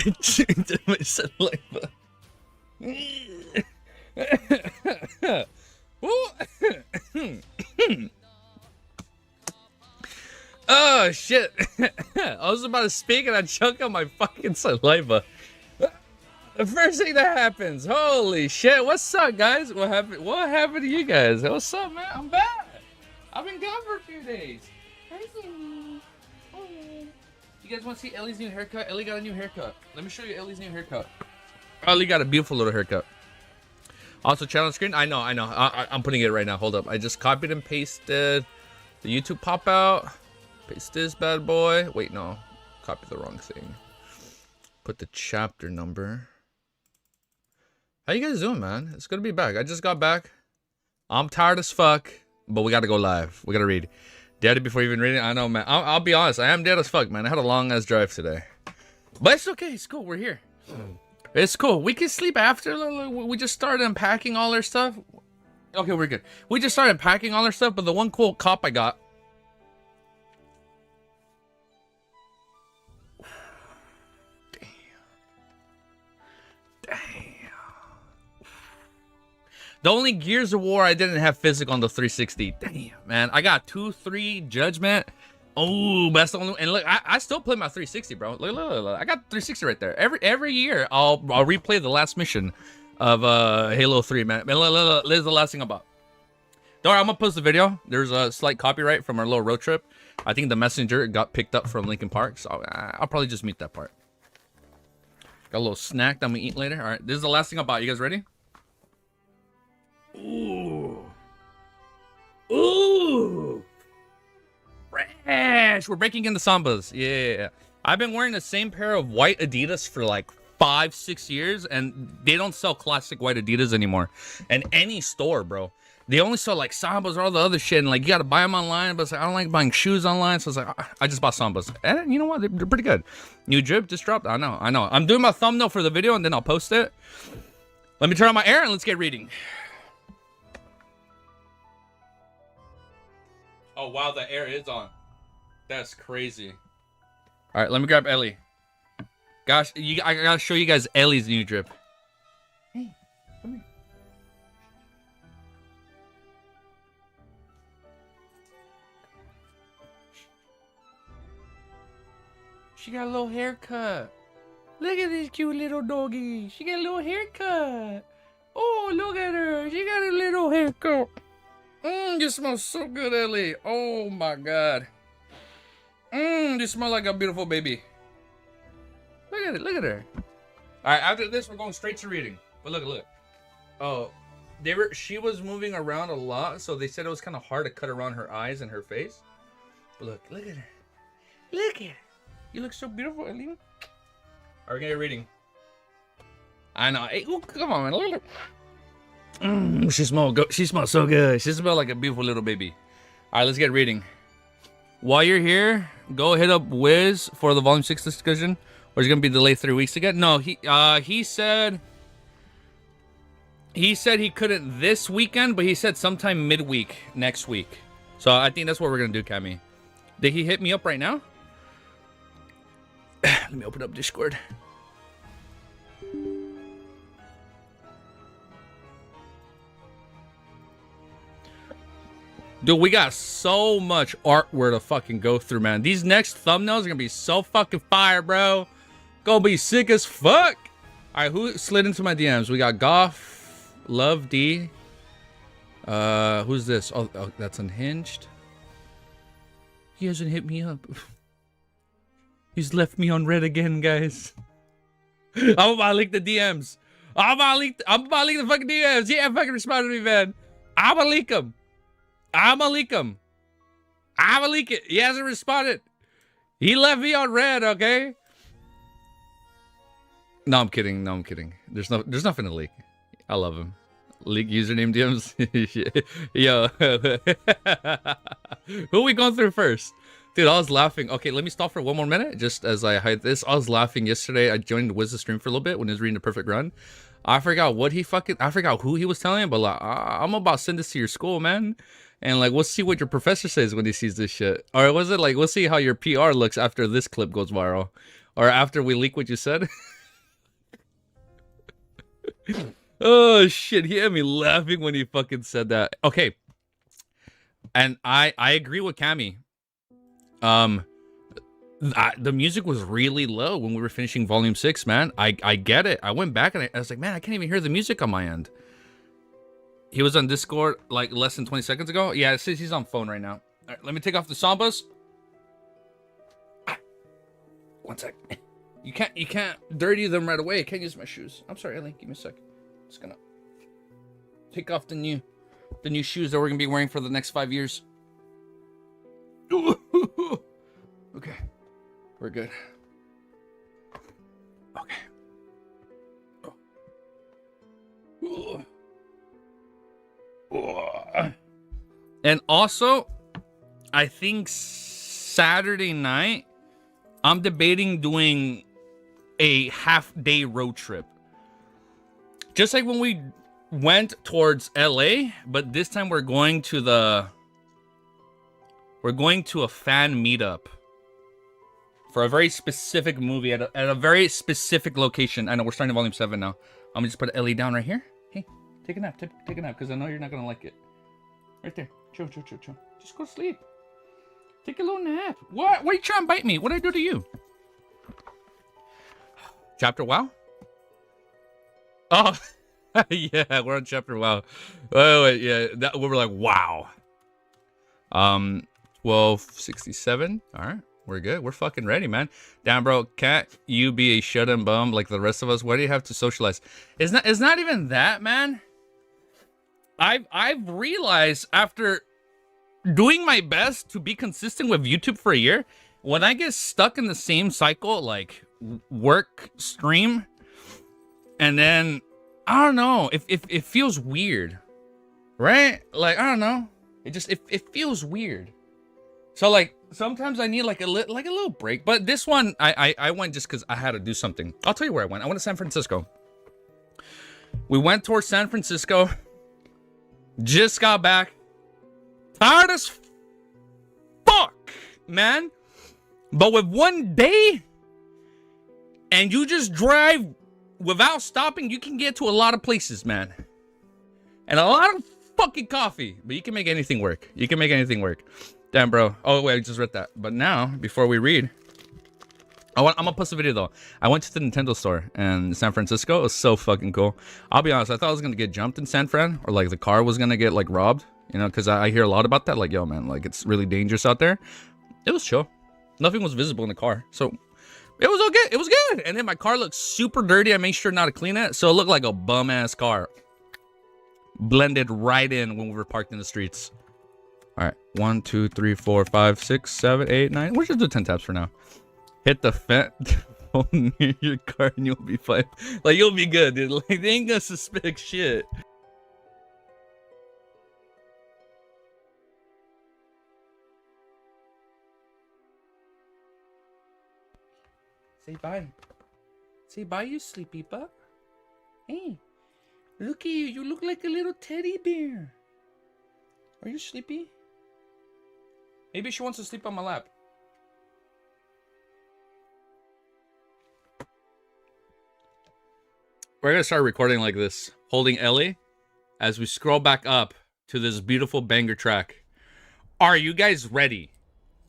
I chewed my saliva. Oh shit! I was about to speak and I choked on my fucking saliva. The first thing that happens. Holy shit! What's up, guys? What happened? What happened to you guys? What's up, man? I'm back. I've been gone for a few days. You guys want to see Ellie's new haircut? Ellie got a new haircut. Let me show you Ellie's new haircut. Ellie got a beautiful little haircut. Also, channel screen. I know. I'm putting it right now. Hold up. I just copied and pasted the YouTube pop out. Paste this bad boy. Wait, no. Copy the wrong thing. Put the chapter number. How you guys doing, man? It's good to be back. I just got back. I'm tired as fuck, but we got to go live. We got to read. Dead before even reading. I know, man. I'll be honest. I am dead as fuck, man. I had a long ass drive today, but it's okay. It's cool. We're here. It's cool. We can sleep after. We just started unpacking all our stuff. Okay, we're good. We just started packing all our stuff, but the one cool cop I got. The only Gears of War I didn't have physical on the 360. Damn, man. I got 2-3 Judgment. Oh, that's the only. And look, I still play my 360, bro. Look. I got 360 right there. Every year, I'll replay the last mission of Halo 3, man. Look, this is the last thing about. Don't worry, I'm gonna post the video. There's a slight copyright from our little road trip. I think the messenger got picked up from Lincoln Park, so I'll probably just mute that part. Got a little snack that I'm gonna eat later. All right, this is the last thing about. You guys ready? Ooh, fresh. We're breaking into Sambas. Yeah. I've been wearing the same pair of white Adidas for like 5-6 years, and they don't sell classic white Adidas anymore. And any store, bro, they only sell like Sambas or all the other shit, and like you gotta buy them online. But it's like, I don't like buying shoes online, so it's like I just bought Sambas, and you know what? They're pretty good. New drip just dropped. I know. I'm doing my thumbnail for the video, and then I'll post it. Let me turn on my air and let's get reading. Oh, wow, the air is on. That's crazy. All right, let me grab Ellie. Gosh, I gotta show you guys Ellie's new drip. Hey, come here. She got a little haircut. Look at this cute little doggy. She got a little haircut. Oh, look at her. She got a little haircut. You smell so good, Ellie. Oh my god. You smell like a beautiful baby. Look at it, look at her. Alright, after this we're going straight to reading. But look. Oh, she was moving around a lot, so they said it was kind of hard to cut around her eyes and her face. But look at her. Look at her. You look so beautiful, Ellie. Alright, we're gonna get reading. I know. Hey, come on, man. Look at her. She smells so good. She smells like a beautiful little baby. All right, let's get reading. While you're here, go hit up Wiz for the Volume 6 discussion. Or it's gonna be delayed 3 weeks again. No, he said he couldn't this weekend, but he said sometime midweek next week. So I think that's what we're gonna do, Cammy. Did he hit me up right now? Let me open up Discord. Dude, we got so much artwork to fucking go through, man. These next thumbnails are gonna be so fucking fire, bro. Gonna be sick as fuck. All right, who slid into my DMs? We got Goff, Love D. Who's this? Oh, that's Unhinged. He hasn't hit me up. He's left me on red again, guys. I'm about to leak the DMs. I'm about to leak the fucking DMs. Yeah, fucking respond to me, man. I'm gonna leak them. I'ma leak it. He hasn't responded. He left me on red, okay? No, I'm kidding. There's nothing to leak. I love him. Leak username DMs. Yo. Who are we going through first? Dude, I was laughing. Okay, let me stop for one more minute. Just as I hide this. I was laughing yesterday. I joined Wiz's stream for a little bit when he was reading The Perfect Run. I forgot who he was telling, but like, I'm about to send this to your school, man. And like, we'll see what your professor says when he sees this shit. Or was it like, we'll see how your PR looks after this clip goes viral. or after we leak what you said. Oh shit, he had me laughing when he fucking said that. Okay. And I agree with Cammy. The music was really low when we were finishing volume 6, man. I get it. I went back and I was like, man, I can't even hear the music on my end. He was on Discord like less than 20 seconds ago. Yeah, it says he's on phone right now. All right, let me take off the Sambas. One sec. You can't dirty them right away. I can't use my shoes. I'm sorry, Ellie. Give me a sec. Just gonna take off the new shoes that we're gonna be wearing for the next 5 years. Okay, we're good. Okay. And also, I think Saturday night, I'm debating doing a half-day road trip. Just like when we went towards LA, but this time we're going to a fan meetup for a very specific movie at a very specific location. I know we're starting volume 7 now. I'm gonna just put Ellie down right here. Hey, take a nap, take a nap, because I know you're not gonna like it. Right there. Chill. Just go to sleep. Take a little nap. What? Why are you trying to bite me? What did I do to you? Chapter WoW? Oh, yeah, we're on chapter WoW. Wait, yeah, we were like, wow. 1267. All right, we're good. We're fucking ready, man. Damn, bro, can't you be a shut-in bum like the rest of us? Why do you have to socialize? It's not even that, man. I've realized after doing my best to be consistent with YouTube for a year, when I get stuck in the same cycle, like work, stream, and then I don't know, it feels weird, right? Like I don't know, it feels weird. So like sometimes I need like a little break. But this one I went just because I had to do something. I'll tell you where I went. I went to San Francisco. We went towards San Francisco. Just got back. Tired as fuck, man. But with one day, and you just drive without stopping, you can get to a lot of places, man. And a lot of fucking coffee. But you can make anything work. You can make anything work. Damn, bro. Oh, wait, I just read that. But now, before we read, I'm gonna post a video, though. I went to the Nintendo store in San Francisco. It was so fucking cool. I'll be honest, I thought I was gonna get jumped in San Fran. Or, like, the car was gonna get, like, robbed. You know, because I hear a lot about that. Like, yo, man, like, it's really dangerous out there. It was chill. Nothing was visible in the car. So, it was okay. It was good. And then my car looked super dirty. I made sure not to clean it. So, it looked like a bum-ass car. Blended right in when we were parked in the streets. All right. 1, 2, 3, 4, 5, 6, 7, 8, 9. We'll just do 10 taps for now. Hit the fence near your car and you'll be fine. Like, you'll be good, dude. Like, they ain't gonna suspect shit. Say bye. Say bye, you sleepy butt. Hey, look at you. You look like a little teddy bear. Are you sleepy? Maybe she wants to sleep on my lap. We're gonna start recording like this, holding Ellie as we scroll back up to this beautiful banger track. Are you guys ready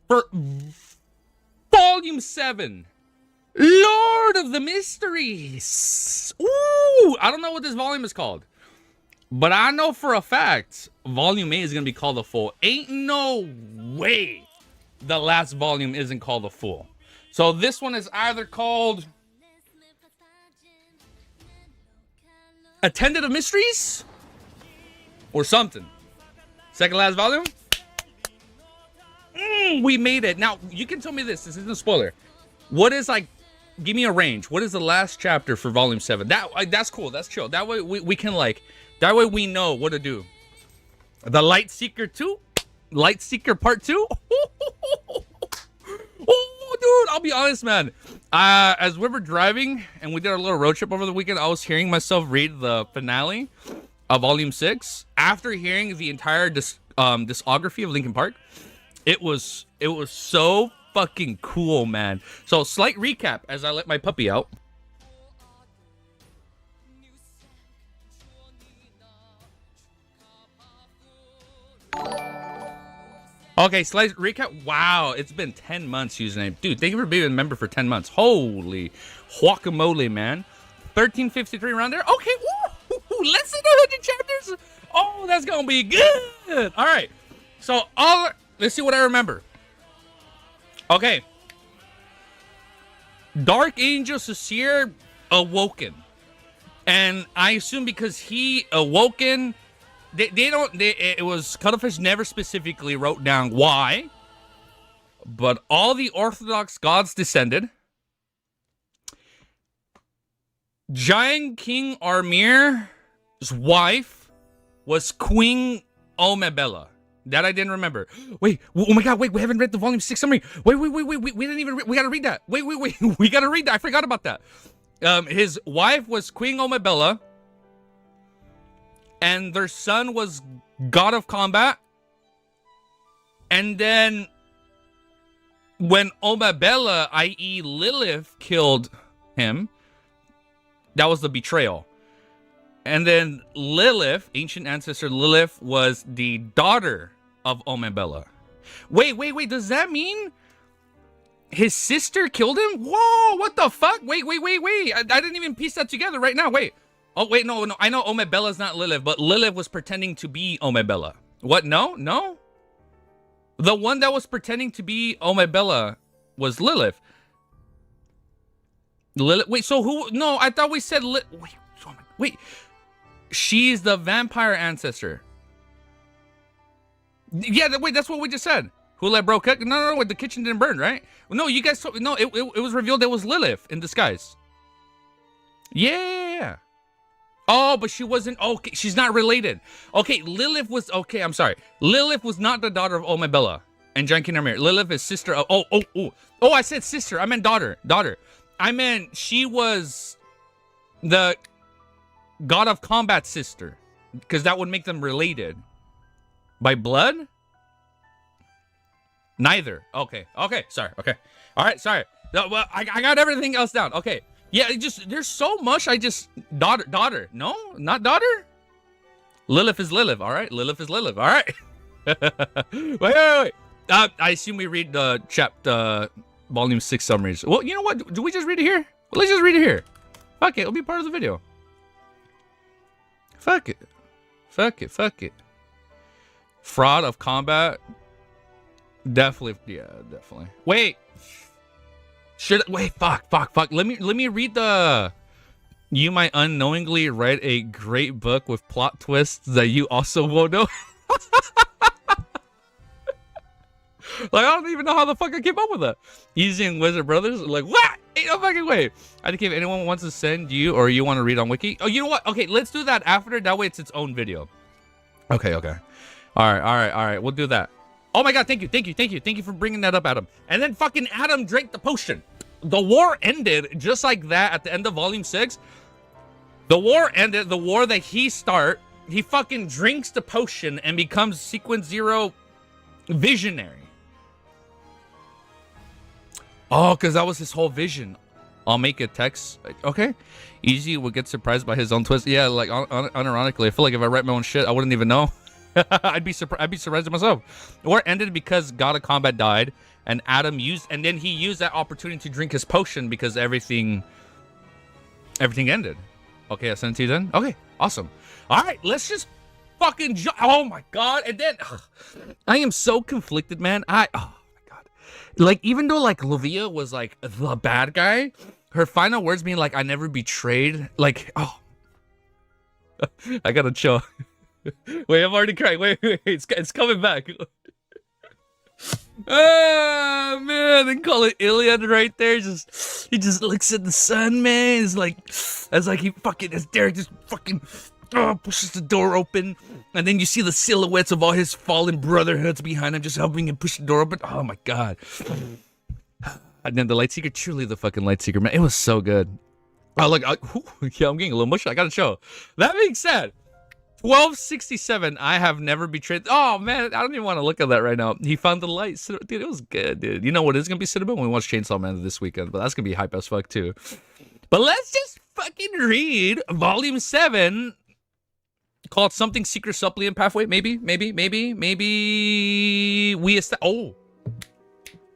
for Volume 7? Lord of the Mysteries. Ooh, I don't know what this volume is called, but I know for a fact Volume 8 is gonna be called The Fool. Ain't no way the last volume isn't called The Fool. So this one is either called Attendant of Mysteries or something. Second last volume. We made it. Now you can tell me this isn't a spoiler. What is, like, give me a range. What is the last chapter for volume 7? That's cool. That's chill. That way we can, like, that way we know what to do. The Light Seeker 2? Light Seeker Part 2? Oh, dude, I'll be honest, man. As we were driving and we did our little road trip over the weekend, I was hearing myself read the finale of Volume 6. After hearing the entire discography of Linkin Park, it was so fucking cool, man. So, slight recap as I let my puppy out. Okay, slight recap. Wow, it's been 10 months, username. Dude, thank you for being a member for 10 months. Holy guacamole, man. 1353 around there. Okay, woo, less than 100 chapters. Oh, that's gonna be good. All right, so let's see what I remember. Okay, Dark Angel Sasir awoken, and I assume because he awoken, it was Cuttlefish never specifically wrote down why, but all the Orthodox gods descended. Giant King Armir's wife was Queen Omebella. That I didn't remember. Wait, oh my god, wait, we haven't read the volume 6 summary. Wait, we didn't even we gotta read that. Wait, we gotta read that. I forgot about that. His wife was Queen Omebella, and their son was God of Combat. And then when Omebella, i.e. Lilith, killed him, that was the betrayal. And then Lilith, ancient ancestor Lilith, was the daughter of Omebella. Wait, does that mean his sister killed him? Whoa, what the fuck? Wait. I didn't even piece that together right now. Wait. Oh, wait, no. I know Omebella's not Lilith, but Lilith was pretending to be Omebella. What? No? The one that was pretending to be Omebella was Lilith. Wait, so who? No, I thought we said wait. She's the vampire ancestor. Yeah, wait, that's what we just said. Who let bro cook? No, wait, the kitchen didn't burn, right? No, you guys, no, it was revealed it was Lilith in disguise. Yeah. Oh, but she wasn't, okay, she's not related. Okay, Lilith was, okay, I'm sorry. Lilith was not the daughter of Omebella and Giant King Armir. Lilith is sister of, oh, I said sister, I meant daughter. I meant she was the God of Combat sister, because that would make them related. By blood? Neither. Okay, sorry, okay. All right, sorry. No, well, I got everything else down. Okay. Yeah, there's so much. Daughter. No, not daughter. Lilith is Lilith. All right. Lilith is Lilith. All right. wait. I assume we read the chapter, volume 6 summaries. Well, you know what? Do we just read it here? Well, let's just read it here. Fuck it. It'll be part of the video. Fuck it. Fraud of combat. Definitely. Yeah, definitely. Wait. Fuck. Let me read the. You might unknowingly write a great book with plot twists that you also won't know. Like, I don't even know how the fuck I came up with that. Easy and Wizard Brothers, like, what? Ain't no fucking way. I think if anyone wants to send you or you want to read on Wiki. Oh, you know what? Okay, let's do that after. That way it's its own video. Okay. All right. We'll do that. Oh my god, thank you for bringing that up, Adam. And then fucking Adam drank the potion. The war ended just like that at the end of volume 6. The war ended, the war that he fucking drinks the potion and becomes Sequence 0 visionary. Oh, because that was his whole vision. I'll make a text. Okay. Easy would get surprised by his own twist. Yeah, like unironically, I feel like if I write my own shit, I wouldn't even know. I'd be surprised at myself. The war ended because God of Combat died, and Adam then he used that opportunity to drink his potion because everything ended. Okay, I sent it to you then. Okay, awesome. All right, let's just fucking oh my god. And then I am so conflicted, man. Oh my god. Like, even though like Livia was like the bad guy, her final words being like, "I never betrayed." Like, oh, I gotta chill. Wait, I'm already crying. Wait, it's coming back. Oh man, they call it Iliad right there. He just looks at the sun, man. It's like, as Derek just fucking pushes the door open, and then you see the silhouettes of all his fallen brotherhoods behind him, just helping him push the door open. Oh my god. And then the Lightseeker, truly the fucking Lightseeker, man. It was so good. Oh, look, yeah, I'm getting a little emotional. I gotta show. That being said, 1267. I have never betrayed. Oh man, I don't even want to look at that right now. He found the light, dude. It was good, dude. You know what is gonna be Cinnamon when we watch Chainsaw Man this weekend, but that's gonna be hype as fuck too. But let's just fucking read Volume 7, called something Secret Suppliant Pathway. Maybe.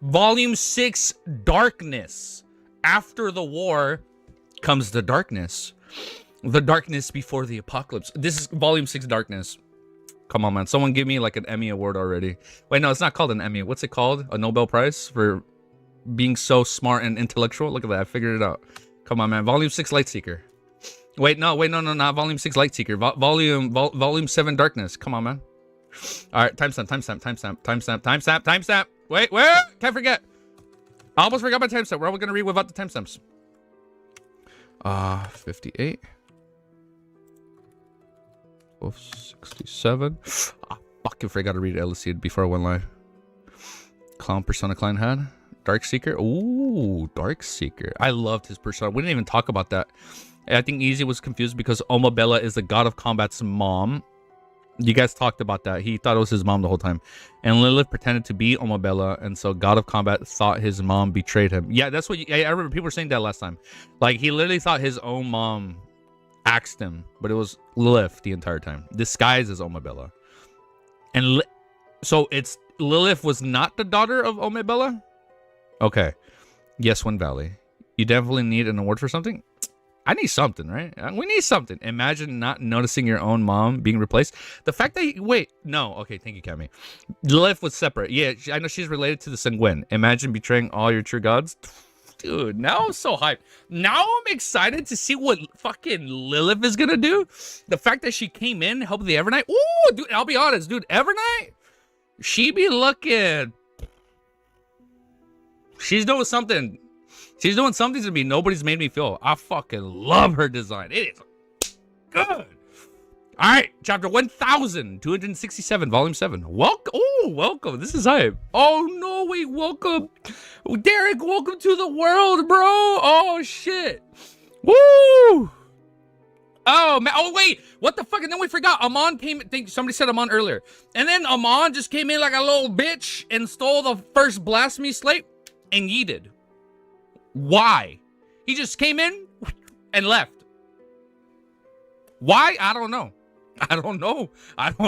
Volume 6, Darkness. After the war comes the darkness. The darkness before the apocalypse. This is Volume 6, Darkness. Come on, man. Someone give me like an Emmy award already. Wait, no, it's not called an Emmy. What's it called? A Nobel Prize for being so smart and intellectual? Look at that. I figured it out. Come on, man. Volume 6, Lightseeker. Wait, no, not Volume 6, Lightseeker. Volume 7, Darkness. Come on, man. All right, timestamp. Wait, can't forget. I almost forgot my timestamp. We're all gonna read without the timestamps. 58. 1267. I fucking forgot to read Elysiad before I went live. Clown persona Klein had. Darkseeker. Ooh, Darkseeker. I loved his persona. We didn't even talk about that. I think Easy was confused because Omabella is the god of combat's mom. You guys talked about that. He thought it was his mom the whole time. And Lilith pretended to be Omabella, and so God of Combat thought his mom betrayed him. Yeah, that's what I remember people were saying that last time. Like, he literally thought his own mom axed him, but it was Lilith the entire time, disguised as Omabella. And so it's Lilith was not the daughter of Omabella? Okay. Yes, Wind Valley. You definitely need an award for something? I need something, right? We need something. Imagine not noticing your own mom being replaced. The fact that wait, no, okay, thank you, Cammy. Lilith was separate. Yeah, I know she's related to the Sanguine. Imagine betraying all your true gods. Dude, now I'm so hyped. Now I'm excited to see what fucking Lilith is gonna do. The fact that she came in, helped the Evernight. Ooh, dude, I'll be honest, dude, Evernight, she be looking. She's doing something. She's doing something to me nobody's made me feel. I fucking love her design. It is good. All right, chapter 1267, volume 7. Welcome. Oh, welcome. This is hype. Oh, no, wait, welcome. Derek, welcome to the world, bro. Oh, shit. Woo. Oh, man. Oh, wait. What the fuck? And then we forgot. Amon came. I think somebody said Amon earlier. And then Amon just came in like a little bitch and stole the first blasphemy slate and yeeted. Why? He just came in and left. Why? I don't know. I don't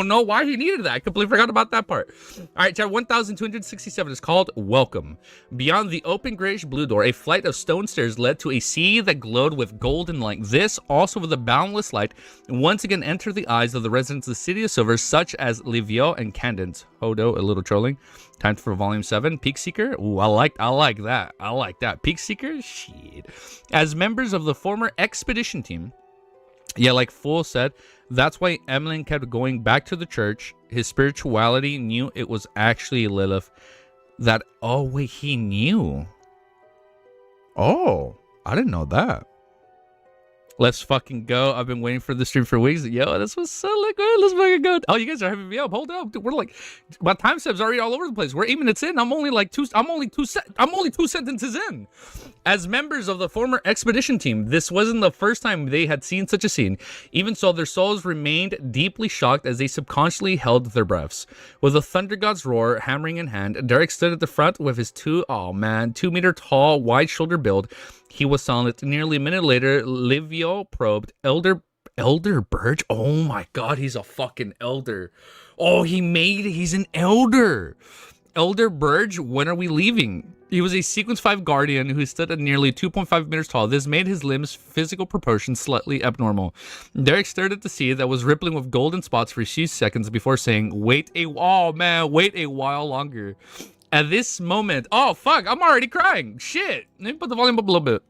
know why he needed that. I completely forgot about that part. All right, chapter 1267 is called Welcome. Beyond the open grayish blue door, a flight of stone stairs led to a sea that glowed with golden light. This, also with a boundless light, once again entered the eyes of the residents of the City of Silver, such as Livio and Candence. Hodo, a little trolling. Time for volume 7. Peak Seeker. Ooh, I like that. I like that. Peak Seeker? Shit. As members of the former expedition team, yeah, like Fool said, that's why Emlyn kept going back to the church. His spirituality knew it was actually Lilith. That, oh, wait, he knew. Oh, I didn't know that. Let's fucking go. I've been waiting for the stream for weeks. Yo, this was so liquid. Let's fucking go. Oh, you guys are having me up. Hold up. Dude, we're like, my time steps already all over the place. We're 8 minutes in. I'm only two sentences in. As members of the former expedition team, this wasn't the first time they had seen such a scene. Even so, their souls remained deeply shocked as they subconsciously held their breaths. With the thunder god's roar hammering in hand, Derek stood at the front with his 2 meter tall, wide shoulder build. He was silent. Nearly a minute later, Livio probed. Elder Burge? Oh my god, he's a fucking elder. Oh, he's an elder. Elder Burge, when are we leaving? He was a Sequence 5 guardian who stood at nearly 2.5 meters tall. This made his limbs' physical proportions slightly abnormal. Derek stared at the sea that was rippling with golden spots for a few seconds before saying, wait a while longer. At this moment, oh fuck, I'm already crying. Shit. Let me put the volume up a little bit.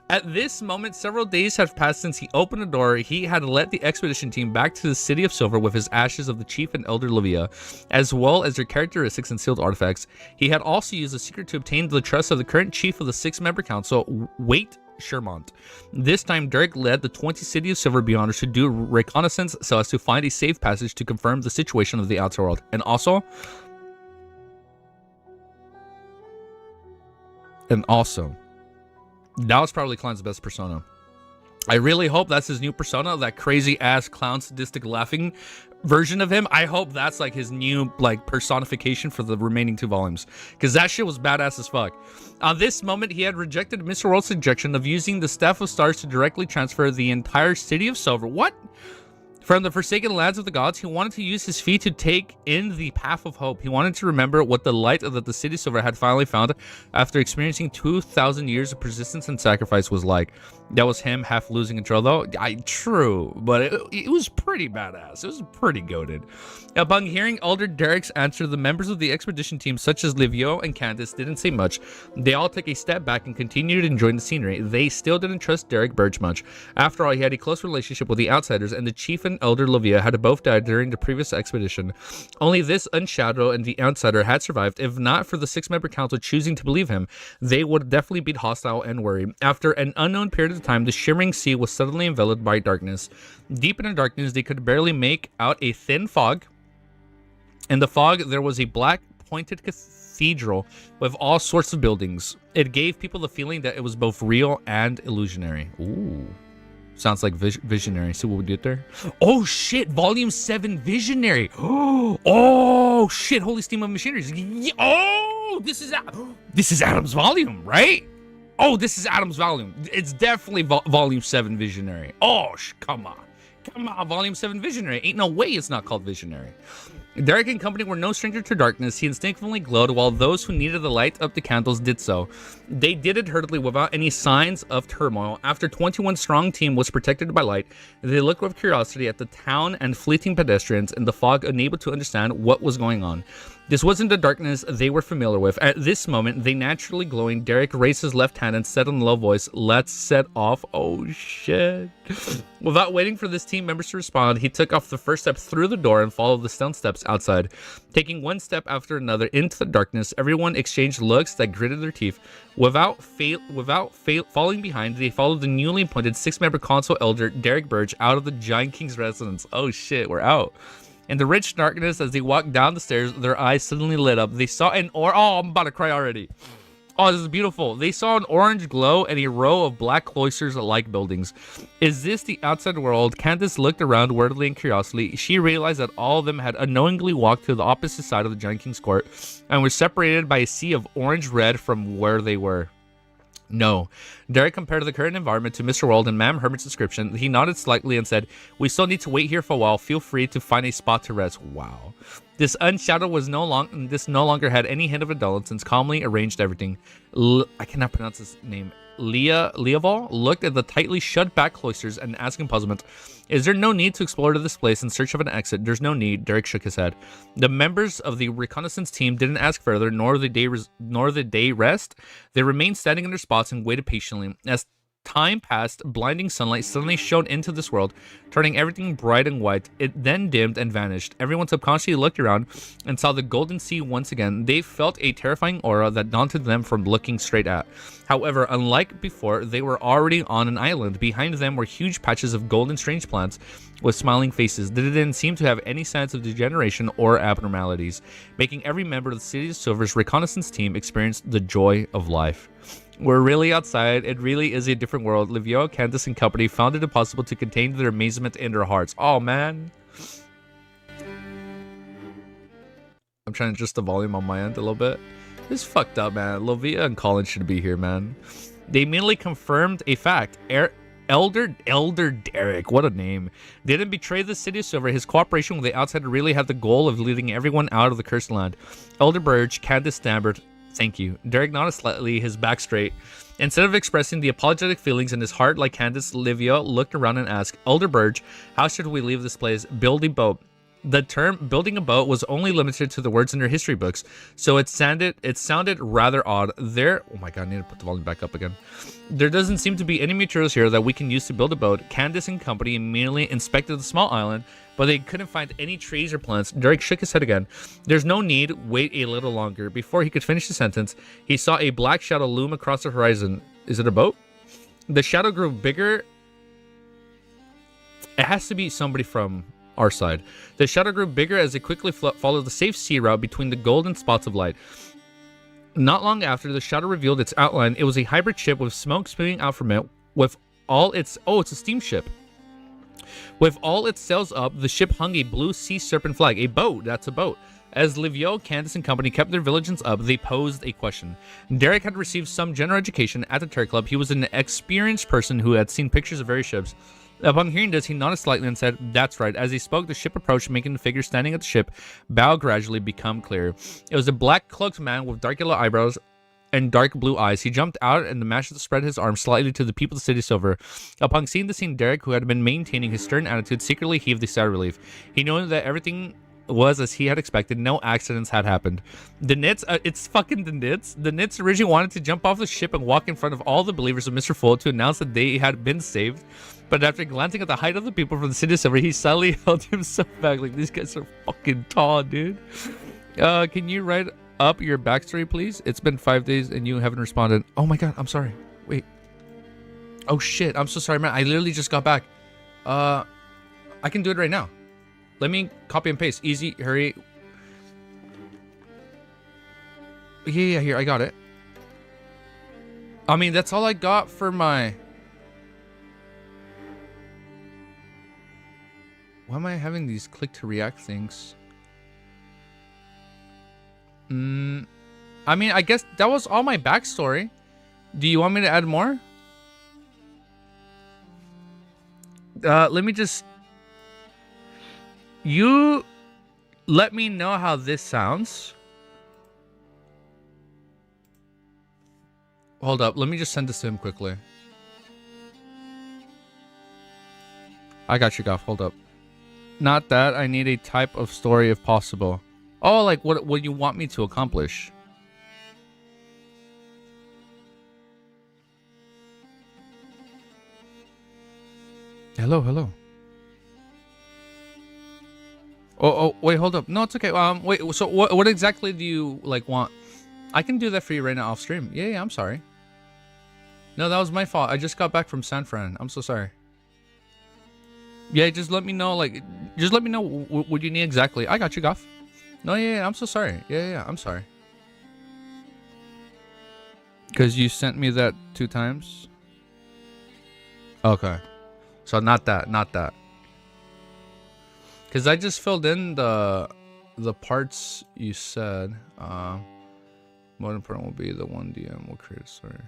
At this moment, several days had passed since he opened the door. He had led the expedition team back to the City of Silver with his ashes of the chief and elder Livia, as well as their characteristics and sealed artifacts. He had also used a secret to obtain the trust of the current chief of the 6-member council, Waite Shermont. This time, Derek led the 20 City of Silver Beyonders to do reconnaissance so as to find a safe passage to confirm the situation of the outer world. And also, that was probably Klein's best persona. I really hope that's his new persona, that crazy ass clown sadistic laughing version of him. I hope that's like his new like personification for the remaining 2 volumes, because that shit was badass as fuck. On this moment, he had rejected Mr. World's suggestion of using the Staff of Stars to directly transfer the entire city of Silver. What? From the forsaken lands of the gods, he wanted to use his feet to take in the path of hope. He wanted to remember what the light that the city silver had finally found after experiencing 2,000 years of persistence and sacrifice was like. That was him half losing control, though. True, but it was pretty badass. It was pretty goated. Upon hearing Elder Derek's answer, the members of the expedition team, such as Livio and Candace, didn't say much. They all took a step back and continued enjoying the scenery. They still didn't trust Derek Birch much. After all, he had a close relationship with the outsiders, and the chief and Elder Livio had both died during the previous expedition. Only this Unshadow and the outsider had survived. If not for the 6-member council choosing to believe him, they would definitely be hostile and worried. After an unknown period of time, the shimmering sea was suddenly enveloped by darkness. Deep in the darkness, they could barely make out a thin fog. In the fog, there was a black pointed cathedral with all sorts of buildings. It gave people the feeling that it was both real and illusionary. Ooh. Sounds like Visionary. See what we did there? Oh shit, Volume 7 Visionary. Oh shit, Holy Steam of Machinery. Oh, this is Adam's volume, right? Oh, this is Adam's volume. It's definitely Volume 7 Visionary. Oh, come on. Come on, Volume 7 Visionary. Ain't no way it's not called Visionary. Derek and company were no stranger to darkness. He instinctively glowed while those who needed to light up the candles did so. They did it hurriedly without any signs of turmoil. After 21 strong team was protected by light, they looked with curiosity at the town and fleeting pedestrians in the fog, unable to understand what was going on. This wasn't the darkness they were familiar with. At this moment, they naturally glowing, Derek raised his left hand and said in a low voice, "Let's set off." Oh shit. Without waiting for this team members to respond, he took off the first step through the door and followed the stone steps outside. Taking one step after another into the darkness, everyone exchanged looks that gritted their teeth. Without falling behind, they followed the newly appointed 6-member council elder, Derek Birch, out of the Giant King's residence. Oh shit, we're out. In the rich darkness, as they walked down the stairs, their eyes suddenly lit up. They saw an oh, I'm about to cry already. Oh, this is beautiful. They saw an orange glow and a row of black cloisters-like buildings. Is this the outside world? Candace looked around wordily and curiously. She realized that all of them had unknowingly walked to the opposite side of the Giant King's court and were separated by a sea of orange-red from where they were. No. Derek compared the current environment to Mr. World and Ma'am Hermit's description. He nodded slightly and said, "We still need to wait here for a while. Feel free to find a spot to rest." Wow. This Unshadow was no longer had any hint of adolescence, calmly arranged everything. I cannot pronounce his name. Leoval looked at the tightly shut back cloisters and asked in puzzlement, "Is there no need to explore this place in search of an exit?" "There's no need," Derek shook his head. The members of the reconnaissance team didn't ask further, nor the day rest. They remained standing in their spots and waited patiently. As time passed, blinding sunlight suddenly shone into this world, turning everything bright and white. It then dimmed and vanished. Everyone subconsciously looked around and saw the golden sea once again. They felt a terrifying aura that daunted them from looking straight at. However, unlike before, they were already on an island. Behind them were huge patches of golden strange plants with smiling faces. They didn't seem to have any signs of degeneration or abnormalities, making every member of the City of Silver's reconnaissance team experience the joy of life. We're really outside. It really is a different world. Livio, Candace, and company found it impossible to contain their amazement in their hearts. Oh, man. I'm trying to adjust the volume on my end a little bit. This is fucked up, man. Livia and Colin should be here, man. They immediately confirmed a fact. Elder Derek, what a name, didn't betray the City of Silver. His cooperation with the outsider really had the goal of leading everyone out of the cursed land. Elder Birch, Candace stammered, "Thank you." Derek nodded slightly, his back straight. Instead of expressing the apologetic feelings in his heart like Candace, Livia looked around and asked, "Elder Birch, how should we leave this place?" "Build a boat." The term building a boat was only limited to the words in their history books, so it sounded rather odd. Oh my god, I need to put the volume back up again. "There doesn't seem to be any materials here that we can use to build a boat." Candace and company immediately inspected the small island, but they couldn't find any trees or plants. Derek shook his head again. "There's no need. Wait a little longer." Before he could finish the sentence, he saw a black shadow loom across the horizon. Is it a boat? The shadow grew bigger. It has to be somebody from our side. The shadow grew bigger as it quickly followed the safe sea route between the golden spots of light. Not long after, the shadow revealed its outline. It was a hybrid ship with smoke spewing out from it, with all its... Oh, it's a steamship. With all its sails up, the ship hung a blue sea serpent flag. A boat. That's a boat. As Livio, Candace, and company kept their vigilance up, they posed a question. Derek had received some general education at the Terror Club. He was an experienced person who had seen pictures of various ships. Upon hearing this, he nodded slightly and said, "That's right." As he spoke, the ship approached, making the figure standing at the ship bow gradually become clear. It was a black-cloaked man with dark yellow eyebrows and dark blue eyes. He jumped out, and the master spread his arms slightly to the people of the City of Silver. Upon seeing the scene, Derek, who had been maintaining his stern attitude, secretly heaved a sigh of relief. He knew that everything was as he had expected. No accidents had happened. The Nits, it's fucking the Nits. The Nits originally wanted to jump off the ship and walk in front of all the believers of Mr. Full to announce that they had been saved. But after glancing at the height of the people from the City of Silver, he suddenly held himself back. Like, these guys are fucking tall, dude. Can you write up your backstory, please? It's been 5 days and you haven't responded. Oh my god, I'm sorry. Wait. Oh shit, I'm so sorry, man. I literally just got back. I can do it right now. Let me copy and paste. Easy, hurry. Yeah, here, I got it. I mean, that's all I got for my... Why am I having these click to react things? I mean, I guess that was all my backstory. Do you want me to add more? Let me just... You let me know how this sounds. Hold up. Let me just send this to him quickly. I got you, Goff. Hold up. Not that. I need a type of story if possible. Oh, like what you want me to accomplish? Hello, hello. Oh, wait, hold up. No, it's okay. Wait, so what exactly do you, like, want? I can do that for you right now off stream. Yeah, I'm sorry. No, that was my fault. I just got back from San Fran. I'm so sorry. Yeah, just let me know, like, just let me know what you need exactly. I got you, Goff. No, yeah, I'm so sorry. Yeah, I'm sorry. Because you sent me that 2 times? Okay. So not that. Because I just filled in the parts you said. More important will be the 1 DM will create a story.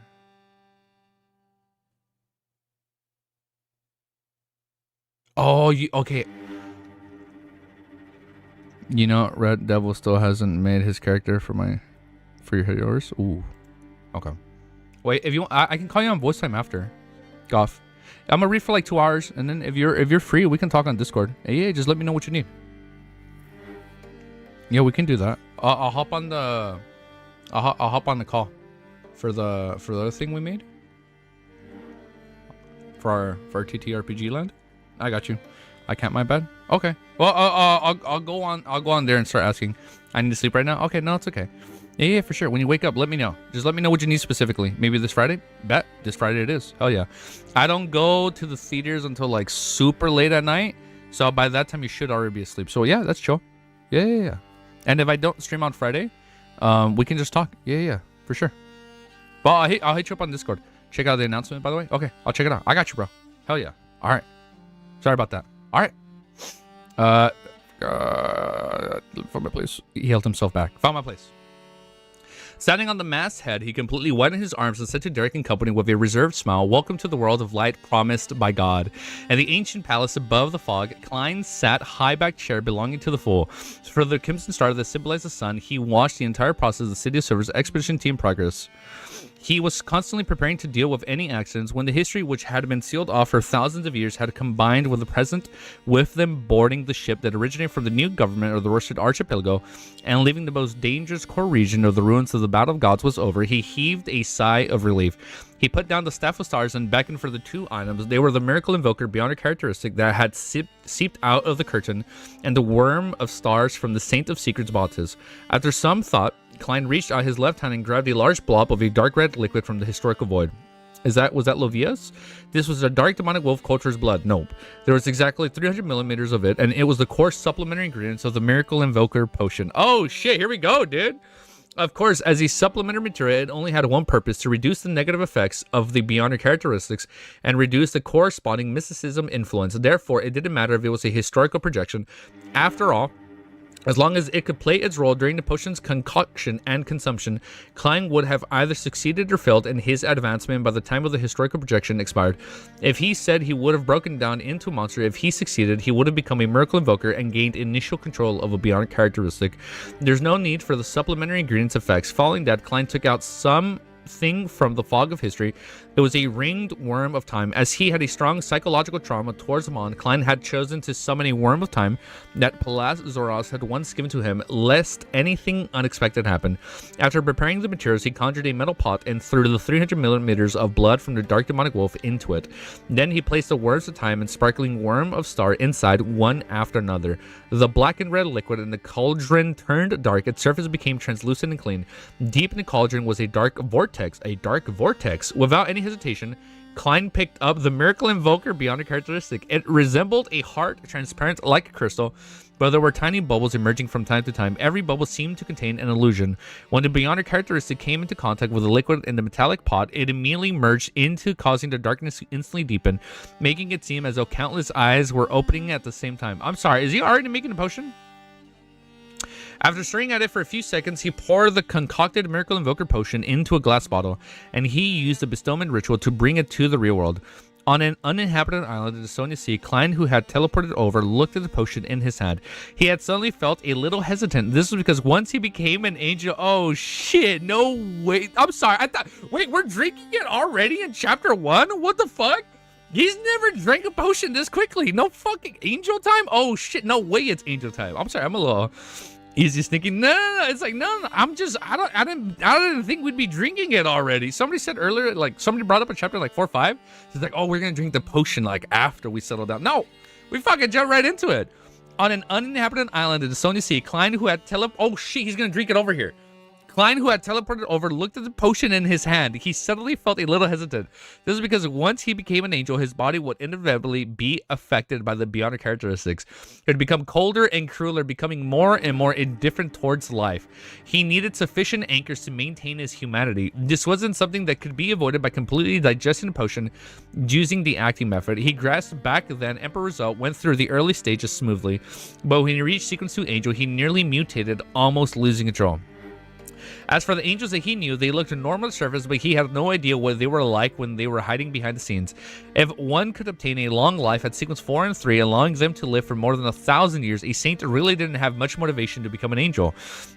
Oh, okay. You know, Red Devil still hasn't made his character for yours. Ooh. Okay. Wait, if you want, I can call you on voice time after. Goff. I'm gonna read for like 2 hours, and then if you're free, we can talk on Discord. Hey, yeah, just let me know what you need. Yeah, we can do that. I'll hop on the I'll hop on the call for the other thing we made for our TTRPG land. I got you. I can't. My bad. Okay. Well, I'll go on there and start asking. I need to sleep right now. Okay, no, it's okay. Yeah, for sure. When you wake up, let me know. Just let me know what you need specifically. Maybe this Friday? Bet. This Friday it is. Hell yeah. I don't go to the theaters until like super late at night. So by that time, you should already be asleep. So yeah, that's chill. Yeah. And if I don't stream on Friday, we can just talk. Yeah, for sure. Well, I'll hit you up on Discord. Check out the announcement, by the way. Okay, I'll check it out. I got you, bro. Hell yeah. All right. Sorry about that. All right. Found my place. He held himself back. Found my place. Standing on the masthead, he completely widened his arms and said to Derek and company with a reserved smile, "Welcome to the world of light promised by God." In the ancient palace above the fog, Klein sat high-backed chair belonging to the Fool. For the crimson star that symbolized the sun, he watched the entire process of the City of Silver's expedition team progress. He was constantly preparing to deal with any accidents when the history which had been sealed off for thousands of years had combined with the present, with them boarding the ship that originated from the new government of the Roasted Archipelago and leaving the most dangerous core region of the ruins of the Battle of Gods was over. He heaved a sigh of relief. He put down the Staff of Stars and beckoned for the 2 items. They were the Miracle Invoker beyond a characteristic that had seeped out of the curtain and the Worm of Stars from the Saint of Secrets Baltus. After some thought, Klein reached out his left hand and grabbed a large blob of a dark red liquid from the historical void. Was that Lovia's? This was a dark demonic wolf culture's blood. Nope. There was exactly 300 millimeters of it, and it was the core supplementary ingredients of the Miracle Invoker potion. Oh shit, here we go, dude. Of course, as a supplementary material, it only had one purpose: to reduce the negative effects of the Beyonder characteristics and reduce the corresponding mysticism influence. Therefore, it didn't matter if it was a historical projection. After all, as long as it could play its role during the potion's concoction and consumption, Klein would have either succeeded or failed in his advancement by the time of the historical projection expired. If he said he would have broken down into a monster, if he succeeded, he would have become a miracle invoker and gained initial control of a Beyonder characteristic. There's no need for the supplementary ingredients effects. Following that, Klein took out something from the fog of history. It was a ringed worm of time. As he had a strong psychological trauma towards Amon, Klein had chosen to summon a worm of time that Pallas Zoros had once given to him, lest anything unexpected happen. After preparing the materials, he conjured a metal pot and threw the 300 milliliters of blood from the dark demonic wolf into it. Then he placed the worms of time and sparkling worm of star inside, one after another. The black and red liquid in the cauldron turned dark. Its surface became translucent and clean. Deep in the cauldron was a dark vortex. Without any hesitation, Klein picked up the Miracle Invoker Beyonder characteristic. It resembled a heart, transparent like a crystal, but there were tiny bubbles emerging from time to time. Every bubble seemed to contain an illusion. When the Beyonder characteristic came into contact with the liquid in the metallic pot, it immediately merged into causing the darkness to instantly deepen, making it seem as though countless eyes were opening at the same time. I'm sorry, is he already making a potion? After staring at it for a few seconds, he poured the concocted Miracle Invoker potion into a glass bottle, and he used a bestowment ritual to bring it to the real world. On an uninhabited island in the Sonia Sea, Klein, who had teleported over, looked at the potion in his hand. He had suddenly felt a little hesitant. This was because once he became an angel... Oh, shit. No way. I'm sorry. I thought... Wait, we're drinking it already in chapter 1? What the fuck? He's never drank a potion this quickly. No fucking angel time? Oh, shit. No way it's angel time. I'm sorry. I'm a little... He's thinking, no. It's like, no. I didn't think we'd be drinking it already. Somebody said earlier, like, somebody brought up a chapter like 4 or 5. It's like, oh, we're gonna drink the potion like after we settle down. No, we fucking jump right into it. On an uninhabited island in the Sonia Sea, Klein, who had oh shit, he's gonna drink it over here. Klein, who had teleported over, looked at the potion in his hand. He suddenly felt a little hesitant. This is because once he became an angel, his body would inevitably be affected by the Beyonder characteristics. It would become colder and crueler, becoming more and more indifferent towards life. He needed sufficient anchors to maintain his humanity. This wasn't something that could be avoided by completely digesting the potion using the acting method. He grasped back then. Emperor Result went through the early stages smoothly, but when he reached Sequence 2 Angel, he nearly mutated, almost losing control. As for the angels that he knew, they looked normal on the surface, but he had no idea what they were like when they were hiding behind the scenes. If one could obtain a long life at Sequence 4 and 3, allowing them to live for more than 1,000 years, a saint really didn't have much motivation to become an angel.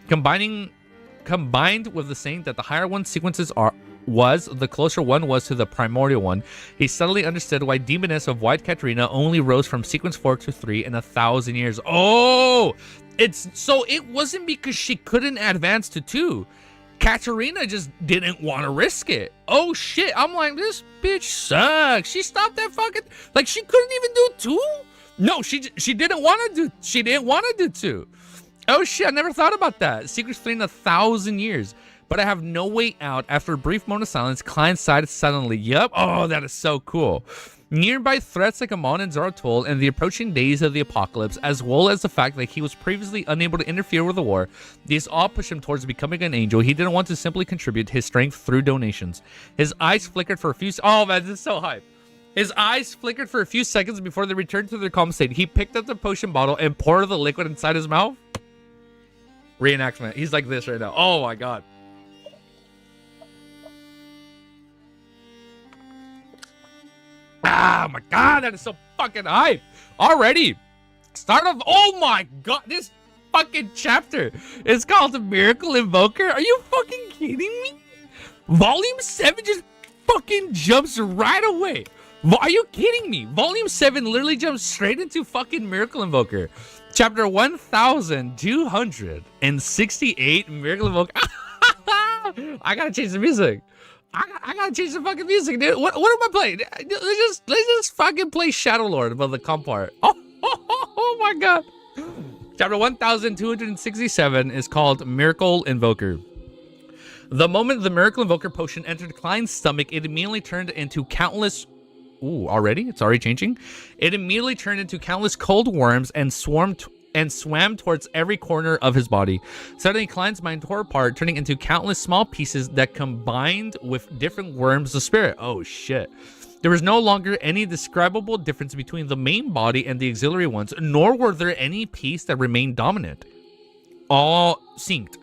Combined with the saint that the higher one sequences was, the closer one was to the primordial one, he suddenly understood why Demoness of White Katarina only rose from Sequence 4 to 3 in 1,000 years. Oh! It wasn't because she couldn't advance to 2. Katarina just didn't want to risk it. Oh shit, I'm like, this bitch sucks. She stopped that fucking, like, she couldn't even do 2? No, she didn't want to do 2. Oh shit, I never thought about that. Secret's 3 in 1,000 years. But I have no way out. After a brief moment of silence, Klein sighed suddenly. Yup. Oh, that is so cool. Nearby threats like Amon and Zaratul and the approaching days of the apocalypse, as well as the fact that he was previously unable to interfere with the war, these all pushed him towards becoming an angel. He didn't want to simply contribute his strength through donations. His eyes flickered for a few... Oh man, this is so hype. His eyes flickered for a few seconds before they returned to their calm state. He picked up the potion bottle and poured the liquid inside his mouth. Reenactment. He's like this right now. Oh my god. Ah, my god, that is so fucking hype. Already. Start off. Oh my god, this fucking chapter is called The Miracle Invoker. Are you fucking kidding me? Volume 7 just fucking jumps right away. Are you kidding me? Volume 7 literally jumps straight into fucking Miracle Invoker. Chapter 1268, Miracle Invoker. I gotta change the music. I gotta change the fucking music, dude. What am I playing? Let's just fucking play Shadow Lord above the comp part. Oh my god. Chapter 1267 is called Miracle Invoker. The moment the Miracle Invoker potion entered Klein's stomach, it immediately turned into countless... Ooh, already? It's already changing? It immediately turned into countless cold worms and swarmed and swam towards every corner of his body. Suddenly, Klein's mind tore apart, turning into countless small pieces that combined with different worms of spirit. Oh, shit. There was no longer any describable difference between the main body and the auxiliary ones, nor were there any piece that remained dominant. All synced.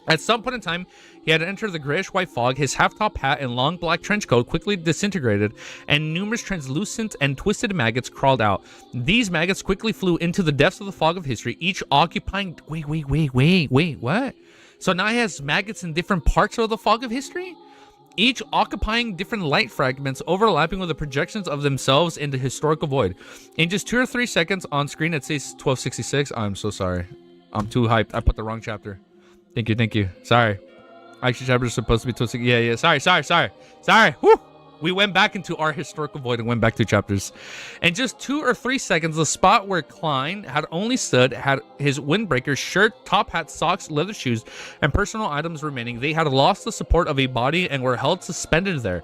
At some point in time, he had entered the grayish-white fog. His half-top hat and long black trench coat quickly disintegrated, and numerous translucent and twisted maggots crawled out. These maggots quickly flew into the depths of the fog of history, each occupying... Wait, what? So now he has maggots in different parts of the fog of history? Each occupying different light fragments, overlapping with the projections of themselves in the historical void. In just 2 or 3 seconds on screen, it says 1266. I'm so sorry. I'm too hyped. I put the wrong chapter. Thank you. Sorry. Actually, chapter is supposed to be 1266. Yeah. Sorry. Whew. We went back into our historical void and went back 2 chapters. In just 2 or 3 seconds, the spot where Klein had only stood had his windbreaker, shirt, top hat, socks, leather shoes, and personal items remaining. They had lost the support of a body and were held suspended there.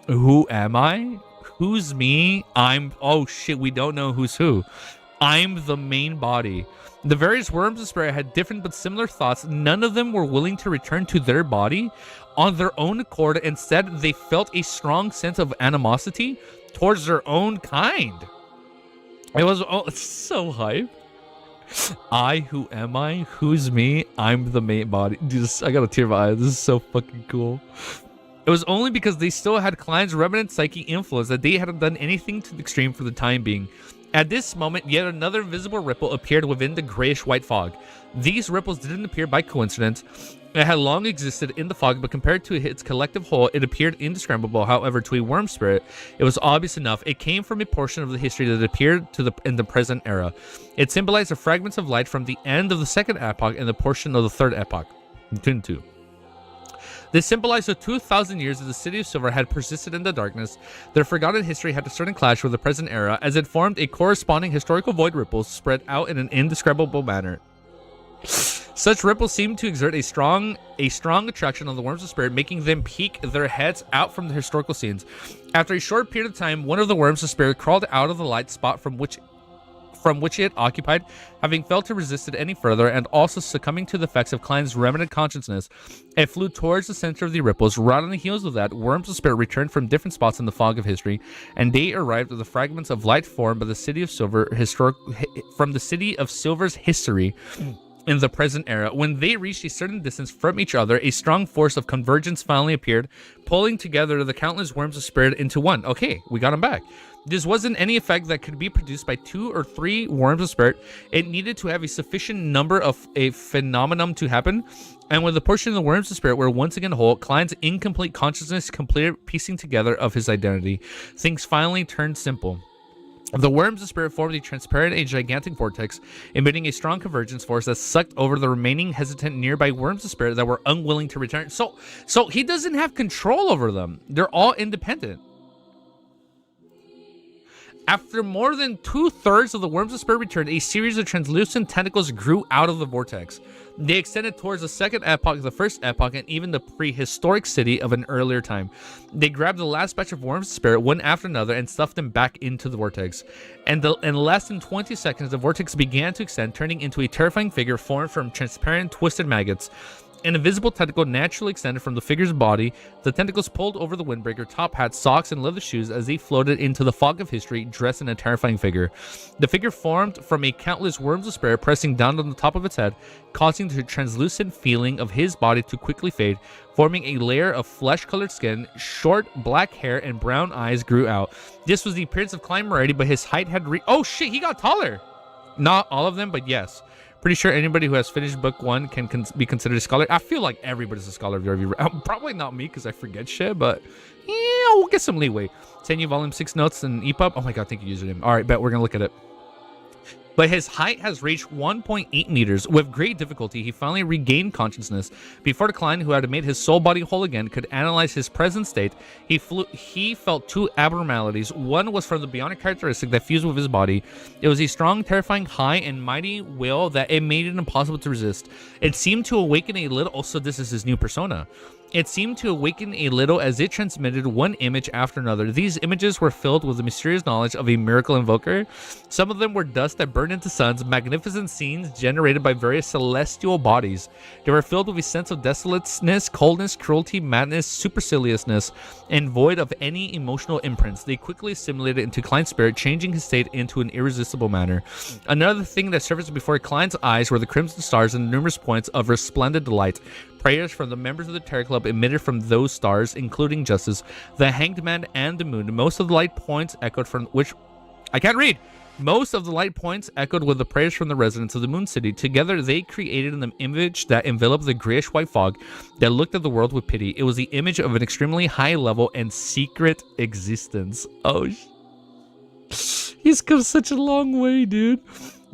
Who am I? Who's me? Oh shit, we don't know who's who. I'm the main body. The various worms of spirit had different but similar thoughts. None of them were willing to return to their body on their own accord. Instead, they felt a strong sense of animosity towards their own kind. It was so hype. Who am I? Who's me? I'm the main body. Dude, I got a tear in my eye. This is so fucking cool. It was only because they still had Klein's remnant psyche influence that they hadn't done anything to the extreme for the time being. At this moment, yet another visible ripple appeared within the grayish-white fog. These ripples didn't appear by coincidence. It had long existed in the fog, but compared to its collective whole, it appeared indescribable. However, to a worm spirit, it was obvious enough. It came from a portion of the history that appeared in the present era. It symbolized the fragments of light from the end of the second epoch and the portion of the third epoch. Between two. This symbolized the 2,000 years that the City of Silver had persisted in the darkness. Their forgotten history had a certain clash with the present era, as it formed a corresponding historical void ripples spread out in an indescribable manner. Such ripples seemed to exert a strong attraction on the worms of spirit, making them peek their heads out from the historical scenes. After a short period of time, one of the worms of spirit crawled out of the light spot from which it occupied, having failed to resist it any further, and also succumbing to the effects of Klein's remnant consciousness. It flew towards the center of the ripples. Right on the heels of that, worms of spirit returned from different spots in the fog of history, and they arrived with the fragments of light formed by the City of Silver from the City of Silver's history in the present era. When they reached a certain distance from each other, a strong force of convergence finally appeared, pulling together the countless worms of spirit into one. Okay, we got them back. This wasn't any effect that could be produced by 2 or 3 worms of spirit. It needed to have a sufficient number of a phenomenon to happen. And when the portion of the worms of spirit were once again whole, Klein's incomplete consciousness completed piecing together of his identity. Things finally turned simple. The worms of spirit formed a transparent and gigantic vortex, emitting a strong convergence force that sucked over the remaining hesitant nearby worms of spirit that were unwilling to return. So he doesn't have control over them. They're all independent. After more than 2/3 of the worms of spirit returned, a series of translucent tentacles grew out of the vortex. They extended towards the second epoch, the first epoch, and even the prehistoric city of an earlier time. They grabbed the last batch of worms of spirit one after another and stuffed them back into the vortex. And in less than 20 seconds, the vortex began to extend, turning into a terrifying figure formed from transparent, twisted maggots. An invisible tentacle naturally extended from the figure's body. The tentacles pulled over the windbreaker, top hat, socks, and leather shoes as they floated into the fog of history, dressed in a terrifying figure. The figure formed from a countless worms of spirit pressing down on the top of its head, causing the translucent feeling of his body to quickly fade. Forming a layer of flesh-colored skin, short black hair and brown eyes grew out. This was the appearance of Klein Moretti, but his height had oh shit, he got taller! Not all of them, but yes. Pretty sure anybody who has finished book 1 can be considered a scholar. I feel like everybody's a scholar if you've ever... Probably not me because I forget shit, but yeah, we'll get some leeway. Send you volume 6 notes and EPUB. Oh my god, thank you, username. All right, bet we're going to look at it. but his height has reached 1.8 meters. With great difficulty, he finally regained consciousness. Before Klein, who had made his soul body whole again, could analyze his present state, he felt two abnormalities. One was from the bionic characteristic that fused with his body. It was a strong, terrifying, high, and mighty will that it made it impossible to resist. It seemed to awaken a little... Also, this is his new persona. It seemed to awaken a little as it transmitted one image after another. These images were filled with the mysterious knowledge of a miracle invoker. Some of them were dust that burned into suns, magnificent scenes generated by various celestial bodies. They were filled with a sense of desolateness, coldness, cruelty, madness, superciliousness, and void of any emotional imprints. They quickly assimilated into Klein's spirit, changing his state into an irresistible manner. Another thing that surfaced before Klein's eyes were the crimson stars and numerous points of resplendent light. Prayers from the members of the Terror Club emitted from those stars, including Justice, the Hanged Man, and the Moon. Most of the light points echoed from which... I can't read! Most of the light points echoed with the prayers from the residents of the Moon City. Together, they created an image that enveloped the grayish-white fog that looked at the world with pity. It was the image of an extremely high-level and secret existence. Oh, he's come such a long way, dude.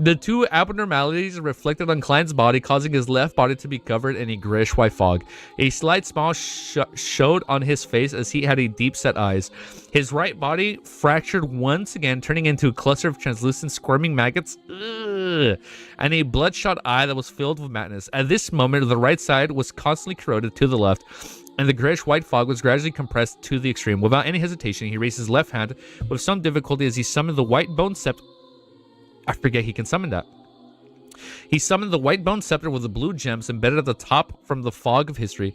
The two abnormalities reflected on Klein's body, causing his left body to be covered in a grayish-white fog. A slight smile showed on his face as he had a deep-set eyes. His right body fractured once again, turning into a cluster of translucent, squirming maggots, and a bloodshot eye that was filled with madness. At this moment, the right side was constantly corroded to the left, and the grayish-white fog was gradually compressed to the extreme. Without any hesitation, he raised his left hand with some difficulty as he summoned the white bone scepter. I forget he can summon that. He summoned the white bone scepter with the blue gems embedded at the top from the fog of history.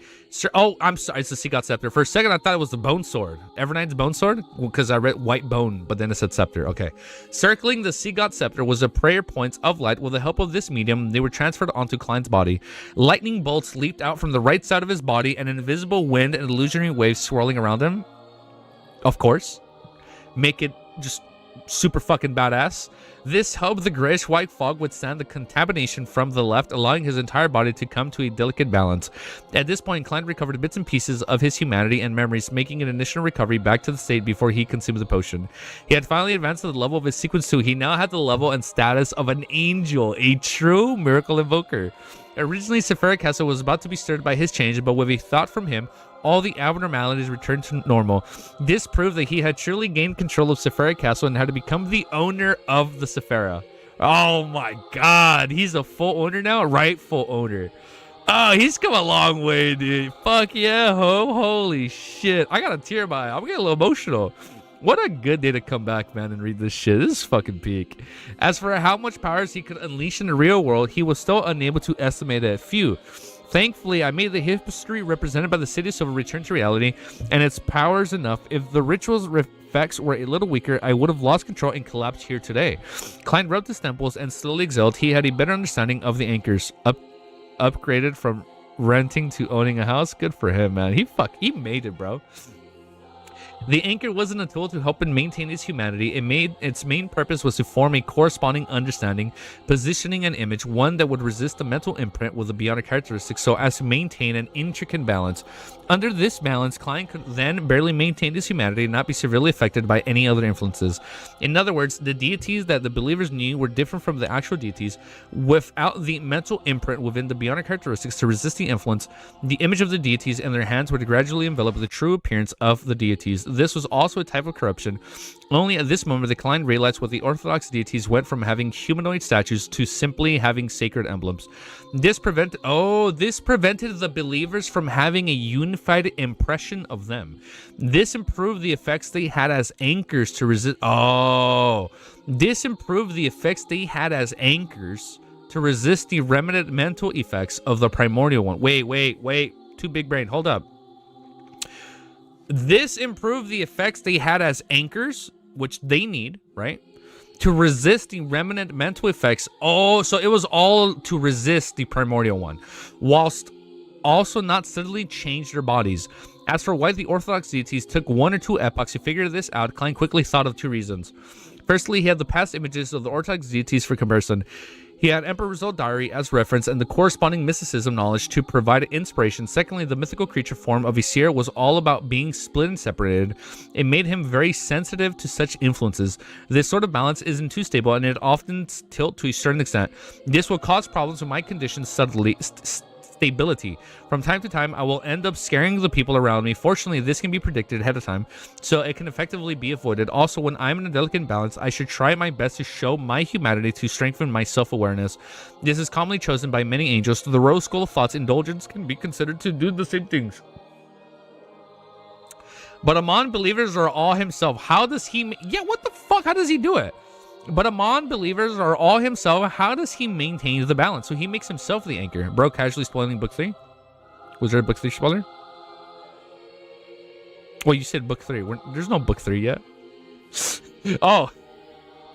Oh, I'm sorry, it's the Seagot scepter. For a second, I thought it was the bone sword. Evernine's bone sword? Because I read white bone, but then it said scepter. Okay. Circling the Seagot scepter was a prayer points of light. With the help of this medium, they were transferred onto Klein's body. Lightning bolts leaped out from the right side of his body, and an invisible wind and illusionary waves swirling around him. Of course. Make it just super fucking badass. This helped the grayish-white fog withstand the contamination from the left, allowing his entire body to come to a delicate balance. At this point, Klein recovered bits and pieces of his humanity and memories, making an initial recovery back to the state before he consumed the potion. He had finally advanced to the level of his sequence 2. He now had the level and status of an angel, a true miracle invoker. Originally, Sephira Castle was about to be stirred by his change, but with a thought from him, all the abnormalities returned to normal. This proved that he had truly gained control of Sephira Castle and had to become the owner of the Sephira. Oh my god, he's a full owner now? Rightful owner. Oh, he's come a long way, dude. Fuck yeah, ho. Holy shit. I got a tear in my eye. I'm getting a little emotional. What a good day to come back, man, and read this shit. This is fucking peak. As for how much powers he could unleash in the real world, he was still unable to estimate it. Few. Thankfully, I made the history represented by the City of Silver return to reality, and its powers enough. If the ritual's effects were a little weaker, I would have lost control and collapsed here today. Klein rubbed his temples and slowly exhaled. He had a better understanding of the anchors. Upgraded from renting to owning a house. Good for him, man. He made it, bro. The anchor wasn't a tool to help him maintain his humanity. Its main purpose was to form a corresponding understanding, positioning an image, one that would resist the mental imprint with the bionic characteristics so as to maintain an intricate balance. Under this balance, Klein could then barely maintain his humanity and not be severely affected by any other influences. In other words, the deities that the believers knew were different from the actual deities. Without the mental imprint within the bionic characteristics to resist the influence, the image of the deities and their hands would gradually envelop the true appearance of the deities. This was also a type of corruption. Only at this moment did Klein realize what the Orthodox deities went from having humanoid statues to simply having sacred emblems. This prevented the believers from having a unified impression of them. This improved the effects they had as anchors to resist. This improved the effects they had as anchors to resist the remnant mental effects of the primordial one. Wait. Too big brain. Hold up. This improved the effects they had as anchors, which they need, right? To resist the remnant mental effects. Oh, so it was all to resist the primordial one, whilst also not suddenly change their bodies. As for why the Orthodox deities took 1 or 2 epochs to figure this out, Klein quickly thought of 2 reasons. Firstly, he had the past images of the Orthodox deities for comparison. He had Emperor's old diary as reference and the corresponding mysticism knowledge to provide inspiration. Secondly, the mythical creature form of Isir was all about being split and separated. It made him very sensitive to such influences. This sort of balance isn't too stable and it often tilts to a certain extent. This will cause problems with my condition's stability. From time to time, I will end up scaring the people around me. Fortunately, this can be predicted ahead of time, so it can effectively be avoided. Also, when I'm in a delicate balance, I should try my best to show my humanity to strengthen my self-awareness. This is commonly chosen by many angels. The rose school of thought's indulgence can be considered to do the same things. But among believers are all himself. How does he... Yeah, what the fuck? How does he do it? But among believers are all himself. How does he maintain the balance? So he makes himself the anchor. Bro, casually spoiling book 3? Was there a book 3 spoiler? Well, you said book 3. There's no book 3 yet. Oh.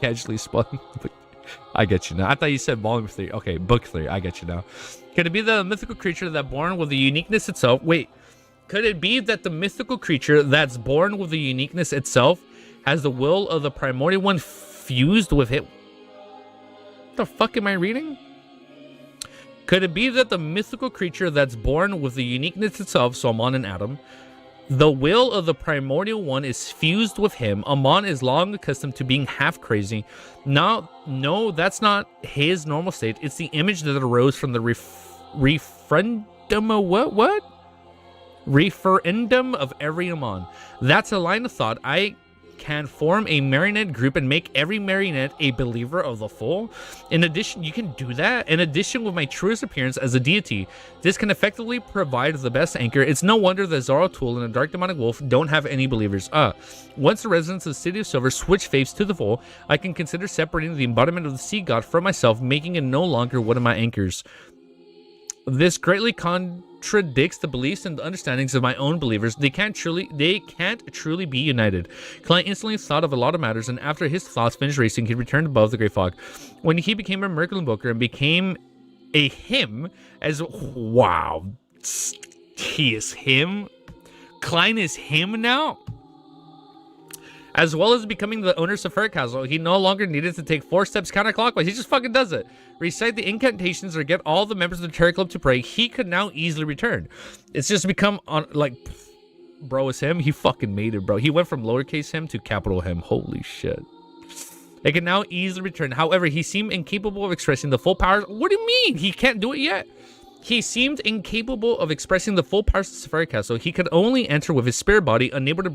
Casually spoiling. I get you now. I thought you said volume 3. Okay, book 3. I get you now. Could it be the mythical creature that born with the uniqueness itself? Wait. Could it be that the mythical creature that's born with the uniqueness itself has the will of the primordial one fused with it? What the fuck am I reading? Could it be that the mythical creature that's born with the uniqueness itself, so Amon and Adam, the will of the primordial one is fused with him? Amon is long accustomed to being half crazy. No, that's not his normal state. It's the image that arose from the referendum of every Amon. That's a line of thought. I can form a marionette group and make every marionette a believer of the full. In addition, you can do that. In addition, with my truest appearance as a deity, this can effectively provide the best anchor. It's no wonder that Zaratul and the Dark Demonic Wolf don't have any believers. Once the residents of the City of Silver switch faiths to the full, I can consider separating the embodiment of the sea god from myself, making it no longer one of my anchors. This greatly contradicts the beliefs and the understandings of my own believers. They can't truly be united. Klein instantly thought of a lot of matters, and after his thoughts finished racing, he returned above the Great Fog. When he became a miracle invoker and became a him, as wow, he is him. Klein is him now. As well as becoming the owner of Sephiric Castle, he no longer needed to take 4 steps counterclockwise. He just fucking does it. Recite the incantations or get all the members of the Terror Club to pray. He could now easily return. It's just become, like, bro is him. He fucking made it, bro. He went from lowercase him to capital him. Holy shit. It can now easily return. However, he seemed incapable of expressing the full powers. What do you mean? He can't do it yet? He seemed incapable of expressing the full powers of Sephiric Castle. He could only enter with his spirit body, unable to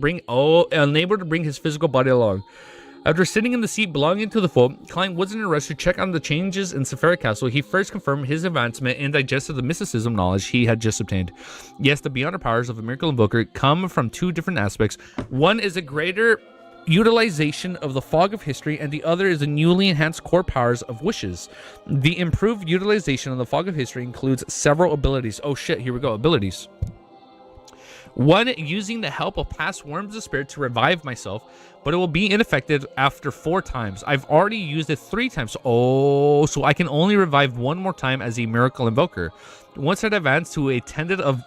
bring his physical body along. After sitting in the seat belonging to the full, Klein wasn't in a rush to check on the changes in Sephiric Castle. He first confirmed his advancement and digested the mysticism knowledge he had just obtained. Yes, the beyond powers of a miracle invoker come from 2 different aspects. One is a greater utilization of the fog of history, and the other is the newly enhanced core powers of wishes. The improved utilization of the fog of history includes several abilities. Oh shit, here we go. Abilities. 1, using the help of past worms of spirit to revive myself, but it will be ineffective after 4 times. I've already used it 3 times. Oh, so I can only revive 1 more time as a miracle invoker. Once I advance to a attendant of...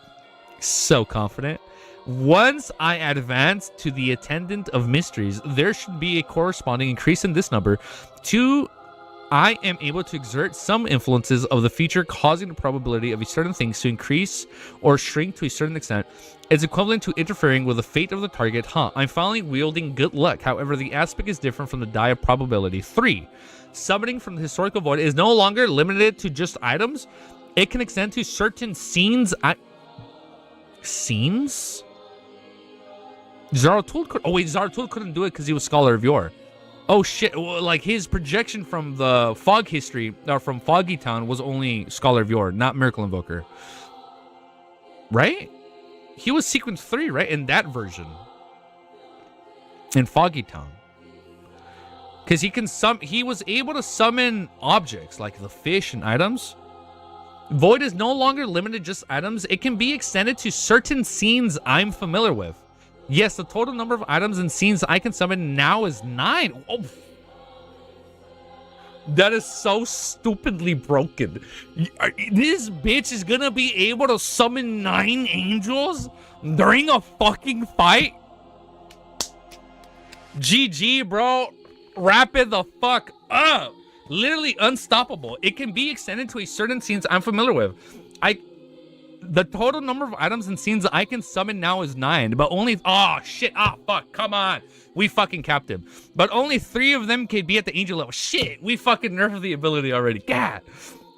So confident. Once I advance to the attendant of mysteries, there should be a corresponding increase in this number. 2, I am able to exert some influences of the future, causing the probability of a certain things to increase or shrink to a certain extent. It's equivalent to interfering with the fate of the target. I'm finally wielding good luck. However, the aspect is different from the die of probability. 3, summoning from the historical void is no longer limited to just items. It can extend to certain scenes. Scenes? Zaratul could... Oh, wait, Zaratul couldn't do it because he was Scholar of Yore. Oh, shit. Well, like, his projection from the Fog history, or from Foggy Town, was only Scholar of Yore, not Miracle Invoker. Right? He was Sequence 3, right? In that version. In Foggy Town. Because he was able to summon objects, like the fish and items. Void is no longer limited to just items. It can be extended to certain scenes I'm familiar with. Yes, the total number of items and scenes I can summon now is 9. Oh. That is so stupidly broken. This bitch is gonna be able to summon 9 angels during a fucking fight? GG, bro. Wrap it the fuck up. Literally unstoppable. It can be extended to a certain scenes I'm familiar with. The total number of items and scenes I can summon now is 9, but only... Oh, shit. Ah, fuck. Come on. We fucking capped him. But only 3 of them can be at the angel level. Shit. We fucking nerfed the ability already. God.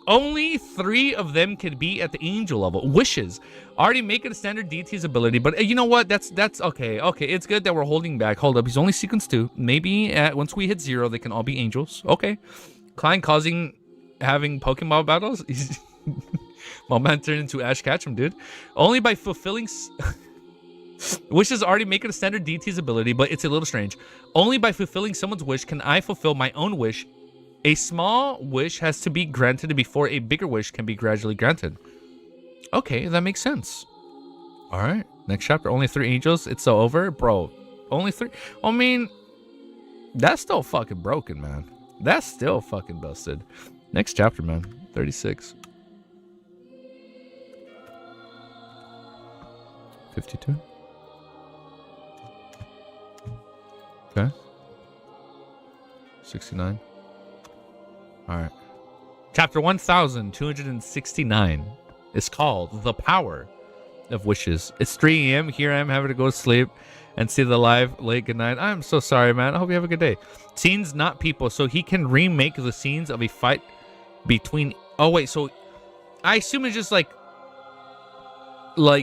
Only 3 of them can be at the angel level. Wishes. Already make it a standard deity's ability, but you know what? That's okay. Okay, it's good that we're holding back. Hold up. He's only sequence 2. Maybe once we hit 0, they can all be angels. Okay. Klein having Pokemon battles? My man turned into Ash Ketchum, dude. Only by fulfilling... Wishes already make it a standard deity's ability, but it's a little strange. Only by fulfilling someone's wish can I fulfill my own wish. A small wish has to be granted before a bigger wish can be gradually granted. Okay, that makes sense. All right, next chapter. Only 3 angels. It's so over? Bro, only 3? I mean, that's still fucking broken, man. That's still fucking busted. Next chapter, man. 36. 52. Okay. 69. All right. Chapter 1269 is called The Power of Wishes. It's 3 a.m. Here I am having to go to sleep and see the live late. Good night. I'm so sorry, man. I hope you have a good day. Scenes, not people. So he can remake the scenes of a fight between... Oh, wait. So I assume it's just like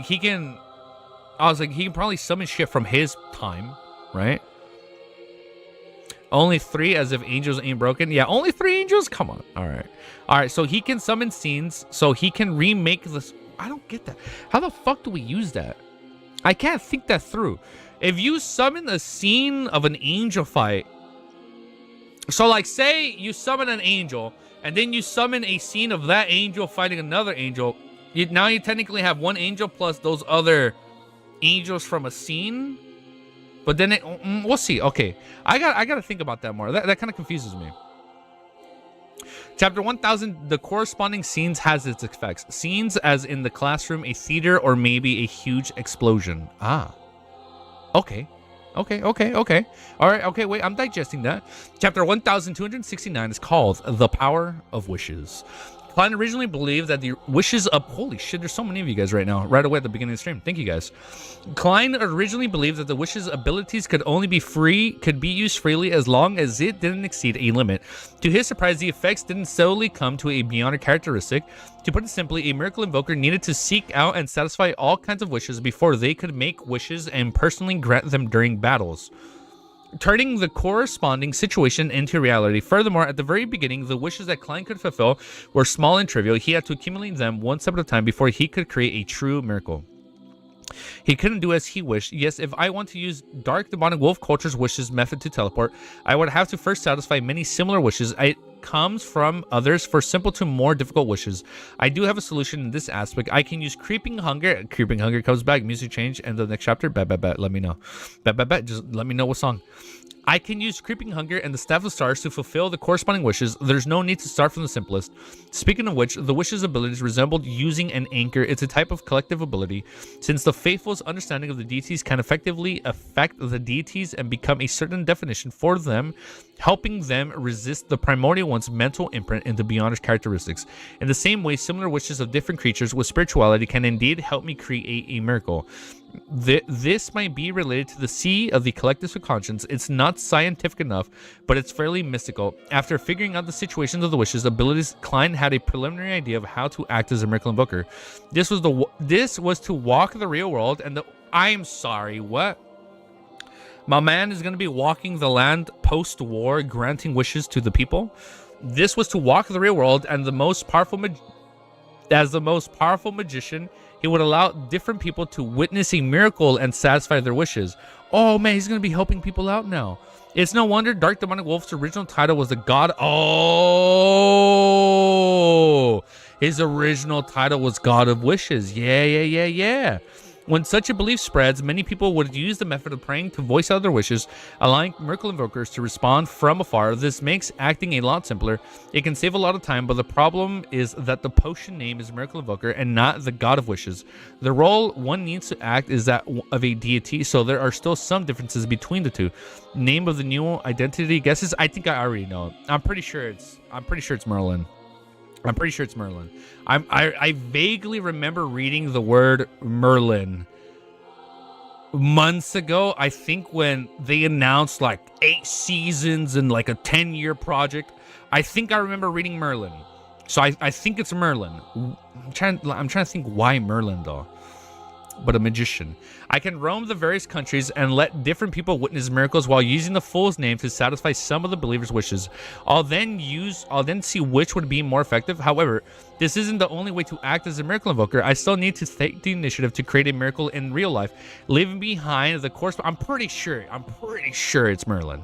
he can... I was like, he can probably summon shit from his time, right? Only 3 as if angels ain't broken. Yeah, only 3 angels? Come on. All right. All right, so he can summon scenes, so he can remake this. I don't get that. How the fuck do we use that? I can't think that through. If you summon a scene of an angel fight, so like say you summon an angel, and then you summon a scene of that angel fighting another angel, now you technically have 1 angel plus those other angels from a scene. But then we'll see. Okay, I gotta think about that more. That kind of confuses me. Chapter 1000, the corresponding scenes has its effects. Scenes as in the classroom, a theater, or maybe a huge explosion. Ah, okay. All right, okay, wait, I'm digesting that. Chapter 1269 is called The Power of Wishes. Klein originally believed that the wishes of... Holy shit, there's so many of you guys right now, right away at the beginning of the stream. Thank you, guys. Klein originally believed that the wishes' abilities could be used freely as long as it didn't exceed a limit. To his surprise, the effects didn't solely come to a beyond characteristic. To put it simply, a miracle invoker needed to seek out and satisfy all kinds of wishes before they could make wishes and personally grant them during battles, turning the corresponding situation into reality. Furthermore, at the very beginning, the wishes that Klein could fulfill were small and trivial. He had to accumulate them one step at a time before he could create a true miracle. He couldn't do as he wished. Yes, if I want to use Dark Demonic Wolf Culture's wishes method to teleport, I would have to first satisfy many similar wishes. It comes from others for simple to more difficult wishes. I do have a solution in this aspect. I can use Creeping Hunger. Creeping Hunger comes back. Music change. And the next chapter. Bet. Let me know. Bet. Just let me know what song. I can use Creeping Hunger and the Staff of Stars to fulfill the corresponding wishes. There's no need to start from the simplest. Speaking of which, the wishes abilities resembled using an anchor. It's a type of collective ability. Since the faithful's understanding of the deities can effectively affect the deities and become a certain definition for them, helping them resist the primordial one's mental imprint into beyondish characteristics. In the same way, similar wishes of different creatures with spirituality can indeed help me create a miracle. This might be related to the sea of the collective subconscious. It's not scientific enough, but it's fairly mystical. After figuring out the situations of the wishes abilities, Klein had a preliminary idea of how to act as a miracle invoker. This was to walk the real world, and I'm sorry, what? My man is going to be walking the land post-war, granting wishes to the people. This was to walk the real world, and the most powerful magician, he would allow different people to witness a miracle and satisfy their wishes. Oh man, he's going to be helping people out now. It's no wonder Dark Demonic Wolf's original title was the God... Oh! His original title was God of Wishes. Yeah. When such a belief spreads, many people would use the method of praying to voice out their wishes, allowing miracle invokers to respond from afar. This makes acting a lot simpler. It can save a lot of time, but the problem is that the potion name is Miracle Invoker and not the God of Wishes. The role one needs to act is that of a deity, so there are still some differences between the two. Name of the new identity guesses? I think I already know. I'm pretty sure it's Merlin. I'm pretty sure it's Merlin. I vaguely remember reading the word Merlin months ago. I think when they announced like 8 seasons and like a 10-year project. I think I remember reading Merlin. So I think it's Merlin. I'm trying to think why Merlin though. But a magician. I can roam the various countries and let different people witness miracles while using the fool's name to satisfy some of the believers' wishes. I'll then see which would be more effective. However, this isn't the only way to act as a miracle invoker. I still need to take the initiative to create a miracle in real life, leaving behind the course. I'm pretty sure it's Merlin.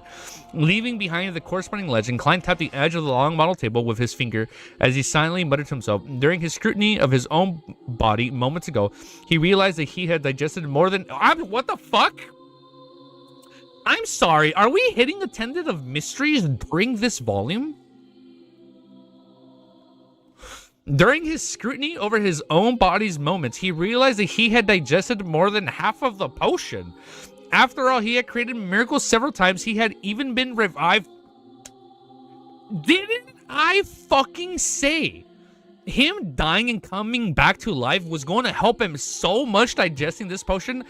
Leaving behind the corresponding legend, Klein tapped the edge of the long model table with his finger as he silently muttered to himself. During his scrutiny of his own body moments ago, he realized that he had digested more than... what the fuck? I'm sorry, are we hitting a tendon of mysteries during this volume? During his scrutiny over his own body's moments, he realized that he had digested more than half of the potion. After all, he had created miracles several times. He had even been revived. Didn't I fucking say him dying and coming back to life was going to help him so much digesting this potion?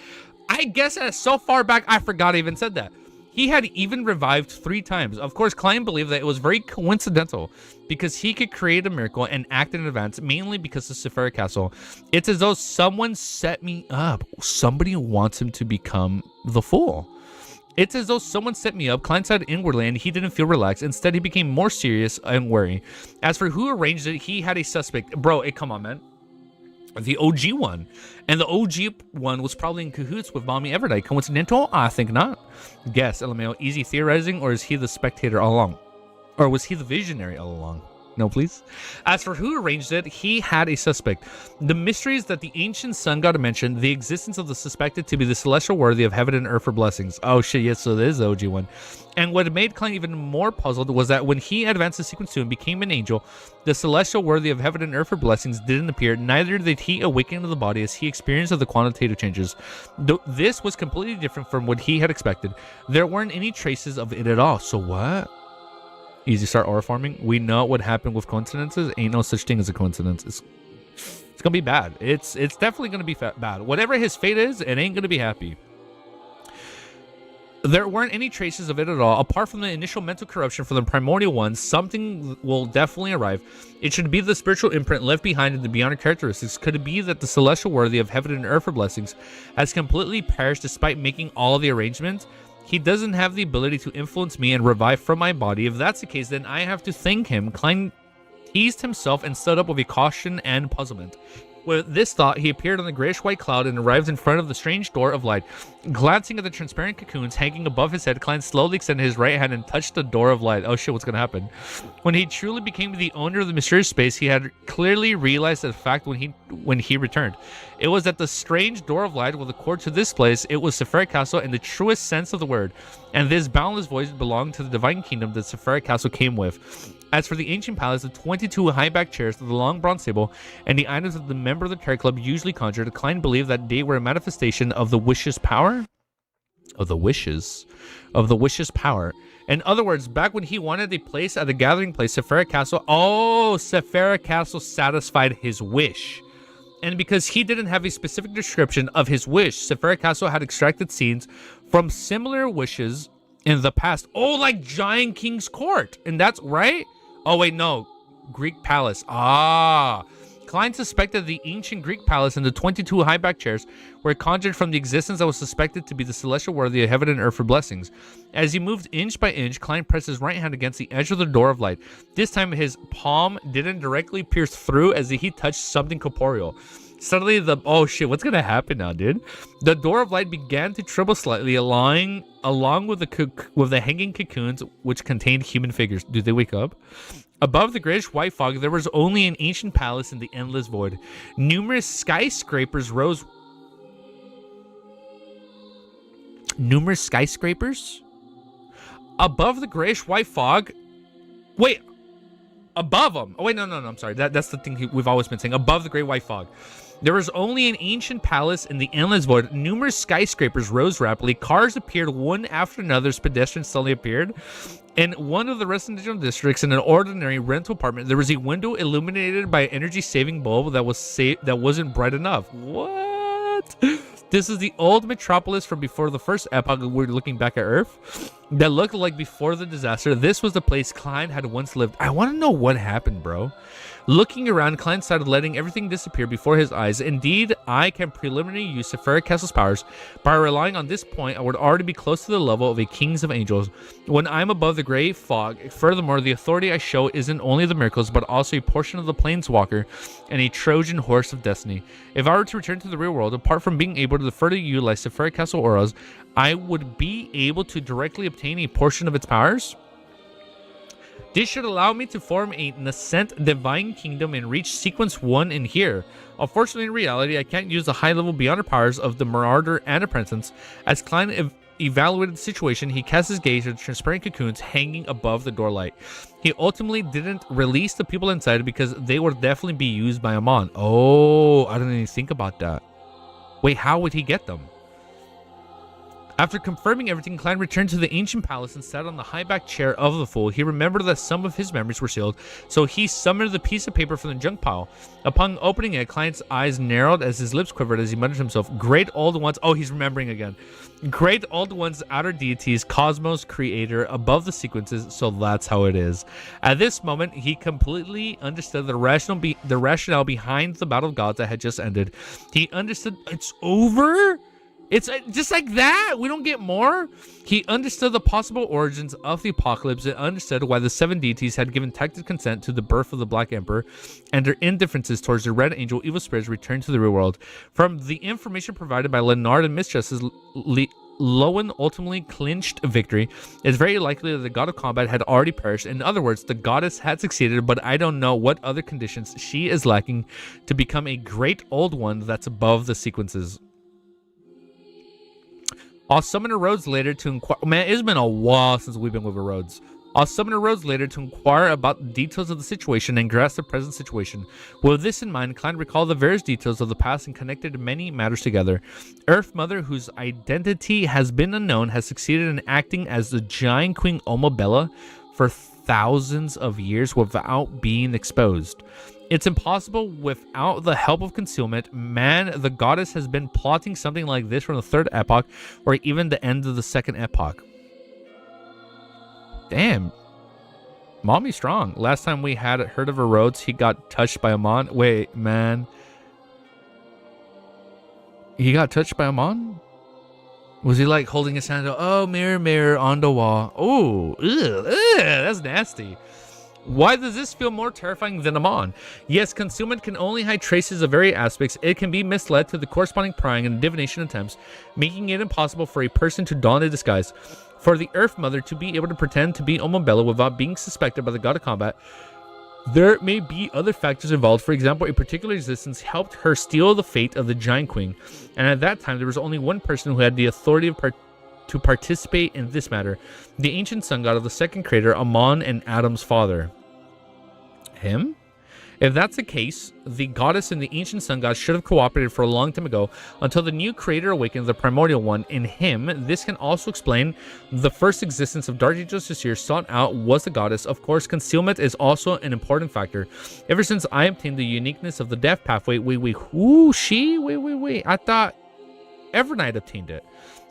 I guess so far back, I forgot I even said that. He had even revived 3 times. Of course, Klein believed that it was very coincidental because he could create a miracle and act in advance, mainly because of Sephira Castle. It's as though someone set me up. Somebody wants him to become the fool. It's as though someone set me up. Klein said inwardly, and he didn't feel relaxed. Instead, he became more serious and wary. As for who arranged it, he had a suspect. Bro, hey, come on, man. The OG one. And the OG one was probably in cahoots with Mommy Everday. Coincidental? I think not. Guess, LMAO. Easy theorizing, or is he the spectator all along? Or was he the visionary all along? No, please. As for who arranged it, he had a suspect. The mysteries that the ancient sun god mentioned, the existence of the suspected to be the celestial worthy of heaven and earth for blessings. Oh shit, yes, so this is the OG one. And what made Klein even more puzzled was that when he advanced the sequence to and became an angel, the celestial worthy of heaven and earth for blessings didn't appear. Neither did he awaken to the body as he experienced the quantitative changes. This was completely different from what he had expected. There weren't any traces of it at all. So what? Easy start aura farming. We know what happened with coincidences. Ain't no such thing as a coincidence. It's gonna be bad. It's definitely gonna be bad. Whatever his fate is, it ain't gonna be happy. There weren't any traces of it at all. Apart from the initial mental corruption from the primordial ones, something will definitely arrive. It should be the spiritual imprint left behind in the beyond characteristics. Could it be that the celestial worthy of heaven and earth for blessings has completely perished despite making all the arrangements? He doesn't have the ability to influence me and revive from my body. If that's the case, then I have to thank him. Klein teased himself and stood up with a caution and puzzlement. With this thought, he appeared on the grayish-white cloud and arrived in front of the strange door of light. Glancing at the transparent cocoons hanging above his head, Klein slowly extended his right hand and touched the door of light. Oh shit, what's gonna happen? When he truly became the owner of the mysterious space, he had clearly realized the fact when he returned. It was that the strange door of light was the core to this place. It was Sephira Castle in the truest sense of the word. And this boundless void belonged to the divine kingdom that Sephira Castle came with. As for the ancient palace, the 22 high-backed chairs, the long bronze table, and the items that the member of the Terror Club usually conjured, Klein believed that they were a manifestation of the wish's power? Of the wish's power. In other words, back when he wanted a place at the gathering place, Sephira Castle, Sephira Castle satisfied his wish. And because he didn't have a specific description of his wish, Sephira Castle had extracted scenes from similar wishes in the past. Oh, like Giant King's Court. And that's right? Oh, wait, no. Greek Palace. Klein suspected the ancient Greek palace and the 22 high-backed chairs were conjured from the existence that was suspected to be the celestial worthy of heaven and earth for blessings. As he moved inch by inch, Klein pressed his right hand against the edge of the door of light. This time, his palm didn't directly pierce through as he touched something corporeal. Suddenly, oh shit, what's gonna happen now, dude? The door of light began to tremble slightly, along with the hanging cocoons, which contained human figures. Did they wake up? Above the grayish white fog, there was only an ancient palace in the endless void. Numerous skyscrapers rose. numerous skyscrapers. Above the grayish white fog. Wait, above them. Oh, wait, no, I'm sorry. That's the thing we've always been saying. Above the great white fog. There was only an ancient palace in the endless void. Numerous skyscrapers rose rapidly. Cars appeared one after another as pedestrians suddenly appeared. In one of the residential districts, in an ordinary rental apartment, there was a window illuminated by an energy-saving bulb that wasn't bright enough. What? This is the old metropolis from before the first epoch. We're looking back at Earth that looked like before the disaster. This was the place Klein had once lived. I want to know what happened, bro. Looking around, Klein started letting everything disappear before his eyes. Indeed, I can preliminarily use Sephira Castle's powers. By relying on this point, I would already be close to the level of a kings of angels. When I'm above the gray fog, furthermore, the authority I show isn't only the miracles, but also a portion of the planeswalker and a Trojan horse of destiny. If I were to return to the real world, apart from being able to further utilize Sephira Castle auras, I would be able to directly obtain a portion of its powers. This should allow me to form a nascent divine kingdom and reach sequence 1 in here. Unfortunately, in reality, I can't use the high level beyond powers of the Marauder and Apprentice. As Klein evaluated the situation, he cast his gaze at the transparent cocoons hanging above the doorlight. He ultimately didn't release the people inside because they would definitely be used by Amon. Oh, I didn't even think about that. Wait, how would he get them? After confirming everything, Klein returned to the ancient palace and sat on the high-backed chair of the fool. He remembered that some of his memories were sealed, so he summoned the piece of paper from the junk pile. Upon opening it, Klein's eyes narrowed as his lips quivered as he muttered to himself, "Great old ones." Oh, he's remembering again. "Great old ones, outer deities, cosmos, creator, above the sequences, so that's how it is." At this moment, he completely understood the rationale behind the battle of gods that had just ended. He understood it's over? It's just like that. We don't get more. He understood the possible origins of the apocalypse and understood why the 7 deities had given tacit consent to the birth of the Black Emperor, and their indifferences towards the Red Angel evil spirits returned to the real world. From the information provided by Leonard and Mistresses, Lowen ultimately clinched victory. It's very likely that the god of combat had already perished. In other words, the goddess had succeeded, but I don't know what other conditions she is lacking to become a great old one that's above the sequences. I'll summon her Rhodes later to inquire. Man, it's been a while since we've been with her Rhodes. I'll summon her Rhodes later to inquire about the details of the situation and grasp the present situation. With this in mind, Klein recalled the various details of the past and connected many matters together. Earth Mother, whose identity has been unknown, has succeeded in acting as the giant Queen Omabella for thousands of years without being exposed. It's impossible without the help of concealment. Man, the goddess has been plotting something like this from the 3rd epoch or even the end of the 2nd epoch. Damn. Mommy strong. Last time we had heard of her Rhodes, he got touched by Amon. Wait, man. He got touched by Amon? Was he like holding his hand? Oh, mirror, mirror on the wall. Oh, that's nasty. Why does this feel more terrifying than Amon? Yes, concealment can only hide traces of various aspects. It can be misled to the corresponding prying and divination attempts, making it impossible for a person to don a disguise. For the Earth Mother to be able to pretend to be Omabella without being suspected by the god of combat, there may be other factors involved. For example, a particular existence helped her steal the fate of the Giant Queen, and at that time there was only one person who had the authority to participate in this matter: the ancient sun god of the 2nd creator, Amon, and Adam's father. Him? If that's the case, the goddess and the ancient sun god should have cooperated for a long time ago until the new creator awakened, the primordial one in him. This can also explain the first existence of Dark Angel Sisir sought out was the goddess. Of course, concealment is also an important factor. Ever since I obtained the uniqueness of the death pathway, wait, I thought Evernight obtained it.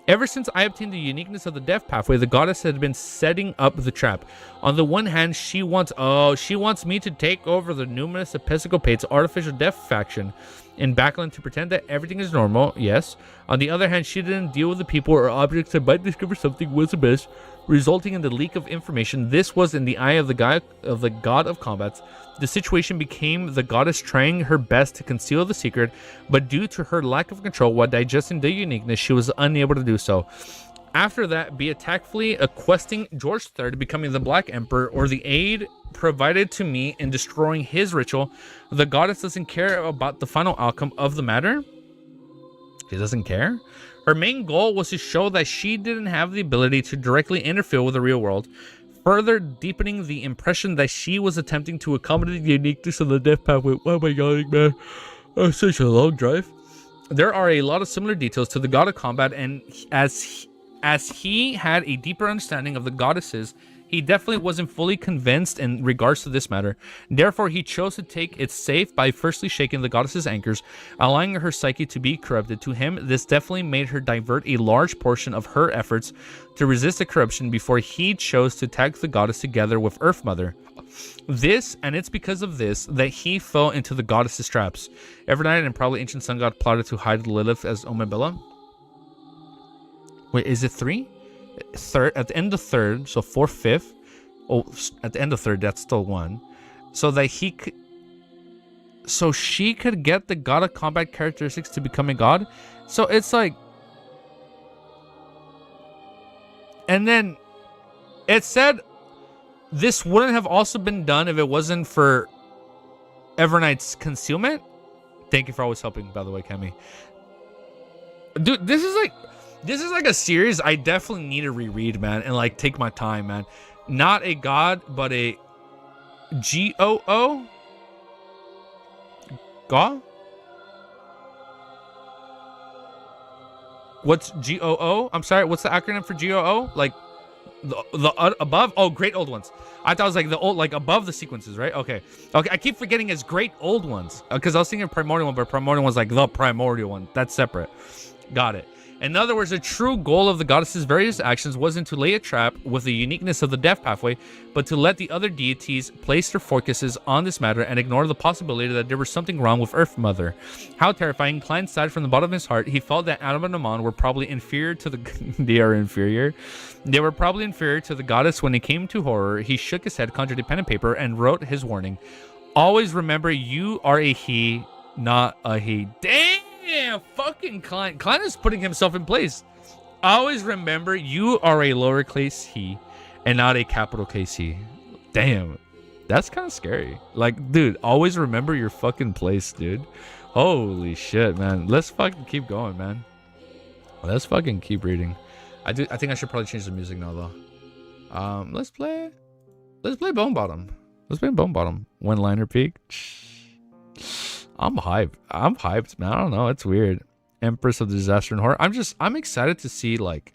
Ever since I obtained the uniqueness of the death pathway, the goddess had been setting up the trap. On the one hand, she wants me to take over the numerous Episcopate's artificial death faction in Backland to pretend that everything is normal, yes. On the other hand, she didn't deal with the people or objects that might discover something was amiss, resulting in the leak of information. This was in the eye of the god of combats. The situation became the goddess trying her best to conceal the secret, but due to her lack of control while digesting the uniqueness, she was unable to do so. After that, be it tactfully questing George III becoming the Black Emperor or the aid provided to me in destroying his ritual, the goddess doesn't care about the final outcome of the matter. She doesn't care? Her main goal was to show that she didn't have the ability to directly interfere with the real world, further deepening the impression that she was attempting to accommodate the uniqueness of the death pathway. Oh my god, man. That's such a long drive. There are a lot of similar details to the god of combat, and as he had a deeper understanding of the goddesses, he definitely wasn't fully convinced in regards to this matter. Therefore, he chose to take it safe by firstly shaking the goddess's anchors, allowing her psyche to be corrupted. To him, this definitely made her divert a large portion of her efforts to resist the corruption before he chose to tag the goddess together with Earth Mother. It's because of this that he fell into the goddess's traps. Evernight and probably Ancient Sun God plotted to hide Lilith as Omebella. Wait, is it 3? Third, at the end of third, so 4th, 5th. Oh, at the end of third, that's still 1. So that he could, so she could get the god of combat characteristics to become a god. So it's like, and then it said this wouldn't have also been done if it wasn't for Evernight's concealment. Thank you for always helping, by the way, Kemi. Dude, this is like a series I definitely need to reread, man, and like take my time, man. Not a god, but a GOO? Ga? What's GOO? I'm sorry, what's the acronym for GOO? Like the above? Oh, Great Old Ones. I thought it was like the old, like above the sequences, right? Okay. I keep forgetting it's Great Old Ones because I was thinking Primordial One, but Primordial One's like the Primordial One. That's separate. Got it. In other words, the true goal of the goddess's various actions wasn't to lay a trap with the uniqueness of the death pathway, but to let the other deities place their focuses on this matter and ignore the possibility that there was something wrong with Earth Mother. How terrifying. Klein sighed from the bottom of his heart. He felt that Adam and Amon were probably inferior to the... They are inferior. They were probably inferior to the goddess when it came to horror. He shook his head, conjured a pen and paper, and wrote his warning. Always remember, you are a he, not a he. Damn! Fucking Klein. Klein is putting himself in place. Always remember, you are a lowercase he and not a capital case he. Damn. That's kind of scary. Like, dude, always remember your fucking place, dude. Holy shit, man. Let's fucking keep going, man. Let's fucking keep reading. I think I should probably change the music now, though. Let's play Bone Bottom. Let's play Bone Bottom. One liner peak. I'm hyped, man. I don't know. It's weird. Empress of Disaster and Horror. I'm excited to see like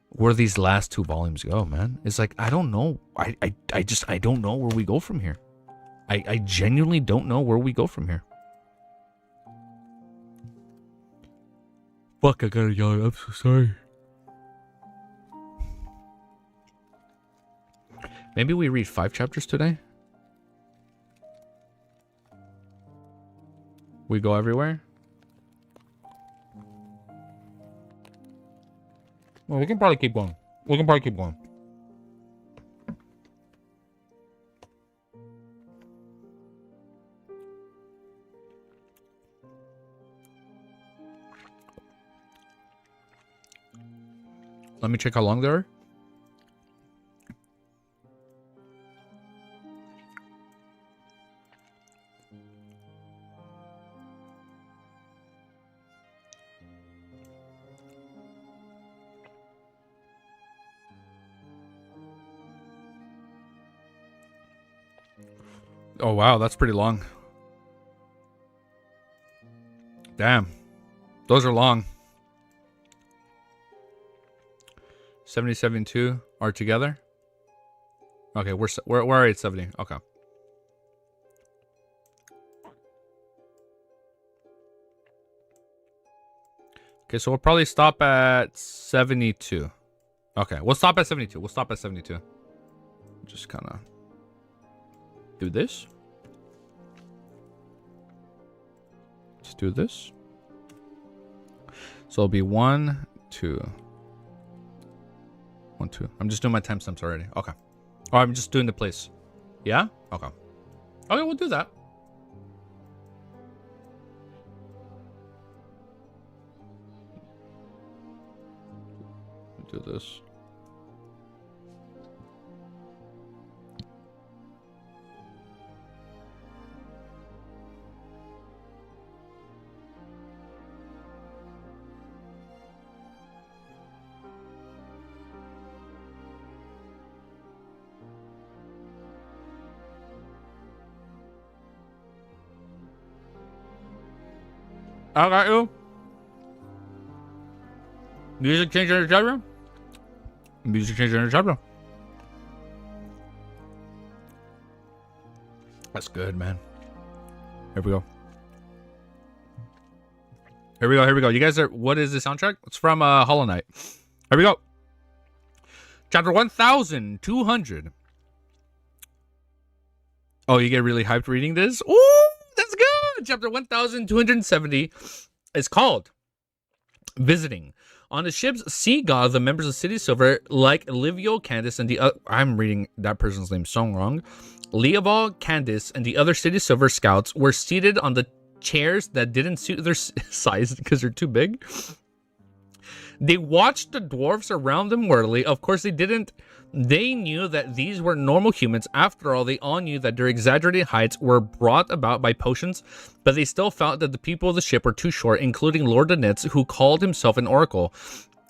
where these last 2 volumes go, man. It's like I don't know. I don't know where we go from here. I genuinely don't know where we go from here. Fuck, I gotta yawn. I'm so sorry. Maybe we read 5 chapters today. We go everywhere. Well, we can probably keep going. Let me check how long they are. Oh, wow. That's pretty long. Damn. Those are long. 70-72 are together. Okay, we're already at 70. Okay. Okay, so we'll probably stop at 72. Okay, we'll stop at 72. Just kind of do this. Let's do this. So it'll be 1, 2. 1, 2. I'm just doing my timestamps already. Okay. Oh, I'm just doing the place. Yeah? Okay. Okay, we'll do that. Do this. I got you. Music change in the chat room. Music change in the chat room. That's good, man. Here we go. Here we go. Here we go. You guys are. What is the soundtrack? It's from Hollow Knight. Here we go. Chapter 1200. Oh, you get really hyped reading this? Ooh, that's good. Chapter 1270 is called Visiting. On the ship's sea god, the members of City Silver, like Livio, Candace, and the other... I'm reading that person's name so wrong. Leoval, Candace, and the other City Silver scouts were seated on the chairs that didn't suit their size because they're too big. They watched the dwarves around them warily. Of course, they didn't. They knew that these were normal humans. After all, they all knew that their exaggerated heights were brought about by potions, but they still felt that the people of the ship were too short, including Lord Danitz, who called himself an oracle.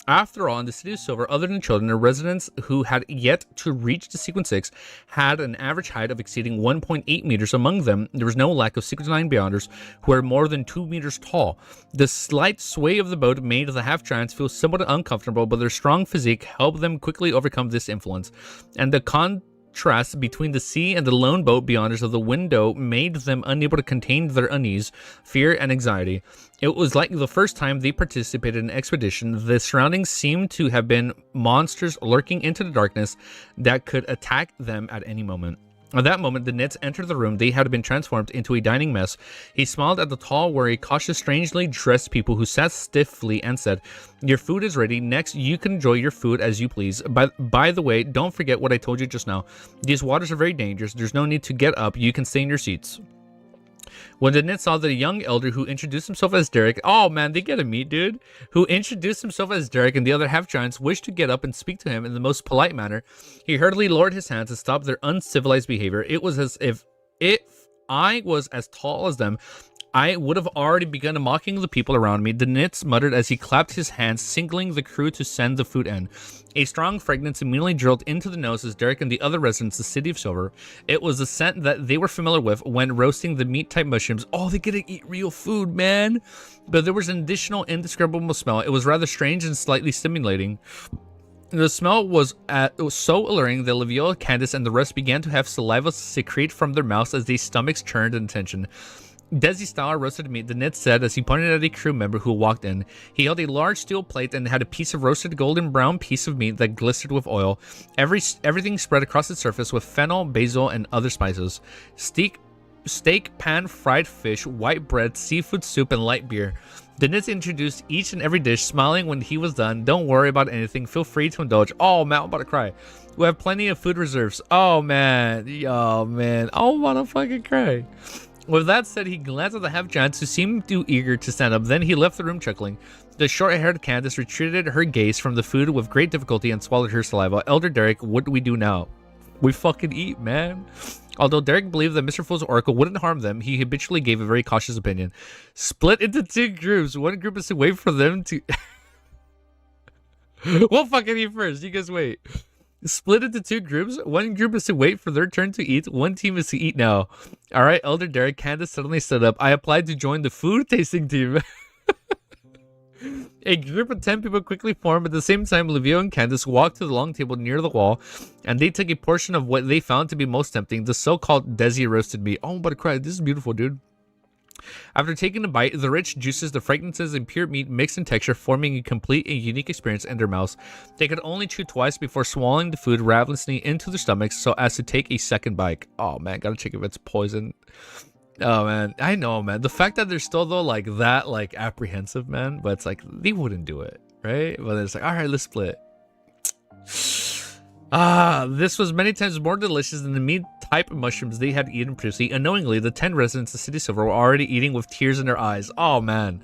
After all, in the City of Silver, other than children, the residents who had yet to reach the Sequence 6 had an average height of exceeding 1.8 meters. Among them, there was no lack of Sequence 9 Beyonders who were more than 2 meters tall. The slight sway of the boat made the half-giants feel somewhat uncomfortable, but their strong physique helped them quickly overcome this influence. And the contrast between the sea and the lone boat Beyonders of the window made them unable to contain their unease, fear, and anxiety. It was like the first time they participated in an expedition. The surroundings seemed to have been monsters lurking into the darkness that could attack them at any moment. At that moment, the Nits entered the room. They had been transformed into a dining mess. He smiled at the tall, wary, cautious, strangely dressed people who sat stiffly and said, "Your food is ready. Next, you can enjoy your food as you please. By the way, don't forget what I told you just now. These waters are very dangerous. There's no need to get up. You can stay in your seats." When the Nit saw the young elder who introduced himself as Derek, oh man, they get to meet, dude, who introduced himself as Derek, and the other half-giants wished to get up and speak to him in the most polite manner, he hurriedly lowered his hands to stop their uncivilized behavior. It was as if I was as tall as them, I would have already begun mocking the people around me. The Nits muttered as he clapped his hands, signaling the crew to send the food in. A strong fragrance immediately drilled into the noses Derek and the other residents of the City of Silver. It was a scent that they were familiar with when roasting the meat-type mushrooms. Oh, they get to eat real food, man! But there was an additional indescribable smell. It was rather strange and slightly stimulating. The smell was so alluring that Livio, Candace, and the rest began to have saliva secrete from their mouths as their stomachs churned in tension. Desi style roasted meat, the Nit said as he pointed at a crew member who walked in. He held a large steel plate and had a piece of roasted golden brown piece of meat that glistered with oil. Everything spread across its surface with fennel, basil, and other spices. Steak, pan-fried fish, white bread, seafood soup, and light beer. The Nits introduced each and every dish, smiling when he was done. Don't worry about anything. Feel free to indulge. Oh, man, I'm about to cry. We have plenty of food reserves. Oh, man. Oh, man. I'm about to fucking cry. With that said, he glanced at the half-giants who seemed too eager to stand up. Then he left the room chuckling. The short-haired Candace retreated her gaze from the food with great difficulty and swallowed her saliva. Elder Derek, what do we do now? We fucking eat, man. Although Derek believed that Mr. Fool's oracle wouldn't harm them, he habitually gave a very cautious opinion. Split into 2 groups. One group is to wait for them to... We'll fucking eat first. You guys wait. Split into 2 groups. One group is to wait for their turn to eat. One team is to eat now. All right, Elder Derek. Candace suddenly stood up. I applied to join the food tasting team. A group of 10 people quickly formed. At the same time, Livio and Candace walked to the long table near the wall, and they took a portion of what they found to be most tempting, the so-called Desi roasted meat. Oh, I'm about to cry. This is beautiful, dude. After taking a bite, the rich juices, the fragrances, and pure meat mixed in texture, forming a complete and unique experience in their mouths. They could only chew twice before swallowing the food ravenously into their stomachs so as to take a second bite. Oh, man, gotta check if it's poison. Oh, man, I know, man. The fact that they're still, though, like, that, like, apprehensive, man, but it's like, they wouldn't do it, right? But it's like, all right, let's split. This was many times more delicious than the meat-type mushrooms they had eaten previously. Unknowingly, the 10 residents of City Silver were already eating with tears in their eyes. Oh, man.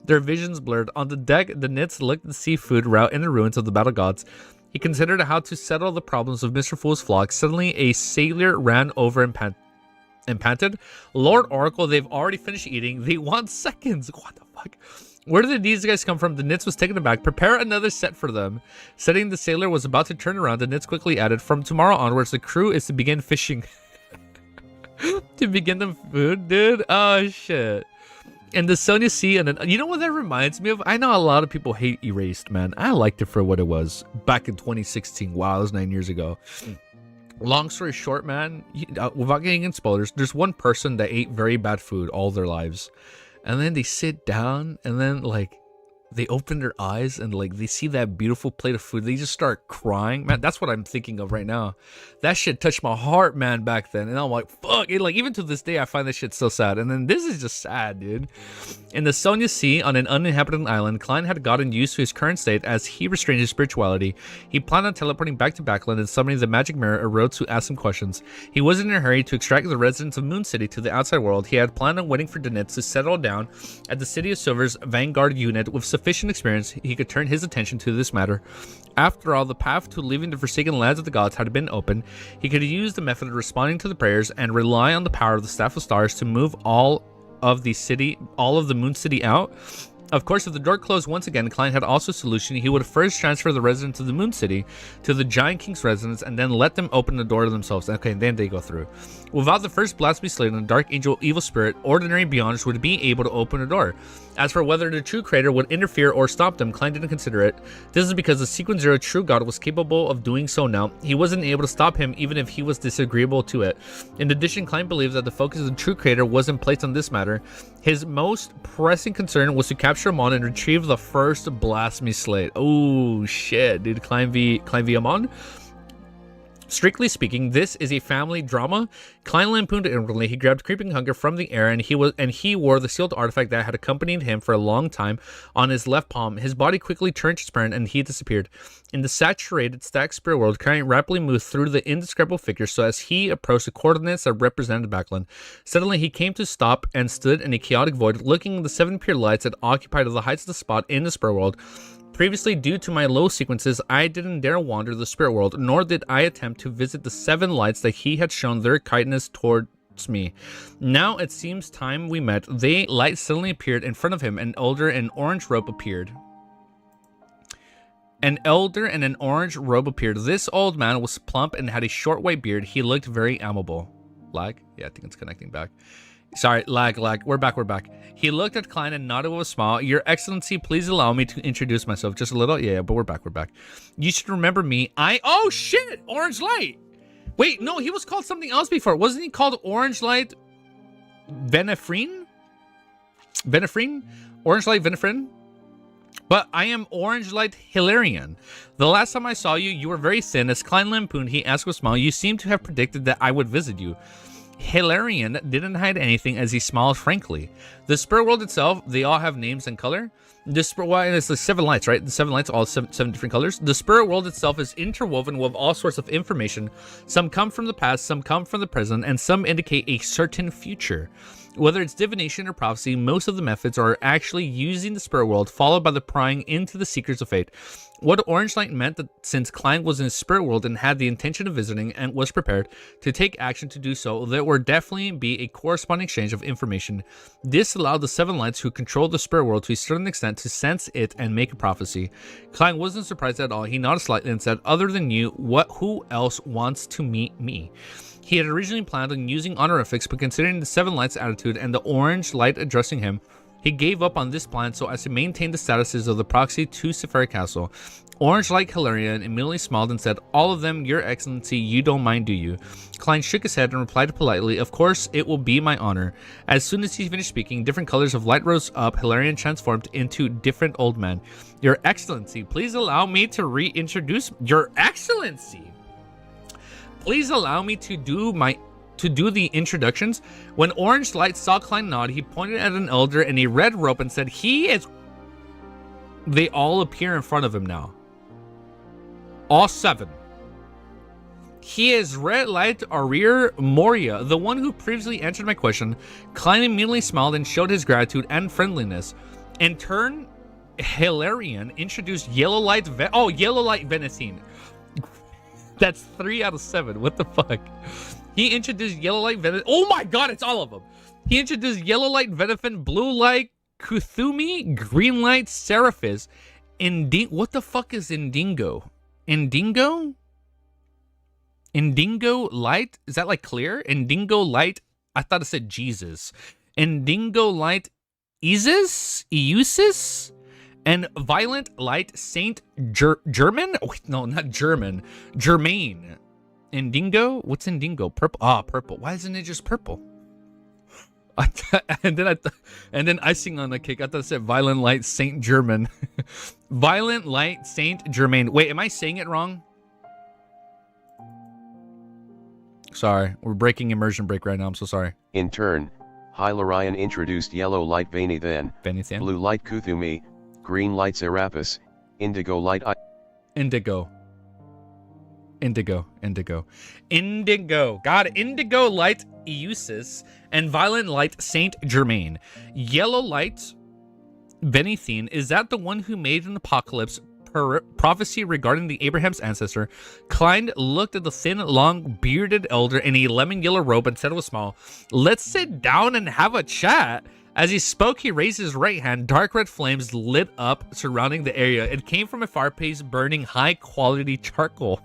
Their visions blurred. On the deck, the Nits looked at the seafood route in the ruins of the battle gods. He considered how to settle the problems of Mr. Fool's flock. Suddenly, a sailor ran over and panted. Lord Oracle, they've already finished eating. They want seconds. What the fuck? Where did these guys come from? The Nits was taken aback. Prepare another set for them. Setting the sailor was about to turn around, the Nits quickly added, from tomorrow onwards, the crew is to begin fishing. To begin the food, dude? Oh, shit. And the Sonya C, and then, you know what that reminds me of? I know a lot of people hate Erased, man. I liked it for what it was back in 2016. Wow, that was 9 years ago. Long story short, man, without getting in spoilers, there's one person that ate very bad food all their lives. And then they sit down and then, like, they open their eyes and, like, they see that beautiful plate of food. They just start crying. Man, that's what I'm thinking of right now. That shit touched my heart, man, back then. And I'm like, fuck. It, like, even to this day, I find this shit so sad. And then this is just sad, dude. In the Sonya Sea, on an uninhabited island, Klein had gotten used to his current state as he restrained his spirituality. He planned on teleporting back to Backland and summoning the magic mirror arose to ask him questions. He wasn't in a hurry to extract the residents of Moon City to the outside world. He had planned on waiting for Danitz to settle down at the City of Silver's Vanguard unit. With sufficient experience, he could turn his attention to this matter. After all, the path to leaving the forsaken lands of the gods had been open. He could use the method of responding to the prayers and rely on the power of the Staff of Stars to move all of the Moon City out. Of course, if the door closed once again, Klein had also a solution. He would first transfer the residents of the Moon City to the Giant King's residence and then let them open the door to themselves. Okay, and then they go through. Without the first blasphemy slate and the Dark Angel Evil Spirit, ordinary Beyonders would be able to open the door. As for whether the True Creator would interfere or stop them, Klein didn't consider it. This is because the Sequence Zero True God was capable of doing so now. He wasn't able to stop him even if he was disagreeable to it. In addition, Klein believed that the focus of the True Creator wasn't placed on this matter. His most pressing concern was to capture Amon and retrieve the first blasphemy slate. Oh shit, dude. Klein v Amon? Strictly speaking, this is a family drama. Klein lampooned inwardly. He grabbed Creeping Hunger from the air, and he wore the sealed artifact that had accompanied him for a long time on his left palm. His body quickly turned transparent, and he disappeared. In the saturated stacked spirit world, Klein rapidly moved through the indescribable figure so as he approached the coordinates that represented Backland. Suddenly, he came to stop and stood in a chaotic void, looking at the 7 pure lights that occupied the heights of the spot in the spirit world. Previously, due to my low sequences, I didn't dare wander the spirit world, nor did I attempt to visit the 7 lights that he had shown their kindness towards me. Now it seems time we met. The light suddenly appeared in front of him. An elder in orange robe appeared. An elder in an orange robe appeared. This old man was plump and had a short white beard. He looked very amiable. Lag? Yeah, I think it's connecting back. Sorry, lag. We're back. He looked at Klein and nodded with a smile. Your Excellency, please allow me to introduce myself. Just a little? Yeah, but we're back. You should remember me. Oh, shit! Orange Light! Wait, no, he was called something else before. Wasn't he called Orange Light Venefrine? Orange Light Venefrine? But I am Orange Light Hilarion. The last time I saw you, you were very thin. As Klein lampooned, he asked with a smile, you seem to have predicted that I would visit you. Hilarion didn't hide anything as he smiled frankly. The spirit world itself, they all have names and color. It's the 7 lights, right? The 7 lights, all seven different colors. The spirit world itself is interwoven with all sorts of information. Some come from the past, some come from the present, and some indicate a certain future. Whether it's divination or prophecy, most of the methods are actually using the spirit world, followed by the prying into the secrets of fate. What Orange Light meant that since Klein was in the spirit world and had the intention of visiting and was prepared to take action to do so, there would definitely be a corresponding exchange of information. This allowed the 7 lights who controlled the spirit world to a certain extent to sense it and make a prophecy. Klein wasn't surprised at all. He nodded slightly and said, other than you, who else wants to meet me? He had originally planned on using honorifics, but considering the 7 lights' attitude and the Orange Light addressing him, he gave up on this plan so as to maintain the statuses of the proxy to Sephira Castle. Orange Light Hilarion immediately smiled and said, all of them, Your Excellency, you don't mind, do you? Klein shook his head and replied politely, of course, it will be my honor. As soon as he finished speaking, different colors of light rose up. Hilarion transformed into different old men. Your Excellency, please allow me to reintroduce Your Excellency. Please allow me to do the introductions. When Orange Light saw Klein nod, he pointed at an elder in a red robe and said, he is... They all appear in front of him now. All 7. He is Red Light Arir Moria, the one who previously answered my question. Klein immediately smiled and showed his gratitude and friendliness. In turn, Hilarion introduced Yellow Light Venetine. That's 3 out of 7. What the fuck? He introduced Yellow Light Venetine. Oh my god, it's all of them. He introduced Yellow Light Venetine, Blue Light Kuthumi, Green Light Seraphis, what the fuck is Indingo? Indingo Light? Is that like clear? Indingo Light? I thought it said Jesus. Indingo Light Isis, Eusis, and Violent Light Saint German. Wait, no, not German. Germain. Indigo. What's Indigo? Purple. Ah, purple. Why isn't it just purple? And then icing on the cake. I thought it said Violent Light Saint German. Violent Light Saint Germain. Wait, am I saying it wrong? Sorry, we're breaking immersion break right now. I'm so sorry. In turn, Hylaryan introduced yellow light Veni then, blue light Kuthumi, green light Serapis, indigo light Indigo. God, indigo light Eusis, and violet light Saint Germain. Yellow light Benethine, is that the one who made an apocalypse prophecy regarding the Abraham's ancestor? Klein looked at the thin, long, bearded elder in a lemon yellow robe and said with a smile, "Let's sit down and have a chat." As he spoke, he raised his right hand. Dark red flames lit up surrounding the area. It came from a fireplace burning high-quality charcoal.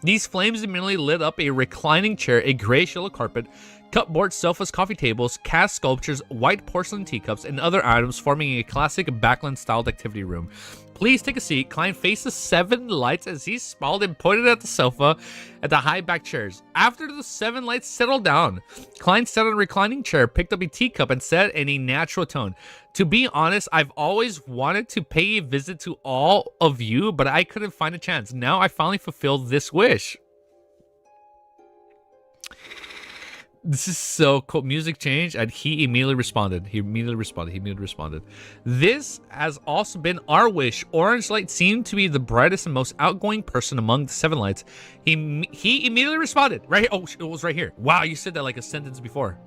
These flames immediately lit up a reclining chair, a grayish yellow carpet, cupboard, sofas, coffee tables, cast sculptures, white porcelain teacups, and other items forming a classic backland-styled activity room. "Please take a seat." Klein faced the 7 lights as he smiled and pointed at the sofa at the high-back chairs. After the 7 lights settled down, Klein sat on a reclining chair, picked up a teacup, and said in a natural tone, "To be honest, I've always wanted to pay a visit to all of you, but I couldn't find a chance. Now I finally fulfilled this wish." This is so cool. Music changed, and he immediately responded. "This has also been our wish." Orange light seemed to be the brightest and most outgoing person among the 7 lights. He immediately responded. Right here. Oh, it was right here. Wow, you said that like a sentence before.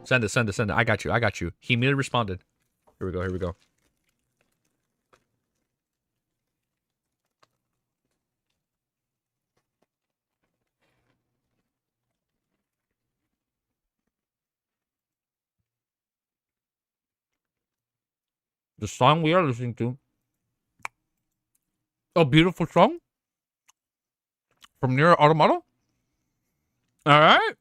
Send it. I got you. He immediately responded. Here we go. The song we are listening to, a beautiful song from Nier Automata. All right.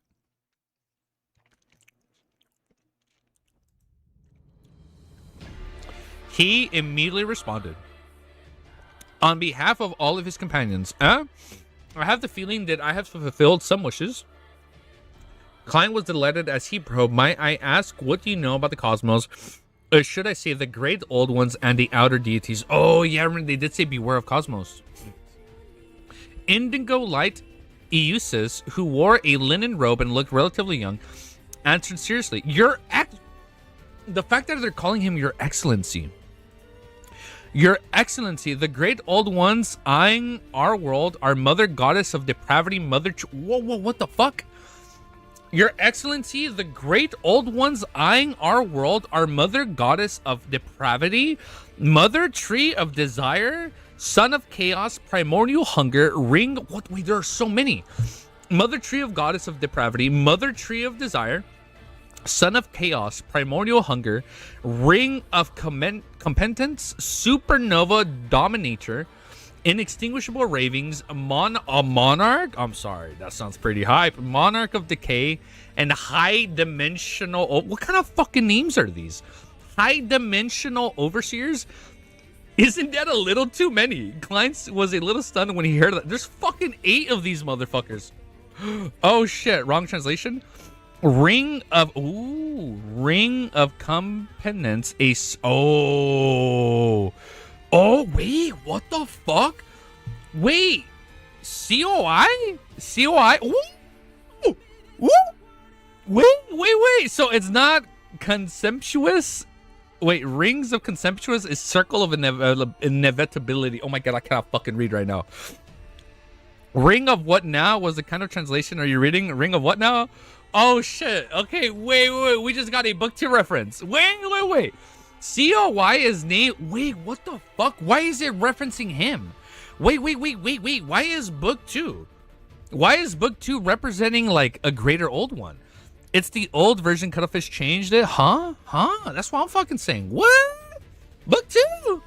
He immediately responded. On behalf of all of his companions, I have the feeling that I have fulfilled some wishes. Klein was delighted as he probed, "Might I ask, what do you know about the cosmos? Or should I say the great old ones and the outer deities?" Oh, yeah, remember they did say beware of cosmos. Indigo light Eusis, who wore a linen robe and looked relatively young, answered seriously, the fact that they're calling him Your Excellency. "Your Excellency, the great old ones eyeing our world, our mother goddess of depravity, whoa, what the fuck? Your Excellency, the great old ones eyeing our world, our mother goddess of depravity, mother tree of desire, son of chaos, primordial hunger, ring..." What? Wait, there are so many. Mother tree of goddess of depravity, mother tree of desire, son of chaos, primordial hunger, ring of competence, supernova dominator, inextinguishable ravings, monarch. I'm sorry, that sounds pretty hype. Monarch of decay and high dimensional. Oh, what kind of fucking names are these? High dimensional overseers. Isn't that a little too many? Klein was a little stunned when he heard that. There's fucking 8 of these motherfuckers. Oh shit, wrong translation. Ring of competence. Oh, wait, what the fuck? Wait, COI? Ooh. Wait. So it's not contemptuous? Wait, rings of contemptuous is circle of inevitability. Oh my god, I cannot fucking read right now. Ring of what now was the kind of translation are you reading? Ring of what now? Oh shit. Okay, wait. We just got a book 2 reference. Wait. COY is name. Wait, what the fuck? Why is it referencing him? Wait. Why is book 2? Why is book 2 representing like a greater old one? It's the old version. Cuttlefish changed it. Huh? That's what I'm fucking saying. What? Book 2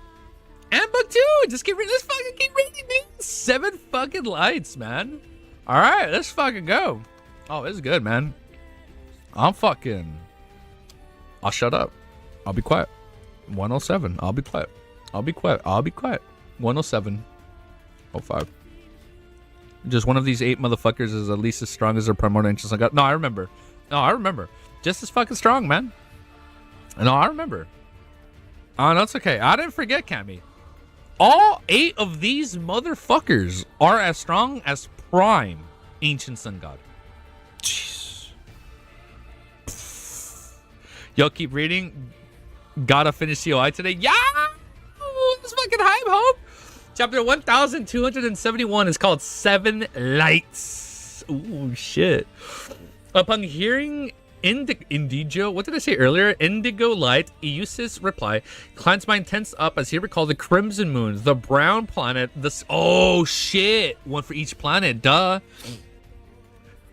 and book 2. Just keep reading. Let's fucking keep reading, man. 7 fucking lights, man. All right, let's fucking go. Oh, this is good, man. I'm fucking. I'll shut up. I'll be quiet. 107. I'll be quiet. I'll be quiet. I'll be quiet. 107. 05. Just one of these 8 motherfuckers is at least as strong as their primordial ancients. No, I remember. No, I remember. Just as fucking strong, man. No, I remember. Oh, no, it's okay. I didn't forget, Cammy. All 8 of these motherfuckers are as strong as prime ancient sun god. Jeez. Yo, keep reading. Gotta finish COI today. Yeah! It's fucking hype, hope. Chapter 1271 is called 7 Lights. Ooh, shit. Upon hearing Indigo, what did I say earlier? Indigo light, Eustace's reply. Klein's mind tensed up as he recalled the Crimson Moon, the Brown Planet, oh shit, one for each planet, duh.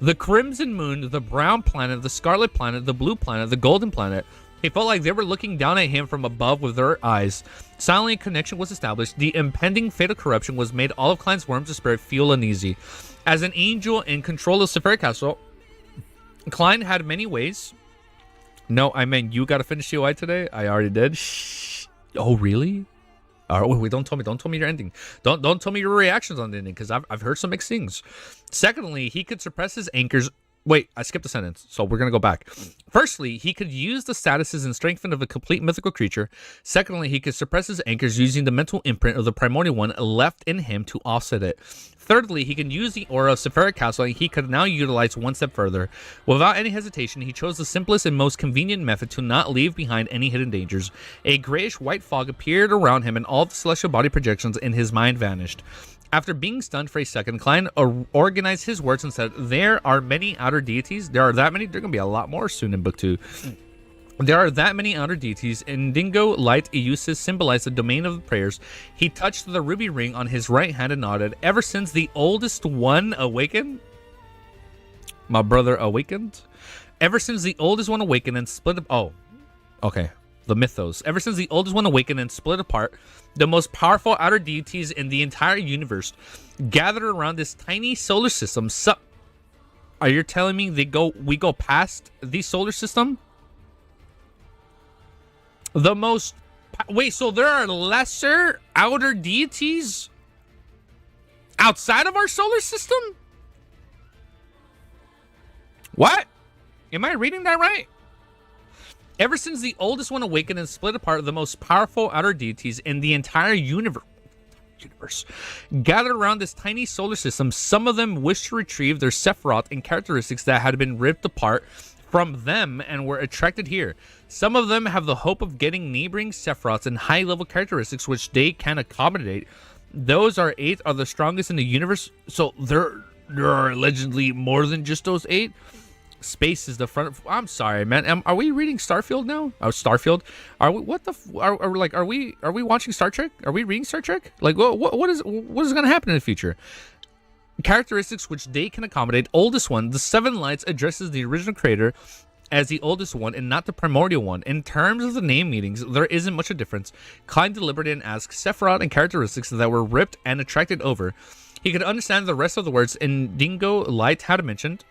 The Crimson Moon, the Brown Planet, the Scarlet Planet, the Blue Planet, the Golden Planet. He felt like they were looking down at him from above with their eyes. Silently, a connection was established. The impending fate of corruption was made all of Klein's worms of spirit feel uneasy. As an angel in control of Sephira Castle, Klein had many ways. No, I meant you gotta finish COI today. I already did. Shh. Oh, really? All right, wait, don't tell me your ending. Don't tell me your reactions on the ending, because I've heard some mixed things. Secondly, he could suppress his anchors. Wait, I skipped a sentence, so we're going to go back. Firstly, he could use the statuses and strength of a complete mythical creature. Secondly, he could suppress his anchors using the mental imprint of the primordial one left in him to offset it. Thirdly, he can use the aura of Sephira Castle, and he could now utilize one step further. Without any hesitation, he chose the simplest and most convenient method to not leave behind any hidden dangers. A grayish-white fog appeared around him, and all the celestial body projections in his mind vanished. After being stunned for a second, Klein organized his words and said, there are many outer deities. There are that many. There are going to be a lot more soon in Book 2. There are that many outer deities. Indigo light Eustace symbolized the domain of the prayers. He touched the ruby ring on his right hand and nodded. Ever since the oldest one awakened, my brother awakened. Ever since the oldest one awakened and split up. Oh, okay. The mythos. Ever since the oldest one awakened and split apart, the most powerful outer deities in the entire universe gathered around this tiny solar system. Are you telling me we go past the solar system? The most... Wait, so there are lesser outer deities outside of our solar system? What? Am I reading that right? Ever since the oldest one awakened and split apart, the most powerful outer deities in the entire universe gathered around this tiny solar system. Some of them wished to retrieve their Sephiroth and characteristics that had been ripped apart from them and were attracted here. Some of them have the hope of getting neighboring Sephiroths and high-level characteristics which they can accommodate. Those 8 are the strongest in the universe, so there are allegedly more than just those 8. Space is the front. I'm sorry, man. Are we reading Starfield now? Oh, Starfield. Are we? What the? Are we watching Star Trek? Are we reading Star Trek? Like, what is going to happen in the future? Characteristics which they can accommodate. Oldest one, the 7 Lights addresses the original creator as the oldest one and not the primordial one. In terms of the name meanings, there isn't much of a difference. Klein deliberated and asked Sephiroth and characteristics that were ripped and attracted over. He could understand the rest of the words Indigo Light had mentioned,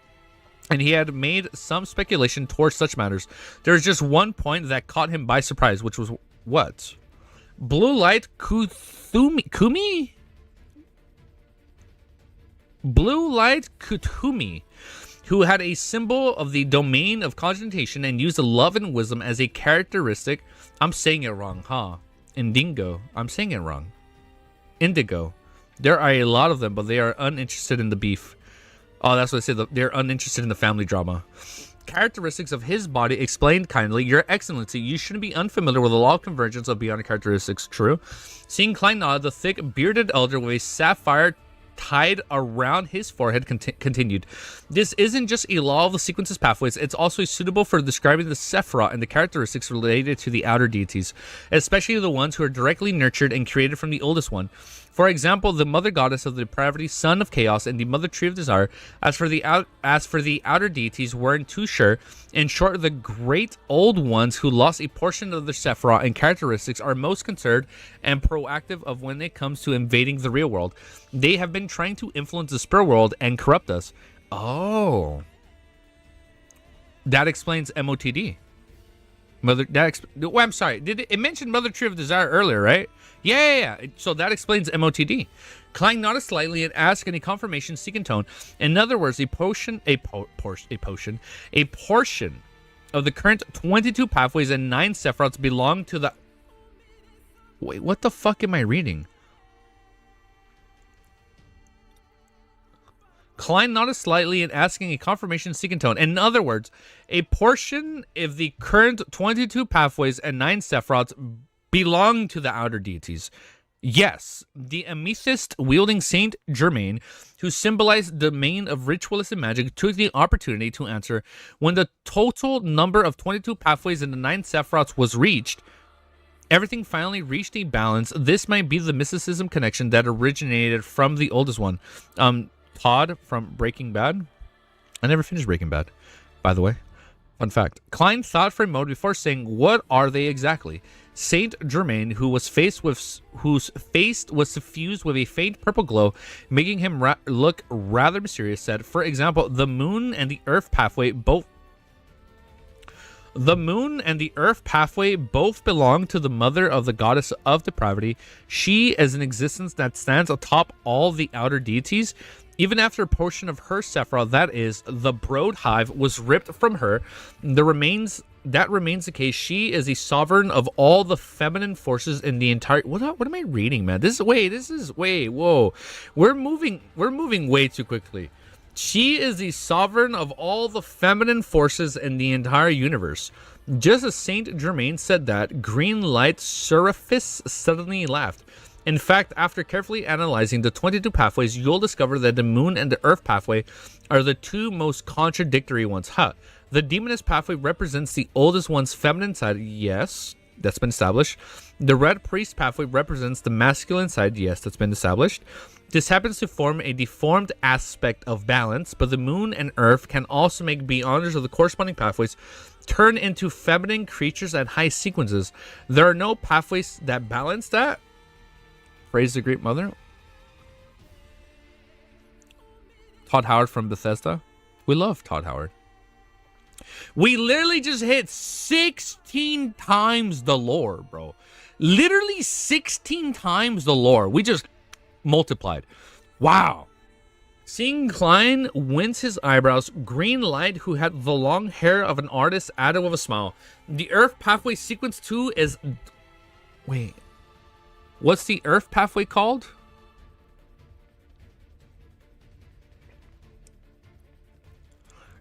and he had made some speculation towards such matters. There was just one point that caught him by surprise, which was what? Blue Light Kumi? Blue Light Kutumi, who had a symbol of the domain of conjunction and used love and wisdom as a characteristic. I'm saying it wrong, huh? Indigo. I'm saying it wrong. Indigo. There are a lot of them, but they are uninterested in the beef. Oh, that's what I said. They're uninterested in the family drama. Characteristics of his body explained kindly. Your Excellency, you shouldn't be unfamiliar with the law of convergence of beyond characteristics. True. Seeing Klein nod, the thick, bearded elder with a sapphire tied around his forehead continued. This isn't just a law of the sequence's pathways, it's also suitable for describing the Sephiroth and the characteristics related to the outer deities, especially the ones who are directly nurtured and created from the oldest one. For example, the mother goddess of the depravity, son of chaos, and the mother tree of desire. As for the outer deities, weren't too sure. In short, the great old ones who lost a portion of their Sephiroth and characteristics are most concerned and proactive of when it comes to invading the real world. They have been trying to influence the spirit world and corrupt us. Oh, that explains MOTD. I'm sorry. Did it mention Mother Tree of Desire earlier, right? Yeah. So that explains MOTD. Klein nodded slightly and asked any confirmation, seek in tone. In other words, a portion of the current 22 pathways and 9 sephirots belong to the... Wait, what the fuck am I reading? Klein nodded slightly and asking a confirmation, seek in tone. In other words, a portion of the current 22 pathways and 9 sephirots belong to the outer deities. Yes, the amethyst-wielding Saint Germain, who symbolized the domain of ritualistic magic, took the opportunity to answer when the total number of 22 pathways and the 9 sephirots was reached. Everything finally reached a balance. This might be the mysticism connection that originated from the oldest one. Todd from Breaking Bad. I never finished Breaking Bad, by the way. Fun fact. Klein thought for a moment before saying, what are they exactly? Saint Germain, whose face was suffused with a faint purple glow, making him look rather mysterious, said, for example, the moon and the earth pathway both belong to the mother of the goddess of depravity. She is an existence that stands atop all the outer deities. Even after a portion of her Sephiroth, that is, the Brood Hive, was ripped from her, that remains the case. She is a sovereign of all the feminine forces in the entire... What am I reading, man? Whoa. We're moving way too quickly. She is the sovereign of all the feminine forces in the entire universe. Just as Saint Germain said that, Green Light Seraphis suddenly laughed. In fact, after carefully analyzing the 22 pathways, you'll discover that the moon and the earth pathway are the two most contradictory ones. The demoness pathway represents the oldest one's feminine side. Yes, that's been established. The red priest pathway represents the masculine side. Yes, that's been established. This happens to form a deformed aspect of balance, but the moon and earth can also make beyonders of the corresponding pathways turn into feminine creatures at high sequences. There are no pathways that balance that. Praise the Great Mother. Todd Howard from Bethesda. We love Todd Howard. We literally just hit 16 times the lore, bro. Literally 16 times the lore. We just multiplied. Wow. Seeing Klein wince his eyebrows, Green Light, who had the long hair of an artist, added with a smile. The Earth Pathway Sequence 2 is... Wait. What's the Earth Pathway called?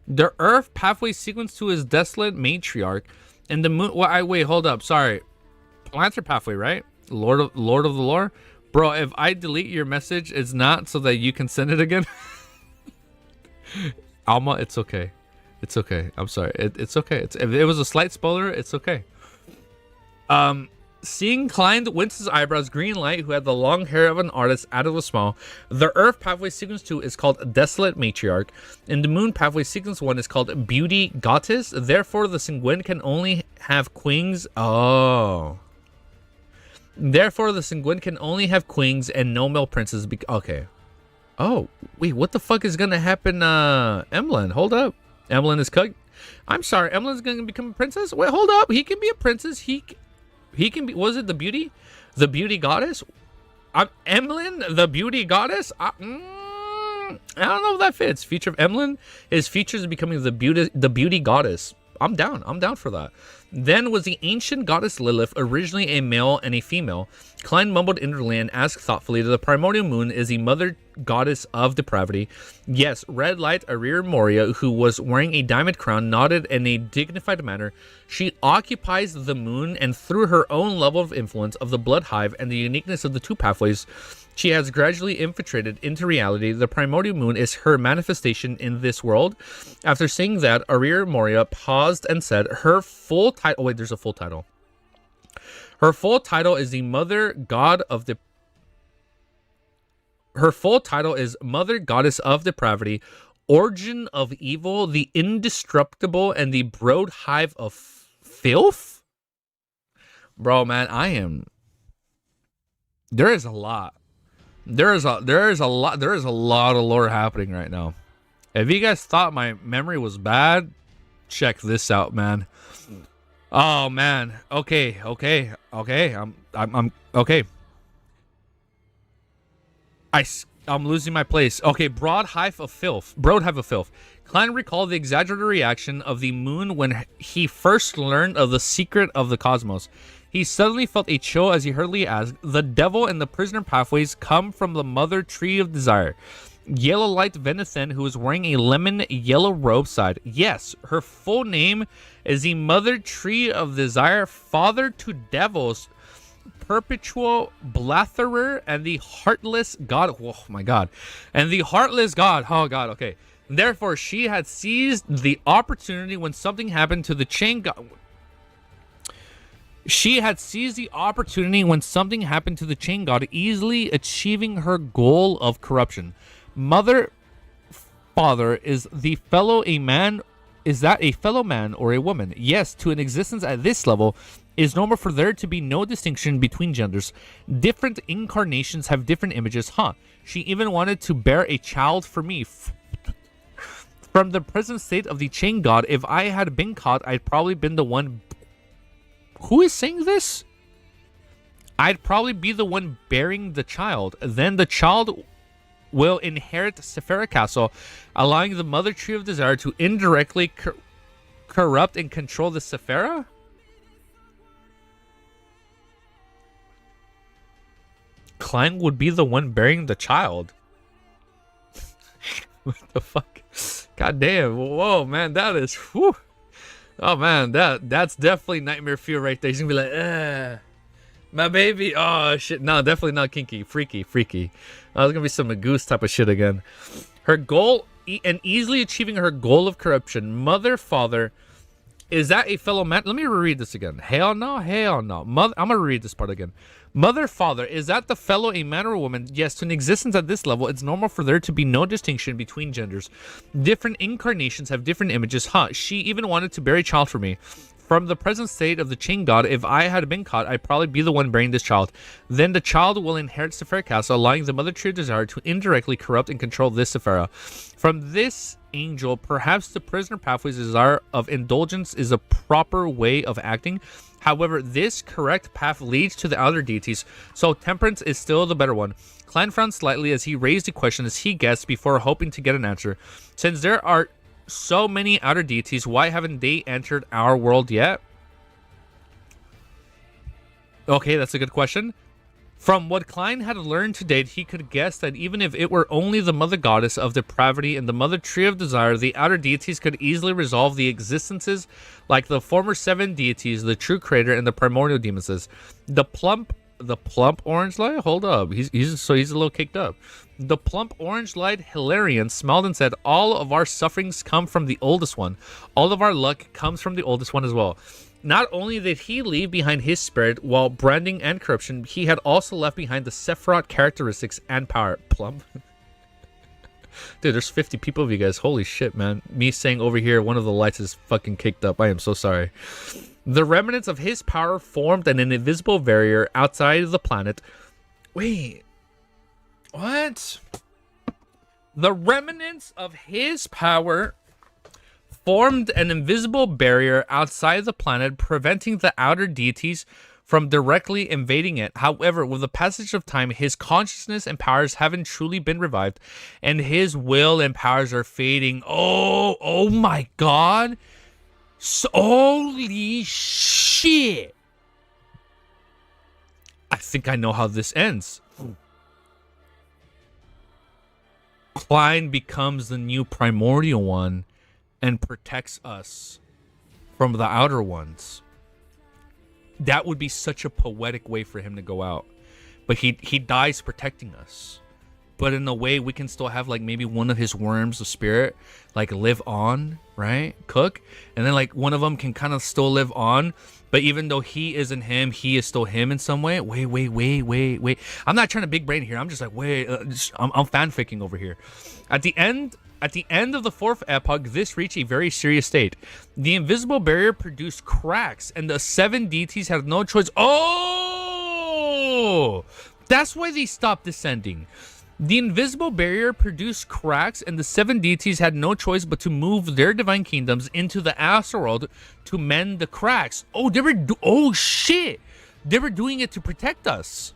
The Earth Pathway Sequence 2 is Desolate Matriarch. And the moon... wait, hold up. Sorry. Planter Pathway, right? Lord of the Lore? Bro, if I delete your message, it's not so that you can send it again. Alma, it's okay. It's okay. I'm sorry. It's okay. If it was a slight spoiler, it's okay. Seeing Klein wince his eyebrows, Green Light, who had the long hair of an artist, added a smile. The Earth Pathway Sequence 2 is called Desolate Matriarch, and the Moon Pathway Sequence 1 is called Beauty Goddess. Therefore, the Sanguine can only have queens. Therefore, the Sanguine can only have queens and no male princes. Okay. Oh, wait, what the fuck is gonna happen, Emlyn? Hold up. Emlyn is cooked. I'm sorry, Emlyn's gonna become a princess? Wait, hold up. He can be a princess. He can be... Was it the beauty? The beauty goddess? Emlyn, the beauty goddess? I don't know if that fits. Feature of Emlyn is features becoming the beauty goddess. I'm down for that. Then was the ancient goddess Lilith, originally a male and a female. Klein mumbled inwardly and asked thoughtfully, the primordial moon is the mother goddess of depravity. Yes, Red Light Arir Moria, who was wearing a diamond crown, nodded in a dignified manner. She occupies the moon, and through her own level of influence of the blood hive and the uniqueness of the two pathways, she has gradually infiltrated into reality. The primordial moon is her manifestation in this world. After saying that, Arir Moria paused and said her full title... Oh, wait, there's a full title. Her full title is the Mother God of the... Her full title is Mother Goddess of Depravity, Origin of Evil, the Indestructible, and the Brood Hive of Filth? Bro, man, I am... There is a lot. There is a lot of lore happening right now. If you guys thought my memory was bad, check this out, man. Oh man. Okay. I'm okay. I'm losing my place. Okay, Broad Hive of Filth. Klein recalled the exaggerated reaction of the moon when he first learned of the secret of the cosmos. He suddenly felt a chill as he hurriedly asked, "The devil and the prisoner pathways come from the mother tree of desire." Yellow Light Venethan, who was wearing a lemon yellow robe, sighed. Yes, her full name is the Mother Tree of Desire, father to devils, perpetual blatherer, and the heartless god. Oh my god. And the heartless god. Oh god, okay. Therefore, she had seized the opportunity when something happened to the chain god. She had seized the opportunity when something happened to the chain god, easily achieving her goal of corruption. Mother, father, is the fellow a man? Is that a fellow man or a woman? Yes, to an existence at this level, it is normal for there to be no distinction between genders. Different incarnations have different images, huh? She even wanted to bear a child for me. From the present state of the chain god, if I had been caught, I'd probably been the one. Who is saying this? I'd probably be the one bearing the child. Then the child will inherit Sephira Castle, allowing the Mother Tree of Desire to indirectly corrupt and control the Sephira? Klein would be the one bearing the child. What the fuck? God damn. Whoa, man, that is... Whew. Oh, man, that's definitely nightmare fuel right there. He's gonna be like, my baby. Oh, shit. No, definitely not kinky. Freaky. Oh, there's gonna be some goose type of shit again. Her goal, and easily achieving her goal of corruption. Mother, father, is that a fellow man? Let me reread this again. Hell no. Mother, I'm gonna read this part again. Mother, father, is that the fellow a man or a woman? Yes, to an existence at this level, it's normal for there to be no distinction between genders. Different incarnations have different images. Huh, she even wanted to bear a child for me. From the present state of the chain god, if I had been caught, I'd probably be the one bearing this child. Then the child will inherit Sephira Castle, allowing the Mother Tree of Desire to indirectly corrupt and control this Sephira. From this angel, perhaps the prisoner pathway's desire of indulgence is a proper way of acting. However, this correct path leads to the outer deities, so temperance is still the better one. Klein frowned slightly as he raised a question as he guessed before hoping to get an answer. Since there are so many outer deities, why haven't they entered our world yet? Okay, that's a good question. From what Klein had learned to date, he could guess that even if it were only the mother goddess of depravity and the Mother Tree of Desire, the outer deities could easily resolve the existences like the former 7 deities, the true creator, and the primordial demons. The plump orange light? Hold up. He's a little kicked up. The plump orange light Hilarion smiled and said, all of our sufferings come from the oldest one. All of our luck comes from the oldest one as well. Not only did he leave behind his spirit while branding and corruption, he had also left behind the Sephiroth characteristics and power. Plump. Dude, there's 50 people of you guys. Holy shit, man. Me saying over here, one of the lights is fucking kicked up. I am so sorry. The remnants of his power formed an invisible barrier outside of the planet. Wait. What? The remnants of his power formed an invisible barrier outside the planet, preventing the outer deities from directly invading it. However, with the passage of time, his consciousness and powers haven't truly been revived, and his will and powers are fading. Oh my god. Holy shit. I think I know how this ends. Klein becomes the new primordial one and protects us from the outer ones. That would be such a poetic way for him to go out. But he dies protecting us. But in a way, we can still have like maybe one of his worms of spirit like live on, right? Cook. And then like one of them can kind of still live on. But even though he isn't him, he is still him in some way. Wait. I'm not trying to big brain here. I'm just like, I'm fanficking over here. At the end of the 4th epoch, this reached a very serious state. The invisible barrier produced cracks, and the 7 deities had no choice. Oh! That's why they stopped descending. The invisible barrier produced cracks, and the 7 deities had no choice but to move their divine kingdoms into the astral world to mend the cracks. Oh, oh shit! They were doing it to protect us.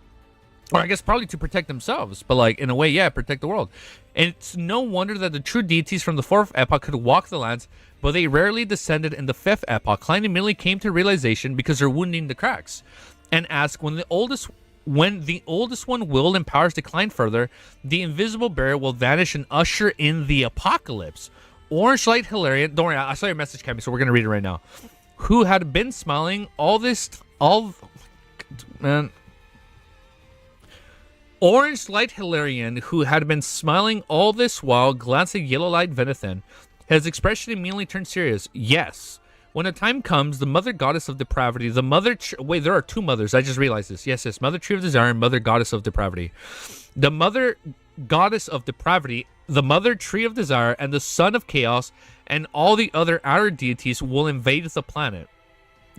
Or I guess probably to protect themselves, but like in a way, yeah, protect the world. And it's no wonder that the true deities from the 4th epoch could walk the lands, but they rarely descended in the 5th epoch. Klein immediately came to realization because they're wounding the cracks, and asked when the oldest one will and powers decline further, the invisible barrier will vanish and usher in the apocalypse. Orange Light Hilarion, don't worry, I saw your message, Cammy, so we're gonna read it right now. Who had been smiling Orange Light Hilarion, who had been smiling all this while, glanced at Yellow Light Venethan. His expression immediately turned serious. Yes. When the time comes, the Mother Goddess of Depravity, the Mother... Wait, there are 2 mothers. I just realized this. Yes. Mother Tree of Desire and Mother Goddess of Depravity. The Mother Goddess of Depravity, the Mother Tree of Desire, and the Son of Chaos, and all the other outer deities will invade the planet.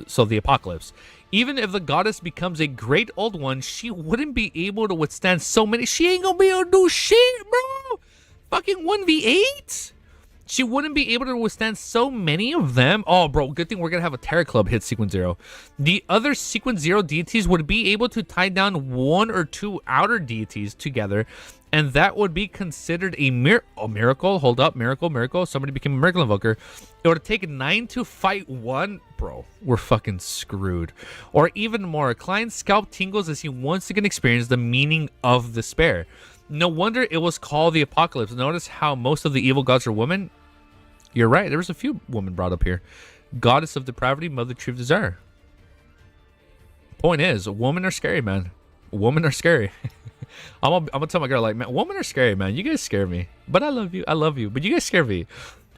So the apocalypse. Even if the goddess becomes a great old one, she wouldn't be able to withstand so many... She ain't gonna be able to do shit, bro! Fucking 1v8? She wouldn't be able to withstand so many of them. Oh, bro, good thing we're going to have a Terror Club hit Sequence 0. The other Sequence 0 deities would be able to tie down 1 or 2 outer deities together, and that would be considered a miracle. Hold up, miracle. Somebody became a miracle invoker. It would take 9 to fight 1. Bro, we're fucking screwed. Or even more, Klein's scalp tingles as he once again experienced the meaning of despair. No wonder it was called the apocalypse. Notice how most of the evil gods are women. You're right. There was a few women brought up here. Goddess of Depravity, Mother Tree of Desire. Point is, women are scary, man. Women are scary. I'm gonna tell my girl, like, man, women are scary, man. You guys scare me. But I love you. But you guys scare me.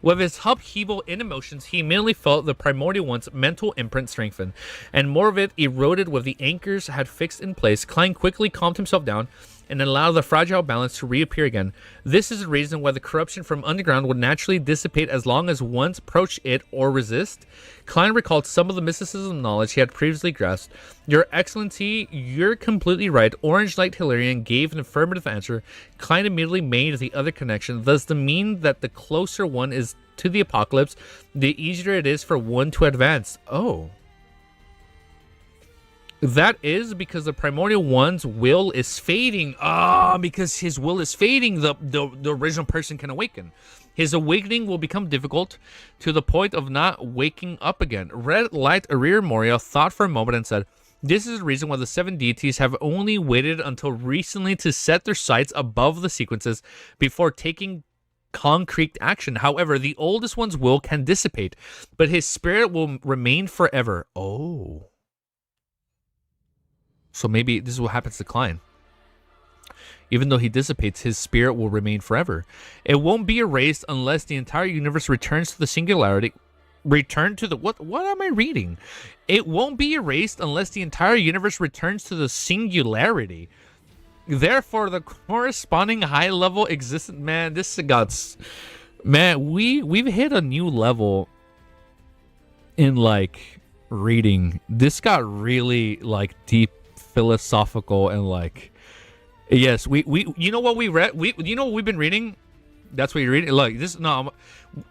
With his upheaval in emotions, he immediately felt the primordial one's mental imprint strengthen, and more of it eroded with the anchors had fixed in place. Klein quickly calmed himself down and allow the fragile balance to reappear again. This is the reason why the corruption from underground would naturally dissipate as long as one approached it or resist. Klein recalled some of the mysticism knowledge he had previously grasped. Your Excellency, you're completely right. Orange Light Hilarion gave an affirmative answer. Klein immediately made the other connection. Does this mean that the closer one is to the apocalypse, the easier it is for one to advance? Oh. That is because the primordial one's will is fading. Because his will is fading, the original person can awaken. His awakening will become difficult to the point of not waking up again. Red Light Arir Moria thought for a moment and said, this is the reason why the 7 deities have only waited until recently to set their sights above the sequences before taking concrete action. However, the oldest one's will can dissipate, but his spirit will remain forever. Oh. So maybe this is what happens to Klein. Even though he dissipates, his spirit will remain forever. It won't be erased unless the entire universe returns to the singularity. Return to the... What am I reading? It won't be erased unless the entire universe returns to the singularity. Therefore, the corresponding high-level existence... Man, this got... Man, we've hit a new level in, like, reading. This got really, like, deep, philosophical, and, like... Yes, we you know what we read? You know what we've been reading? That's what you're reading? Look, this... No,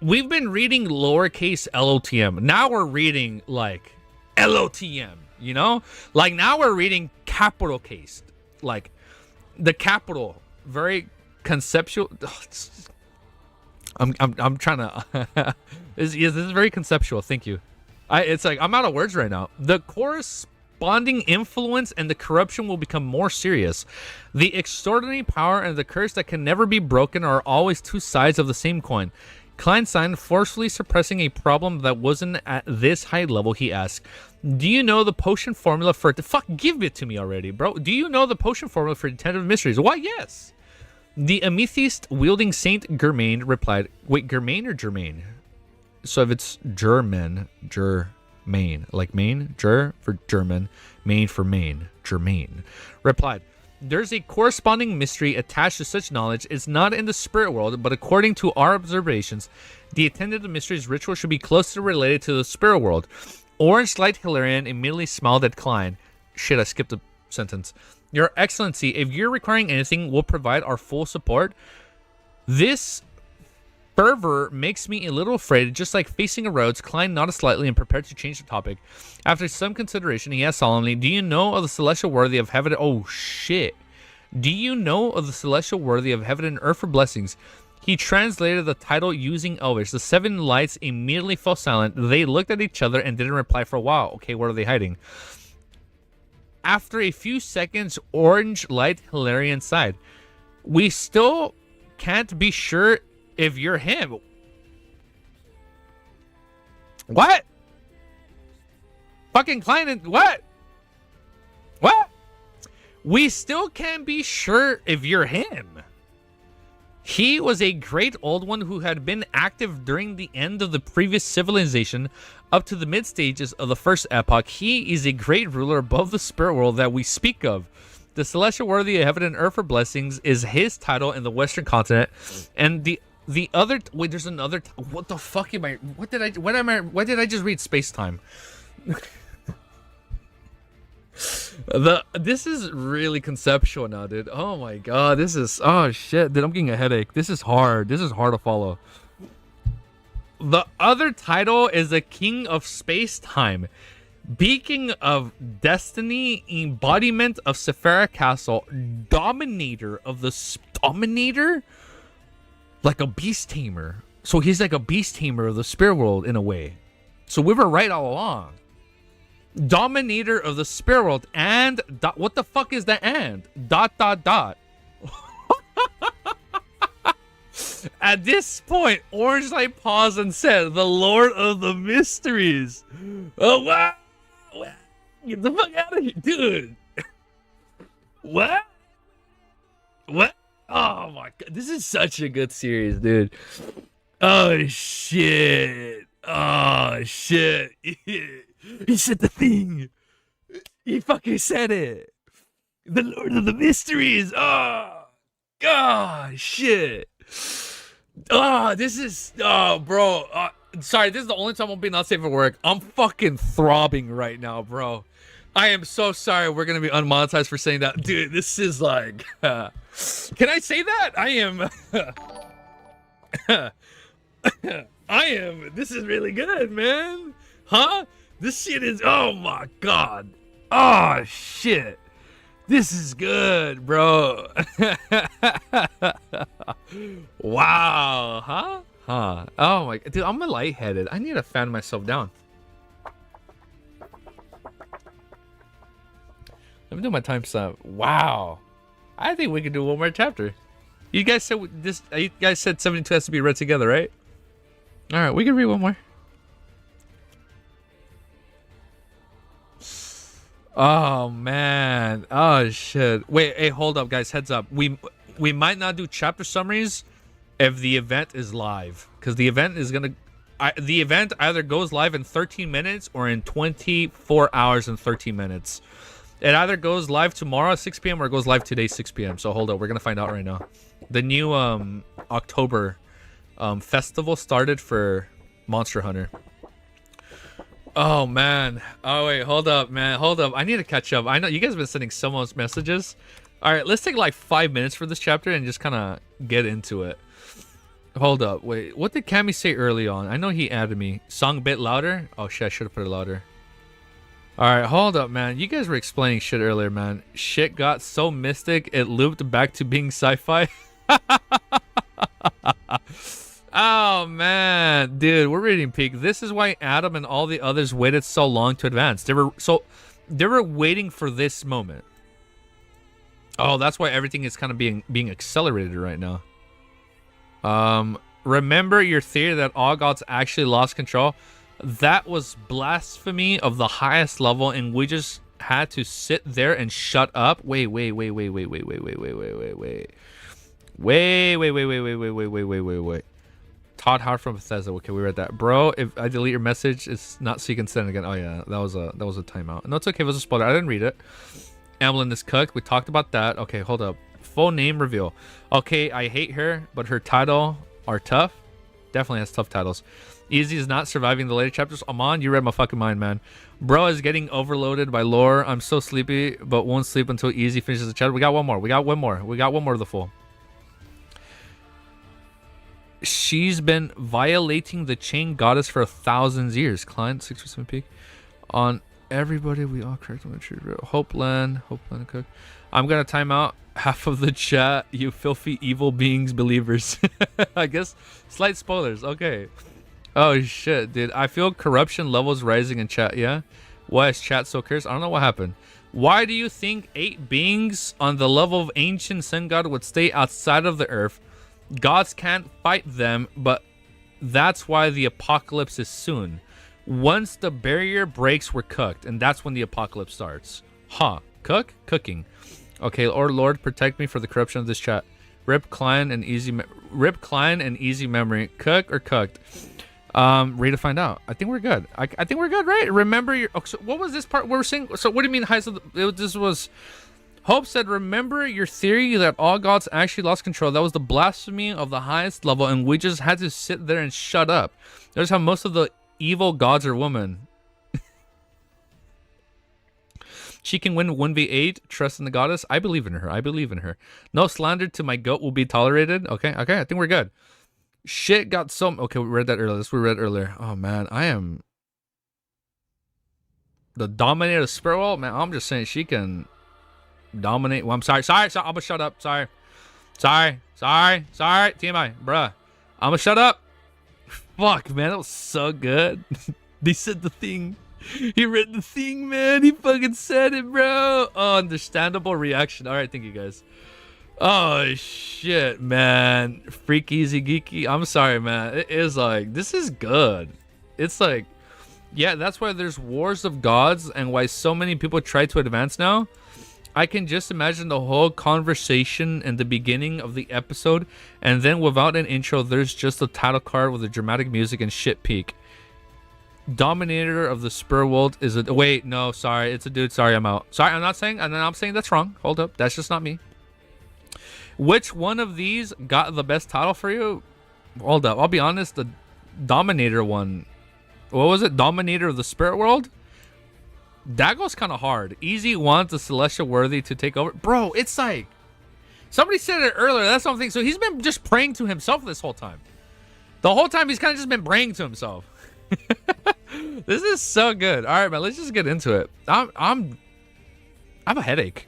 we've been reading lowercase LOTM. Now we're reading, like, LOTM, you know? Like, now we're reading capital case. Like, the capital. Very conceptual... I'm trying to... this is very conceptual. Thank you. It's like, I'm out of words right now. The corresponding influence and the corruption will become more serious. The extraordinary power and the curse that can never be broken are always two sides of the same coin. Kleinstein, forcefully suppressing a problem that wasn't at this high level, he asked, do you know the potion formula for... Fuck, give it to me already, bro. Do you know the potion formula for Detective Mysteries? Why, yes. The amethyst-wielding Saint Germain replied... Wait, Germain or Germain? So if it's German, Germain. Like Maine? Ger for German, Maine for Maine. Germain. Replied, there's a corresponding mystery attached to such knowledge. It's not in the spirit world, but according to our observations, the attendant of mysteries ritual should be closely related to the spirit world. Orange Light Hilarion immediately smiled at Klein. Shit, I skipped a sentence. Your Excellency, if you're requiring anything, we'll provide our full support. This fervor makes me a little afraid, just like facing a road, Klein nodded slightly and prepared to change the topic. After some consideration, he asked solemnly, do you know of the celestial worthy of heaven? Oh, shit. Do you know of the celestial worthy of heaven and earth for blessings? He translated the title using Elvish. The 7 lights immediately fell silent. They looked at each other and didn't reply for a while. Okay, what are they hiding? After a few seconds, Orange light Hilarion sighed. We still can't be sure if you're him. What? Fucking Klein and what? What? We still can't be sure if you're him. He was a great old one who had been active during the end of the previous civilization up to the mid stages of the first epoch. He is a great ruler above the spirit world that we speak of. The celestial worthy of heaven and earth for blessings is his title in the Western continent, and the other wait, there's another. What the fuck am I? What did I just read? Space time. This is really conceptual now, dude. Oh my god, this is oh shit, dude. I'm getting a headache. This is hard. This is hard to follow. The other title is the King of Space Time, Beacon of Destiny, Embodiment of Sephira Castle, Dominator of the Dominator, like a beast tamer. So he's like a beast tamer of the spirit world in a way. So we were right all along. Dominator of the spirit world and what the fuck is that and dot dot dot. At this point, Orange Light paused and said, the Lord of the Mysteries. Oh wow, get the fuck out of here, dude. What oh my god, this is such a good series, dude. Oh shit. He said the thing. He fucking said it. The Lord of the Mysteries. Oh, God, shit. Oh, this is... Oh, bro. Sorry, this is the only time I'll be not safe at work. I'm fucking throbbing right now, bro. I am so sorry we're going to be unmonetized for saying that. Dude, this is like... Can I say that? I am... This is really good, man. Huh? This shit is, oh my god. Oh shit. This is good, bro. Wow. Huh? Oh my, dude, I'm lightheaded. I need to fan myself down. Let me do my timestamp. Wow. I think we can do one more chapter. You guys said this, you guys said 72 has to be read together, right? All right, we can read one more. Oh man. Oh shit. Wait, hey, hold up guys, heads up. We might not do chapter summaries if the event is live, because the event is gonna the event either goes live in 13 minutes or in 24 hours and 13 minutes. It either goes live tomorrow at 6 p.m. or it goes live today 6 p.m. So hold up, we're gonna find out right now. The new October festival started for Monster Hunter. Oh man. Oh wait, hold up, man. Hold up. I need to catch up. I know you guys have been sending so much messages. All right, let's take like 5 minutes for this chapter and just kind of get into it. Hold up. Wait, what did Cammy say early on? I know he added me. Song a bit louder? Oh shit, I should have put it louder. All right, hold up, man. You guys were explaining shit earlier, man. Shit got so mystic, it looped back to being sci-fi. Oh man, dude, we're reading peak. This is why Adam and all the others waited so long to advance. They were waiting for this moment. Oh, that's why everything is kind of being accelerated right now. Remember your theory that all gods actually lost control? That was blasphemy of the highest level, and we just had to sit there and shut up. Wait. Todd Howard from Bethesda. Okay, we read that. Bro, if I delete your message, it's not so you can send it again. Oh yeah, that was a timeout. No, it's okay. It was a spoiler. I didn't read it. Amblin is cooked. We talked about that. Okay, hold up. Full name reveal. Okay, I hate her, but her title are tough. Definitely has tough titles. Easy is not surviving the later chapters. Amon, you read my fucking mind, man. Bro is getting overloaded by lore. I'm so sleepy, but won't sleep until Easy finishes the chapter. We got one more. We got one more. We got one more of the full. She's been violating the chain goddess for 1,000 years. Client 6% peak on everybody. We all correct. Hopeland Cook. I'm gonna time out half of the chat. You filthy evil beings, believers. I guess slight spoilers. Okay. Oh shit, dude. I feel corruption levels rising in chat. Yeah. Why is chat so cursed? I don't know what happened. Why do you think 8 beings on the level of ancient sun god would stay outside of the earth? Gods can't fight them, but that's why the apocalypse is soon. Once the barrier breaks, we're cooked, and that's when the apocalypse starts. Huh. Cooking. Okay, or Lord, protect me for the corruption of this chat. Rip Klein and easy memory. Cook or cooked? Ready to find out. I think we're good. I think we're good, right? Remember your... Oh, so what was this part we're saying? So what do you mean highest of the... This was... Hope said, remember your theory that all gods actually lost control. That was the blasphemy of the highest level, and we just had to sit there and shut up. There's how most of the evil gods are women. She can win 1v8. Trust in the goddess. I believe in her. I believe in her. No slander to my goat will be tolerated. Okay. I think we're good. Shit got so... Okay, we read that earlier. This we read earlier. Oh, man. I am... The dominator of spirit world? Man, I'm just saying she can... dominate. Well, I'm sorry. I'm gonna shut up. Sorry. TMI, bruh. I'm gonna shut up. Fuck, man, that was so good. They said the thing. He read the thing, man. He fucking said it, bro. Oh, understandable reaction. All right, thank you guys. Oh shit, man. Freak easy geeky. I'm sorry, man. It is like, this is good. It's like, yeah, that's why there's wars of gods and why so many people try to advance now. I can just imagine the whole conversation in the beginning of the episode, and then without an intro, there's just a title card with the dramatic music and shit peak. Dominator of the Spur World is a... Wait, no, sorry. It's a dude. Sorry, I'm out. Sorry, I'm not saying... And then I'm saying that's wrong. Hold up. That's just not me. Which one of these got the best title for you? Hold up. I'll be honest. The Dominator one. What was it? Dominator of the Spirit World? That goes kind of hard. Easy wants the Celestial Worthy to take over. Bro, it's like... Somebody said it earlier. That's something. So he's been just praying to himself this whole time. The whole time he's kind of just been praying to himself. This is so good. All right, man. Let's just get into it. I have a headache.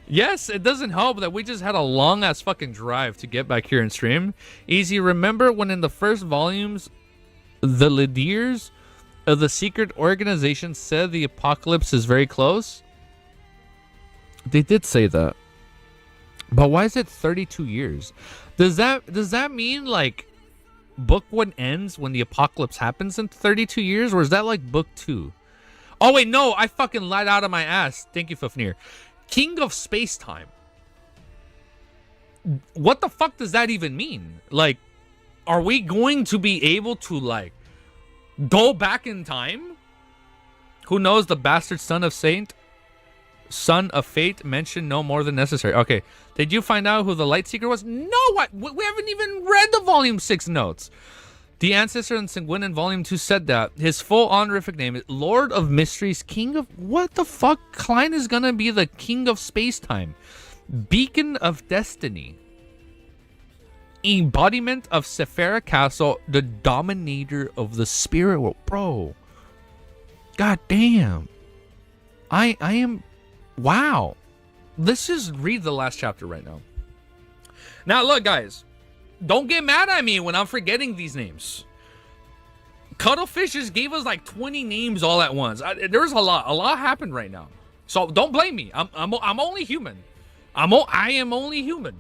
Yes, it doesn't help that we just had a long-ass fucking drive to get back here and stream. Easy, remember when in the first volumes, the leaders of the secret organization said the apocalypse is very close? They did say that. But why is it 32 years? Does that mean like book 1 ends when the apocalypse happens in 32 years? Or is that like book 2? Oh wait, no, I fucking lied out of my ass. Thank you, Fafnir. King of Space Time. What the fuck does that even mean? Like, are we going to be able to like go back in time? Who knows? The bastard son of fate mentioned no more than necessary. Okay, did you find out who the light seeker was? No, we haven't even read the volume 6 notes. The ancestor in Sanguine in volume 2 said that his full honorific name is Lord of Mysteries, King of... What the fuck? Klein is gonna be the King of Space-Time. Beacon of Destiny. Embodiment of Sephira Castle, the Dominator of the Spirit World. Bro. God damn. I am... Wow. Let's just read the last chapter right now. Now, look, guys. Don't get mad at me when I'm forgetting these names. Cuttlefish just gave us like 20 names all at once. There's a lot. A lot happened right now. So don't blame me. I'm only human. I am only human.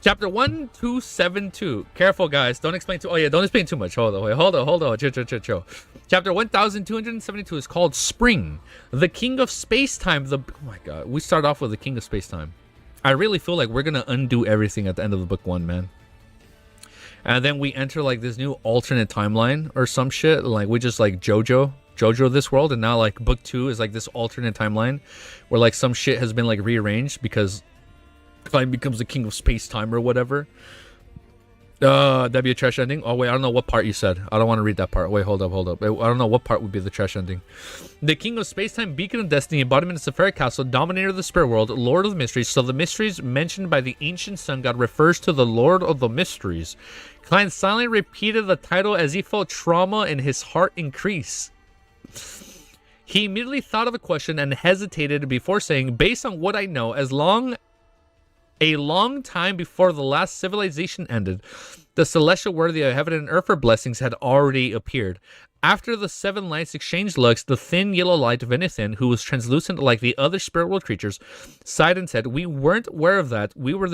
Chapter 1272. Careful, guys. Don't explain too... Oh, yeah. Don't explain too much. Hold on. Chill. Chapter 1272 is called Spring. The King of Space-Time. Oh, my God. We start off with the King of Space-Time. I really feel like we're going to undo everything at the end of the book 1, man. And then we enter like this new alternate timeline or some shit. Like we just like Jojo this world. And now like book 2 is like this alternate timeline where like some shit has been like rearranged because Klein becomes the King of Space-Time or whatever. That'd be a trash ending? Oh, wait, I don't know what part you said. I don't want to read that part. Wait, hold up. I don't know what part would be the trash ending. The king of space-time, beacon of destiny, embodiment of Sephiric castle, dominator of the spirit world, lord of the mysteries. So the mysteries mentioned by the ancient sun god refers to the lord of the mysteries. Klein silently repeated the title as he felt trauma in his heart increase. He immediately thought of a question and hesitated before saying, based on what I know, a long time before the last civilization ended, the celestial worthy of heaven and earth for blessings had already appeared. After the seven lights exchanged looks, the thin yellow light Venithin, who was translucent like the other spirit world creatures, sighed and said, we weren't aware of that. We were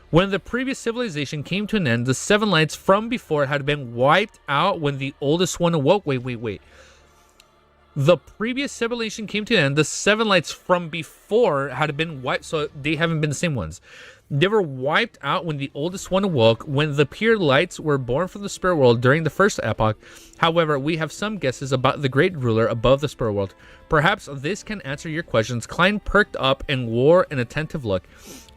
when the previous civilization came to an end, the seven lights from before had been wiped out when the oldest one awoke. Wait. The previous civilization came to an end. The seven lights from before had been wiped, so they haven't been the same ones. They were wiped out when the oldest one awoke, when the pure lights were born from the spirit world during the first epoch. However, we have some guesses about the great ruler above the spirit world. Perhaps this can answer your questions. Klein perked up and wore an attentive look.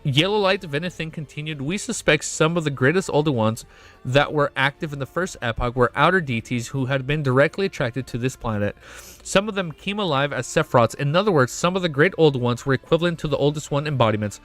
Yellow light Venithin continued, we suspect some of the greatest older ones that were active in the first epoch were outer deities who had been directly attracted to this planet. Some of them came alive as Sephiroths. In other words, some of the great old ones were equivalent to the oldest one embodiments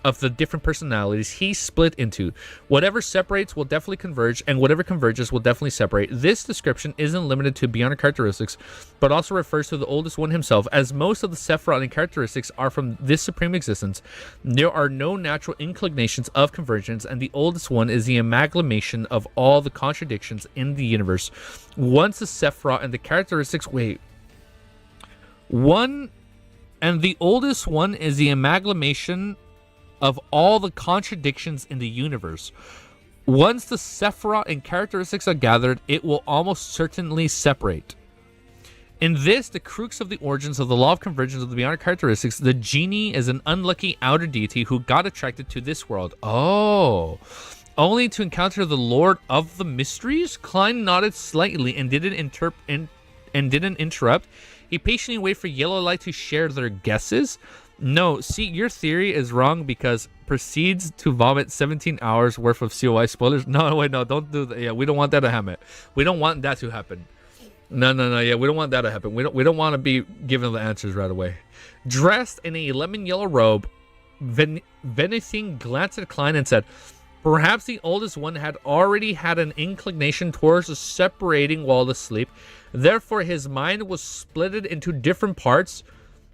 of the different personalities he split into. Whatever separates will definitely converge, and whatever converges will definitely separate. This description isn't limited to beyond characteristics, but also refers to the oldest one himself, as most of the Sephiroth characteristics are from this supreme existence. There are no natural inclinations of convergence, and the oldest one is the amalgamation of all the contradictions in the universe. Once the Sephiroth and the characteristics... And the oldest one is the amalgamation of all the contradictions in the universe. Once the Sephiroth and characteristics are gathered, it will almost certainly separate. In this, the crux of the origins of the law of convergence of the beyond characteristics, the genie is an unlucky outer deity who got attracted to this world. Oh, only to encounter the Lord of the Mysteries? Klein nodded slightly and didn't interrupt. He patiently waited for Yellow Light to share their guesses. No, see, your theory is wrong because proceeds to vomit 17 hours worth of COI spoilers. No, wait, no, don't do that. Yeah, we don't want that to happen. We don't want that to happen. No. Yeah, we don't want that to happen. We don't want to be given the answers right away. Dressed in a lemon yellow robe, Venithin glanced at Klein and said, perhaps the oldest one had already had an inclination towards separating while asleep. Therefore, his mind was splitted into different parts.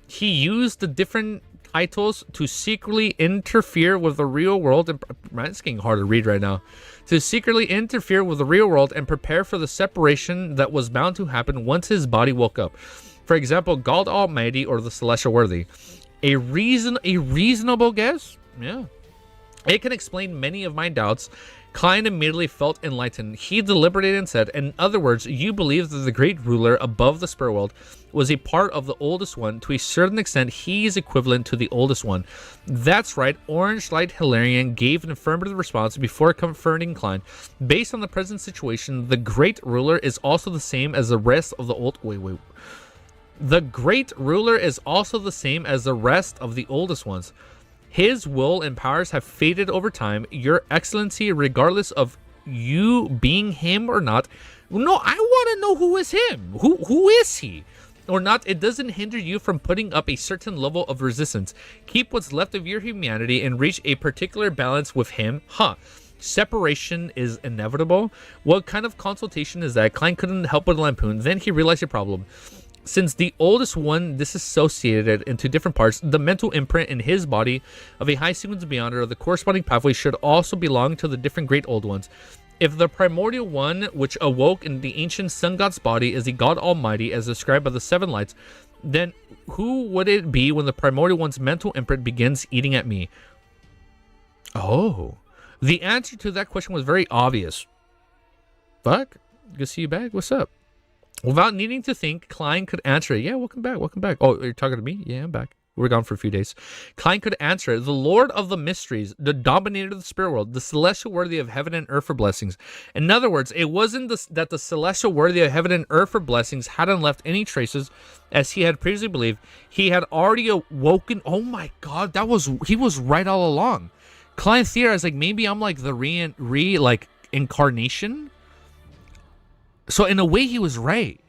He used the different titles to secretly interfere with the real world. And man, it's getting hard to read right now. To secretly interfere with the real world and prepare for the separation that was bound to happen once his body woke up. For example, God Almighty or the Celestial Worthy. A reasonable guess? Yeah. It can explain many of my doubts. Klein immediately felt enlightened. He deliberated and said, in other words, you believe that the great ruler above the spirit world was a part of the oldest one. To a certain extent, he is equivalent to the oldest one. That's right. Orange Light Hilarion gave an affirmative response before confronting Klein. Based on the present situation, the great ruler is also the same as the rest of the old... Wait. The great ruler is also the same as the rest of the oldest ones. His will and powers have faded over time. Your Excellency, regardless of you being him or not. No, I want to know who is him. Who is he? Or not, it doesn't hinder you from putting up a certain level of resistance. Keep what's left of your humanity and reach a particular balance with him. Separation is inevitable. What kind of consultation is that? Klein couldn't help but lampoon. Then he realized the problem. Since the oldest one disassociated into different parts, the mental imprint in his body of a high sequence beyonder of the corresponding pathway should also belong to the different great old ones. If the primordial one, which awoke in the ancient sun god's body, is the God Almighty as described by the seven lights, then who would it be when the primordial one's mental imprint begins eating at me? Oh, the answer to that question was very obvious. Fuck, good to see you back. What's up? Without needing to think, Klein could answer it. Yeah, welcome back. Oh, you're talking to me? Yeah, I'm back. We're gone for a few days. Klein could answer it. The Lord of the Mysteries, the dominator of the spirit world, the celestial worthy of heaven and earth for blessings. In other words, it wasn't that the celestial worthy of heaven and earth for blessings hadn't left any traces, as he had previously believed. He had already awoken. Oh my God, he was right all along. Klein theorized, like, maybe I'm like the incarnation. So in a way, he was right.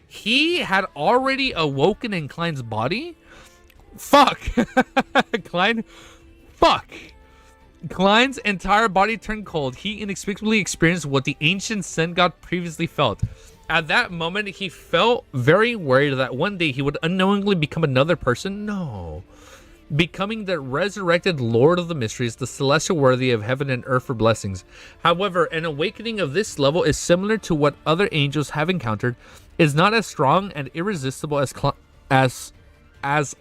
He had already awoken in Klein's body. Fuck. Klein. Fuck. Klein's entire body turned cold. He inexplicably experienced what the ancient sun god previously felt. At that moment, he felt very worried that one day he would unknowingly become another person. No. Becoming the resurrected Lord of the Mysteries, the celestial worthy of heaven and earth for blessings. However, an awakening of this level is similar to what other angels have encountered. Is not as strong and irresistible as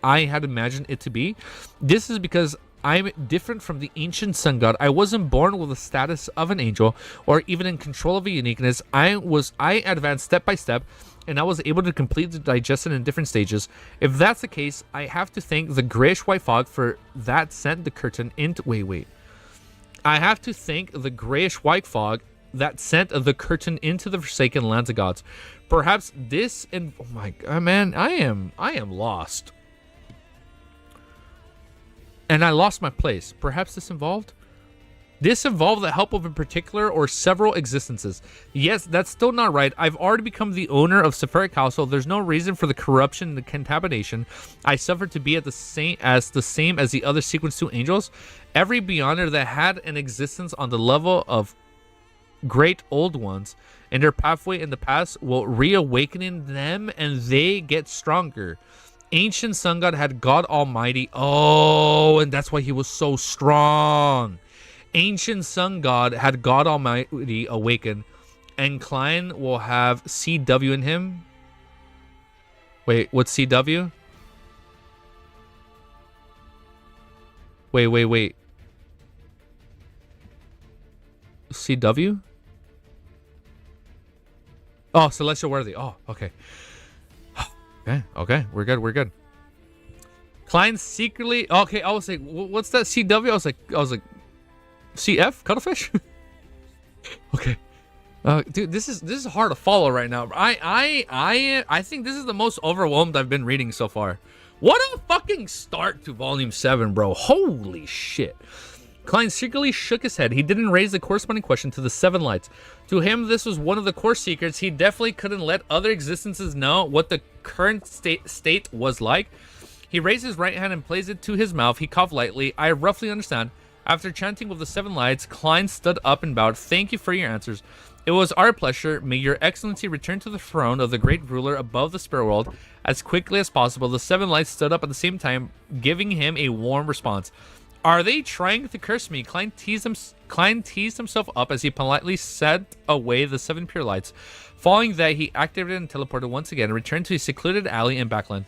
I had imagined it to be. This is because I'm different from the ancient sun god. I wasn't born with the status of an angel or even in control of a uniqueness. I advanced step by step, and I was able to complete the digestion in different stages. If that's the case, I have to thank the grayish white fog for that sent the curtain into... Wait. I have to thank the grayish white fog that sent the curtain into the forsaken lands of gods. Perhaps this... Oh my god, man. I am lost. And I lost my place. Perhaps this involved the help of a particular or several existences. Yes, that's still not right. I've already become the owner of Sephiric Household. There's no reason for the corruption and the contamination I suffered to be at the same as the other Sequence 2 angels. Every Beyonder that had an existence on the level of great old ones and their pathway in the past will reawaken in them, and they get stronger. Ancient Sun God had God Almighty. Oh, and that's why he was so strong. Ancient Sun God had God Almighty awaken, and Klein will have CW in him. Wait, what's CW? Wait. CW? Oh, Celestial Worthy. Oh, okay. Okay, we're good. Klein secretly... Okay, I was like, what's that CW? I was like, CF? Cuttlefish? Okay. Dude, this is hard to follow right now. I think this is the most overwhelmed I've been reading so far. What a fucking start to Volume 7, bro. Holy shit. Klein secretly shook his head. He didn't raise the corresponding question to the Seven Lights. To him, this was one of the core secrets. He definitely couldn't let other existences know what the current state was like. He raised his right hand and placed it to his mouth. He coughed lightly. I roughly understand. After chanting with the Seven Lights, Klein stood up and bowed. Thank you for your answers. It was our pleasure. May your excellency return to the throne of the great ruler above the spirit world as quickly as possible. The Seven Lights stood up at the same time, giving him a warm response. Are they trying to curse me? Klein teased himself up as he politely set away the seven pure lights. Following that, he activated and teleported once again and returned to a secluded alley in Backland.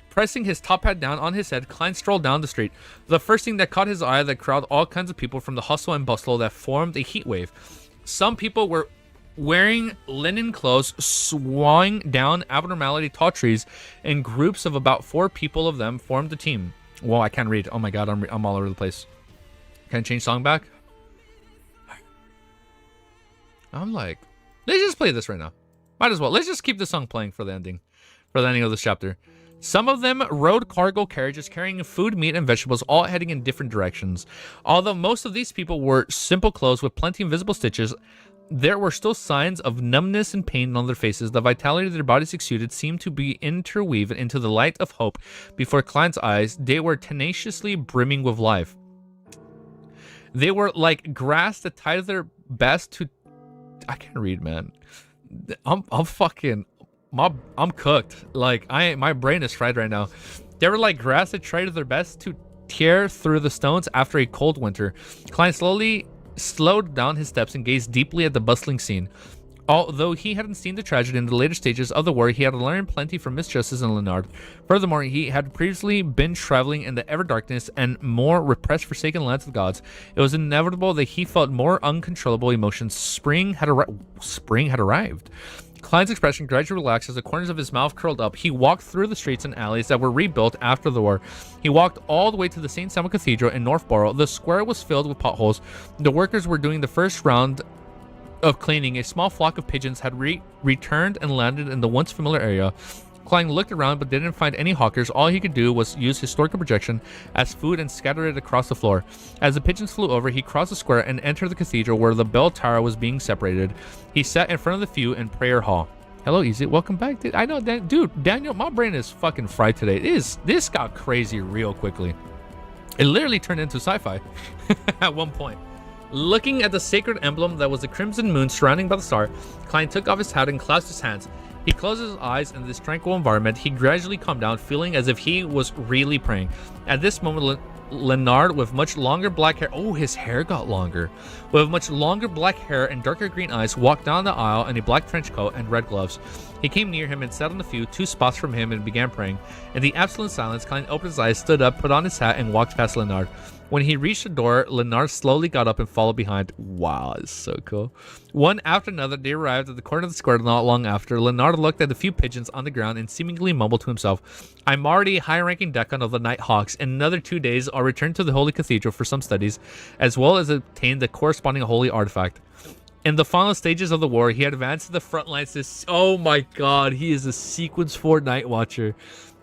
Pressing his top hat down on his head, Klein strolled down the street. The first thing that caught his eye that crowd all kinds of people from the hustle and bustle that formed a heat wave. Some people were wearing linen clothes, swawing down abnormality tall trees, and groups of about 4 people of them formed a team. Whoa, I can't read. Oh my god, I'm all over the place. Can I change song back? I'm like, let's just play this right now. Might as well. Let's just keep the song playing for the ending of this chapter. Some of them rode cargo carriages carrying food, meat, and vegetables, all heading in different directions. Although most of these people wore simple clothes with plenty of visible stitches, there were still signs of numbness and pain on their faces. The vitality their bodies exuded seemed to be interweaved into the light of hope before Klein's eyes. They were tenaciously brimming with life. They were like grass that tried their best to... I can't read, man. I'm cooked. Like, my brain is fried right now. They were like grass that tried their best to tear through the stones after a cold winter. Klein slowed down his steps and gazed deeply at the bustling scene. Although he hadn't seen the tragedy in the later stages of the war, he had learned plenty from Miss Justice and Leonard. Furthermore, he had previously been traveling in the ever-darkness and more repressed forsaken lands of the gods. It was inevitable that he felt more uncontrollable emotions. Spring had arrived. Klein's expression gradually relaxed as the corners of his mouth curled up. He walked through the streets and alleys that were rebuilt after the war. He walked all the way to the St. Samuel Cathedral in Northborough. The square was filled with potholes. The workers were doing the first round of cleaning. A small flock of pigeons had returned and landed in the once familiar area. Klein looked around but didn't find any hawkers. All he could do was use historical projection as food and scatter it across the floor. As the pigeons flew over, he crossed the square and entered the cathedral where the bell tower was being separated. He sat in front of the few in prayer hall. Hello, Easy. Welcome back. I know that, dude. Daniel, my brain is fucking fried today. This got crazy real quickly. It literally turned into sci-fi at one point. Looking at the sacred emblem that was the crimson moon surrounding by the star, Klein took off his hat and clasped his hands. He closed his eyes in this tranquil environment. He gradually calmed down, feeling as if he was really praying. At this moment, Leonard, with much longer black hair, oh, his hair got longer, with much longer black hair and darker green eyes, walked down the aisle in a black trench coat and red gloves. He came near him and sat on the few, 2 spots from him, and began praying. In the absolute silence, Klein opened his eyes, stood up, put on his hat, and walked past Leonard. When he reached the door, Leonard slowly got up and followed behind. Wow, it's so cool. One after another, they arrived at the corner of the square not long after. Leonard looked at the few pigeons on the ground and seemingly mumbled to himself, I'm already a high-ranking Deccan of the Night Hawks. In another 2 days, I'll return to the Holy Cathedral for some studies, as well as obtain the corresponding holy artifact. In the final stages of the war, he had advanced to the front lines. Oh my god, he is a Sequence 4 Night Watcher.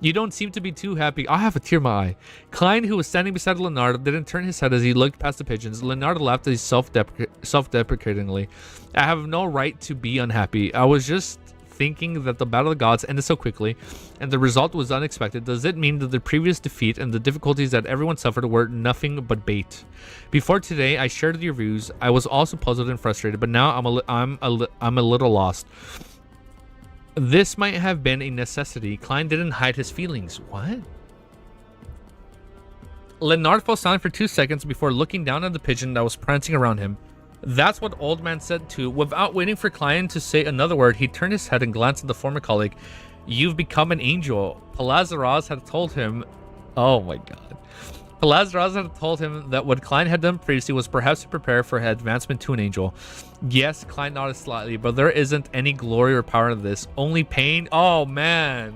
You don't seem to be too happy. I have a tear in my eye. Klein, who was standing beside Leonard, didn't turn his head as he looked past the pigeons. Leonard laughed self-deprecatingly. I have no right to be unhappy. I was just thinking that the Battle of the Gods ended so quickly, and the result was unexpected. Does it mean that the previous defeat and the difficulties that everyone suffered were nothing but bait? Before today, I shared your views. I was also puzzled and frustrated, but now I'm a little lost. This might have been a necessity. Klein didn't hide his feelings. What? Leonard fell silent for 2 seconds before looking down at the pigeon that was prancing around him. That's what Old Man said too. Without waiting for Klein to say another word, he turned his head and glanced at the former colleague. You've become an angel. Palazaraz had told him... Oh my god. Palazaraz had told him that what Klein had done previously was perhaps to prepare for his advancement to an angel. Yes, Klein nodded slightly, but there isn't any glory or power in this. Only pain. Oh man.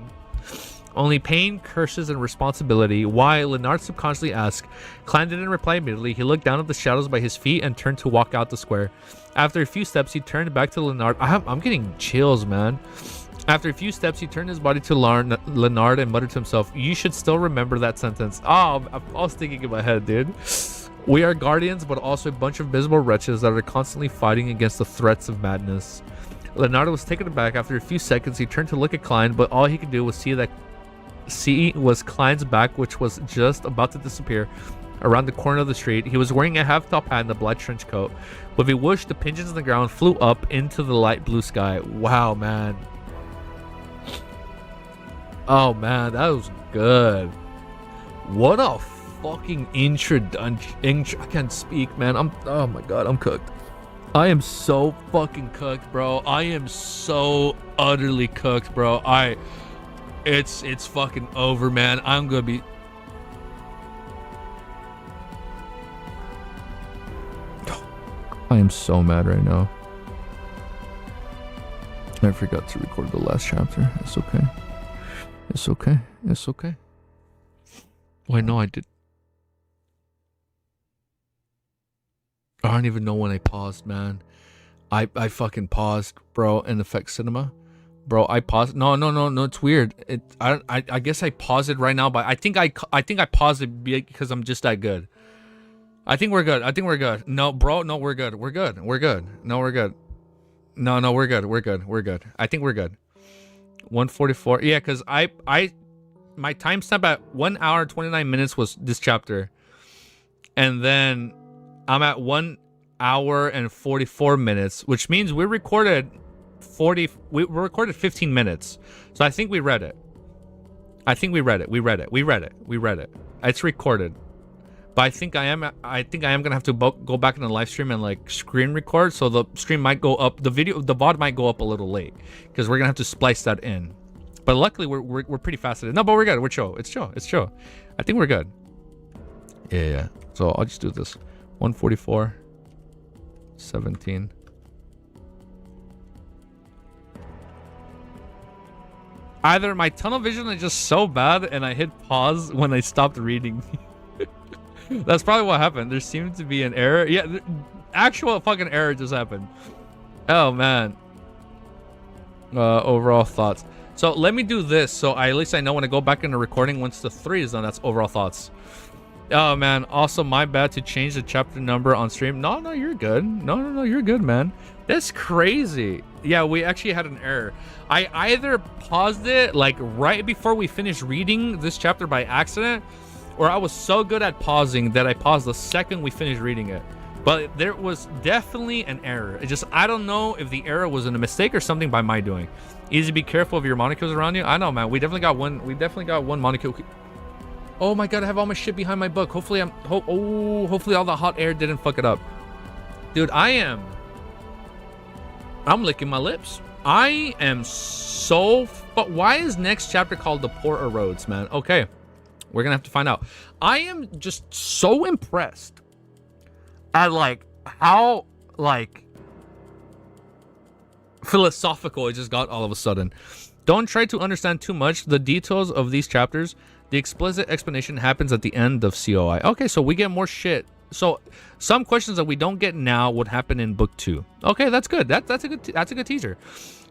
Only pain, curses, and responsibility. Why? Leonard subconsciously asked. Klein didn't reply immediately. He looked down at the shadows by his feet and turned to walk out the square. After a few steps, he turned back to Leonard. I'm getting chills, man. After a few steps, he turned his body to Leonard and muttered to himself, you should still remember that sentence. Oh, I was thinking in my head, dude. We are guardians, but also a bunch of miserable wretches that are constantly fighting against the threats of madness. Leonardo was taken aback. After a few seconds, he turned to look at Klein, but all he could do was see was Klein's back, which was just about to disappear around the corner of the street. He was wearing a half-top hat and a black trench coat. With a whoosh, the pigeons on the ground flew up into the light blue sky. Wow, man. Oh man, that was good. What a fucking introduction. I can't speak, man. Oh my god, I'm cooked. I am so fucking cooked, bro. I am so utterly cooked, bro. It's fucking over, man. I'm gonna be... I am so mad right now. I forgot to record the last chapter. It's okay. It's okay. It's okay. Wait, no, I did. I don't even know when I paused, man. I fucking paused, bro, in Effect Cinema. Bro, I paused. No, it's weird. I guess I paused it right now, but I think I paused it because I'm just that good. I think we're good. No, bro, no, we're good. No, we're good. No, we're good. I think we're good. 144. Yeah, because my timestamp at 1 hour 29 minutes was this chapter, and then I'm at 1 hour and 44 minutes, which means we recorded 15 minutes. So I think we read it. We read it. It's recorded. But I think I am gonna have to go back in the live stream and like screen record, so the stream might go up, the VOD might go up a little late because we're gonna have to splice that in. But luckily we're pretty fast at it. No, but we're good. We're chill. It's chill. I think we're good. Yeah. So I'll just do this. 144, 17. Either my tunnel vision is just so bad and I hit pause when I stopped reading. That's probably what happened. There seemed to be an error. Yeah, actual fucking error just happened. Oh man. Overall thoughts. So let me do this, so at least I know when I go back into recording once the 3 is done. That's overall thoughts. Oh man, also my bad to change the chapter number on stream. No, you're good. No, you're good, man. That's crazy. Yeah, we actually had an error. I either paused it like right before we finished reading this chapter by accident, or I was so good at pausing that I paused the second we finished reading it. But there was definitely an error. It just, I don't know if the error was a mistake or something by my doing. Easy, be careful of your monocules around you. I know, man. We definitely got one monocule. Oh my god, I have all my shit behind my book. Hopefully hopefully all the hot air didn't fuck it up. Dude, I'm licking my lips. I am so... But why is next chapter called The Port of Roads, man? Okay, we're gonna have to find out. I am just so impressed at like how like philosophical it just got all of a sudden. Don't try to understand too much the details of these chapters. The explicit explanation happens at the end of COI. Okay, so we get more shit. So some questions that we don't get now would happen in book 2. Okay, that's good. That's a good teaser.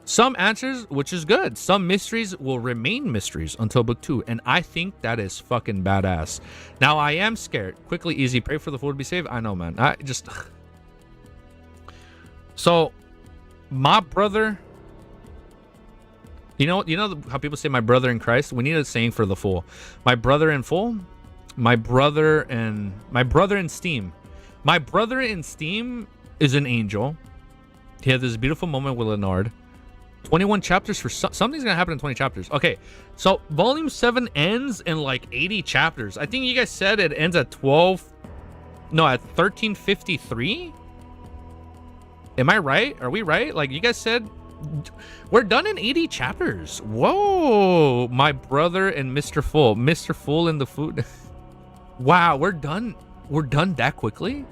Some answers, which is good. Some mysteries will remain mysteries until book 2, and I think that is fucking badass. Now I am scared. Quickly, easy. Pray for the fool to be saved. I know, man. I just... So, my brother... You know how people say my brother in Christ? We need a saying for the fool. My brother in full. My brother in Steam. My brother in Steam is an angel. He had this beautiful moment with Leonard. 21 chapters for something's gonna happen in 20 chapters. Okay, so volume 7 ends in like 80 chapters. I think you guys said it ends at 1353. Am I right? Are we right? Like you guys said, we're done in 80 chapters. Whoa, my brother and Mr. Full in the food. Wow, we're done that quickly.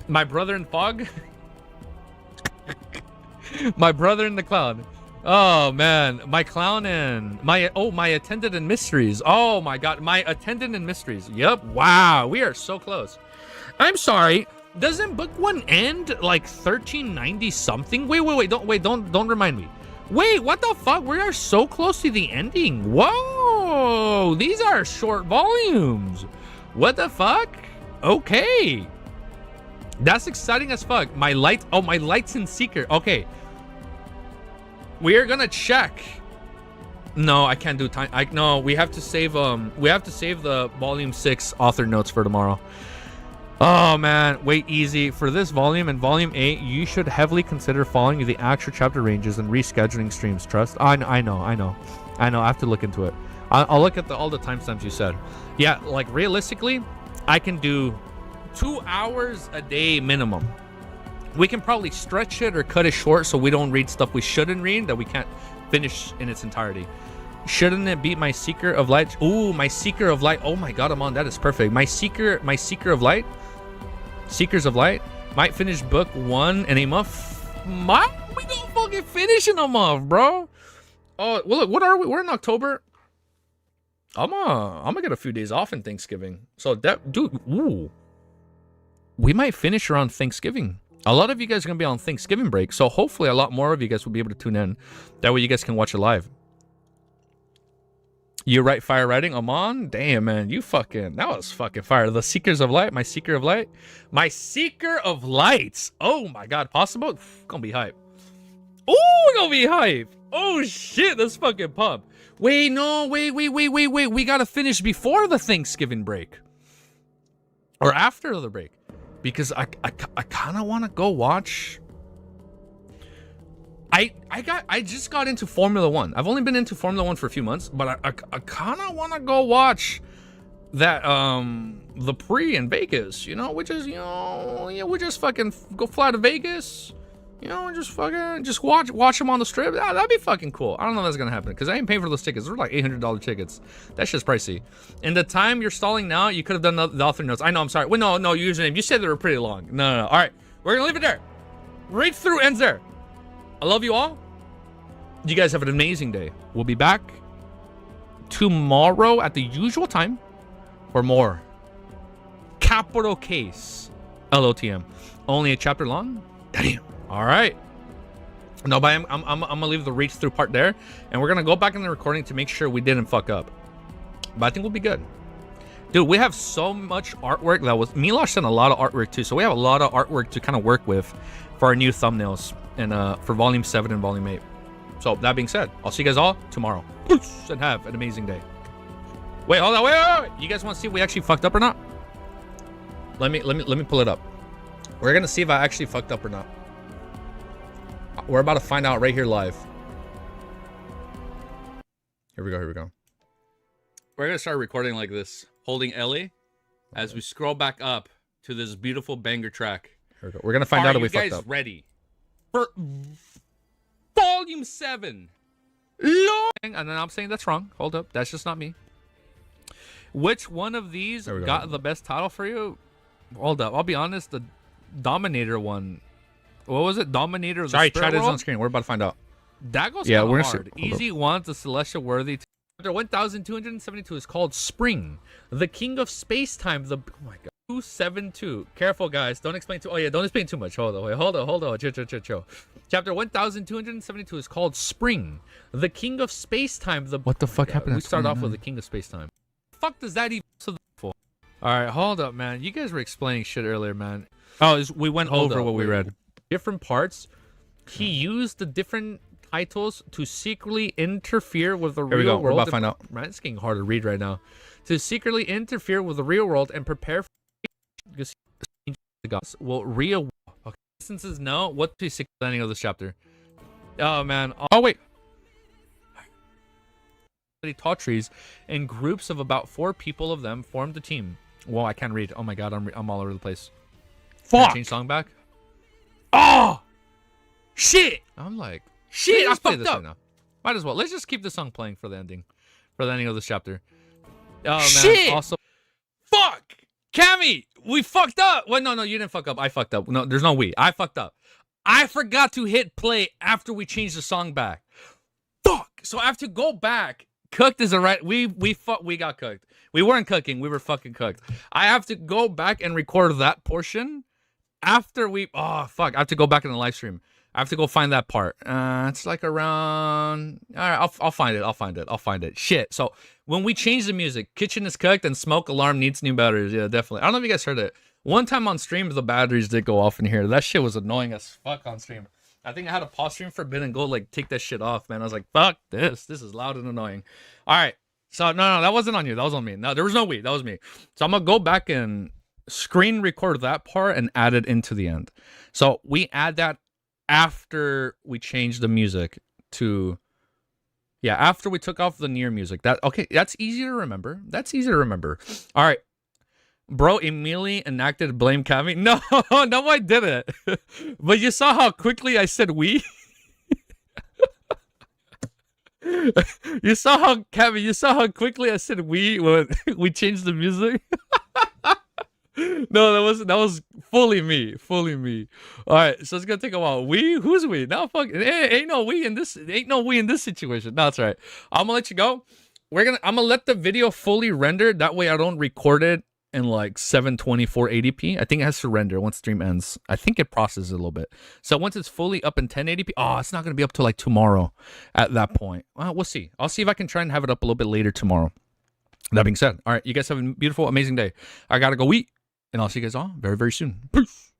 My brother in fog. My brother in the cloud. Oh man, my clown and my attendant in mysteries. Oh my god, my attendant in mysteries. Yep. Wow, we are so close. I'm sorry. Doesn't book 1 end like 1390 something? Wait, don't remind me. Wait, what the fuck? We are so close to the ending. Whoa, these are short volumes. What the fuck? Okay. That's exciting as fuck. My lights in Seeker. Okay. We are gonna check. No, I can't do time. No, we have to save the volume 6 author notes for tomorrow. Oh man, wait, easy. For this volume and volume 8, you should heavily consider following the actual chapter ranges and rescheduling streams. Trust. I know. I have to look into it. I'll look at all the timestamps you said. Yeah, like realistically, I can do 2 hours a day minimum. We can probably stretch it or cut it short so we don't read stuff we shouldn't read that we can't finish in its entirety. Shouldn't it beat my Seeker of Light? Ooh, my Seeker of Light. Oh my god, Amon, that is perfect. My Seeker of Light. Seekers of Light might finish book 1 in a month. We gonna fucking finish in a month, bro. Oh, well, look, what are we? We're in October. I'm gonna get a few days off in Thanksgiving. So that, dude, ooh, we might finish around Thanksgiving. A lot of you guys are gonna be on Thanksgiving break, so hopefully a lot more of you guys will be able to tune in. That way you guys can watch it live. You write fire writing, Amon? Damn, man, that was fucking fire. The Seekers of Light, my Seeker of Light. My Seeker of Lights. Oh my god, possible? Gonna be hype. Oh, gonna be hype. Oh shit, that's fucking pump. Wait, no, wait. We gotta finish before the Thanksgiving break. Or after the break. Because I kinda wanna go watch... I just got into Formula 1. I've only been into Formula 1 for a few months, but I kind of want to go watch that the Prix in Vegas. We just fucking go fly to Vegas. Just watch them on the strip. That'd be fucking cool. I don't know if that's gonna happen because I ain't paying for those tickets. They're like $800 tickets. That shit's pricey. In the time you're stalling now, you could have done the author notes. I know. I'm sorry. Wait, no, username. You said they were pretty long. No. All right, we're gonna leave it there. Read through ends there. I love you all. You guys have an amazing day. We'll be back tomorrow at the usual time for more Capital Case LOTM. Only a chapter long? Damn. All right. No, but I'm gonna leave the reach through part there, and we're gonna go back in the recording to make sure we didn't fuck up. But I think we'll be good. Dude, we have so much artwork that was... Milosh sent a lot of artwork too, so we have a lot of artwork to kind of work with for our new thumbnails and for Volume 7 and Volume 8. So, that being said, I'll see you guys all tomorrow. Peace, and have an amazing day. Wait, hold on, wait. You guys want to see if we actually fucked up or not? Let me pull it up. We're gonna see if I actually fucked up or not. We're about to find out right here live. Here we go. We're gonna start recording like this, holding Ellie as we scroll back up to this beautiful banger track. Here we go. We're gonna find out if we fucked up. Are you guys ready for Volume 7? And then I'm saying that's wrong. Hold up, that's just not me. Which one of these got the best title for you? Hold up, I'll be honest. The Dominator one. What was it? Dominator of the Spirit World? Chat is on screen. We're about to find out. That goes hard. Easy one, the Celestial Worthy. Chapter 1272 is called Spring. The King of Space Time. Oh my god. 272. Careful, guys. Don't explain too. Oh yeah, don't explain too much. Hold on. Chill. Chapter 1272 is called Spring. The King of Space Time. What the fuck happened? We start off with the King of Space Time. The fuck does that even? All right, hold up, man. You guys were explaining shit earlier, man. Oh, we went over what we read. Different parts. He used the different titles to secretly interfere with the real world. We're about to find out. Man, it's getting hard to read right now. To secretly interfere with the real world and prepare for the gods. Well, real. Okay. Instances no. What's the secret ending of this chapter? Oh man. Oh wait. Tall trees and groups of about 4 people of them formed a team. Whoa, I can't read. Oh my god, I'm all over the place. Fuck. Change song back. Oh shit! I'm like shit. I fucked up. Right now. Might as well. Let's just keep the song playing for the ending of this chapter. Oh man. Shit. Also, fuck, Cammy, we fucked up. Well, no, you didn't fuck up. I fucked up. No, there's no we. I fucked up. I forgot to hit play after we changed the song back. Fuck. So I have to go back. Cooked is a right. We got cooked. We weren't cooking. We were fucking cooked. I have to go back and record that portion after we. Oh fuck! I have to go back in the live stream. I have to go find that part. It's like around. All right, I'll find it. Shit. So when we change the music, kitchen is cooked and smoke alarm needs new batteries. Yeah, definitely. I don't know if you guys heard it. One time on stream, the batteries did go off in here. That shit was annoying as fuck on stream. I think I had a pause stream for a bit and go like take that shit off, man. I was like, fuck this. This is loud and annoying. All right. So no, that wasn't on you. That was on me. No, there was no we. That was me. So I'm gonna go back and screen record that part and add it into the end. So we add that after we change the music to, yeah, after we took off the near music. That's easy to remember. All right. Bro immediately enacted blame Cammy. No, I didn't. But you saw how quickly I said we. You saw how quickly I said we when we changed the music. No, that was fully me. All right, so it's gonna take a while. Who's we? Now fuck, ain't no we in this situation. No, that's right. I'm gonna let you go. I'm gonna let the video fully render. That way I don't record it in like 720 480p. I think it has to render once stream ends. I think it processes a little bit. So once it's fully up in 1080p, it's not gonna be up till like tomorrow at that point. Well, we'll see. I'll see if I can try and have it up a little bit later tomorrow. That being said, all right, you guys have a beautiful, amazing day. I gotta go eat, and I'll see you guys all very, very soon. Peace.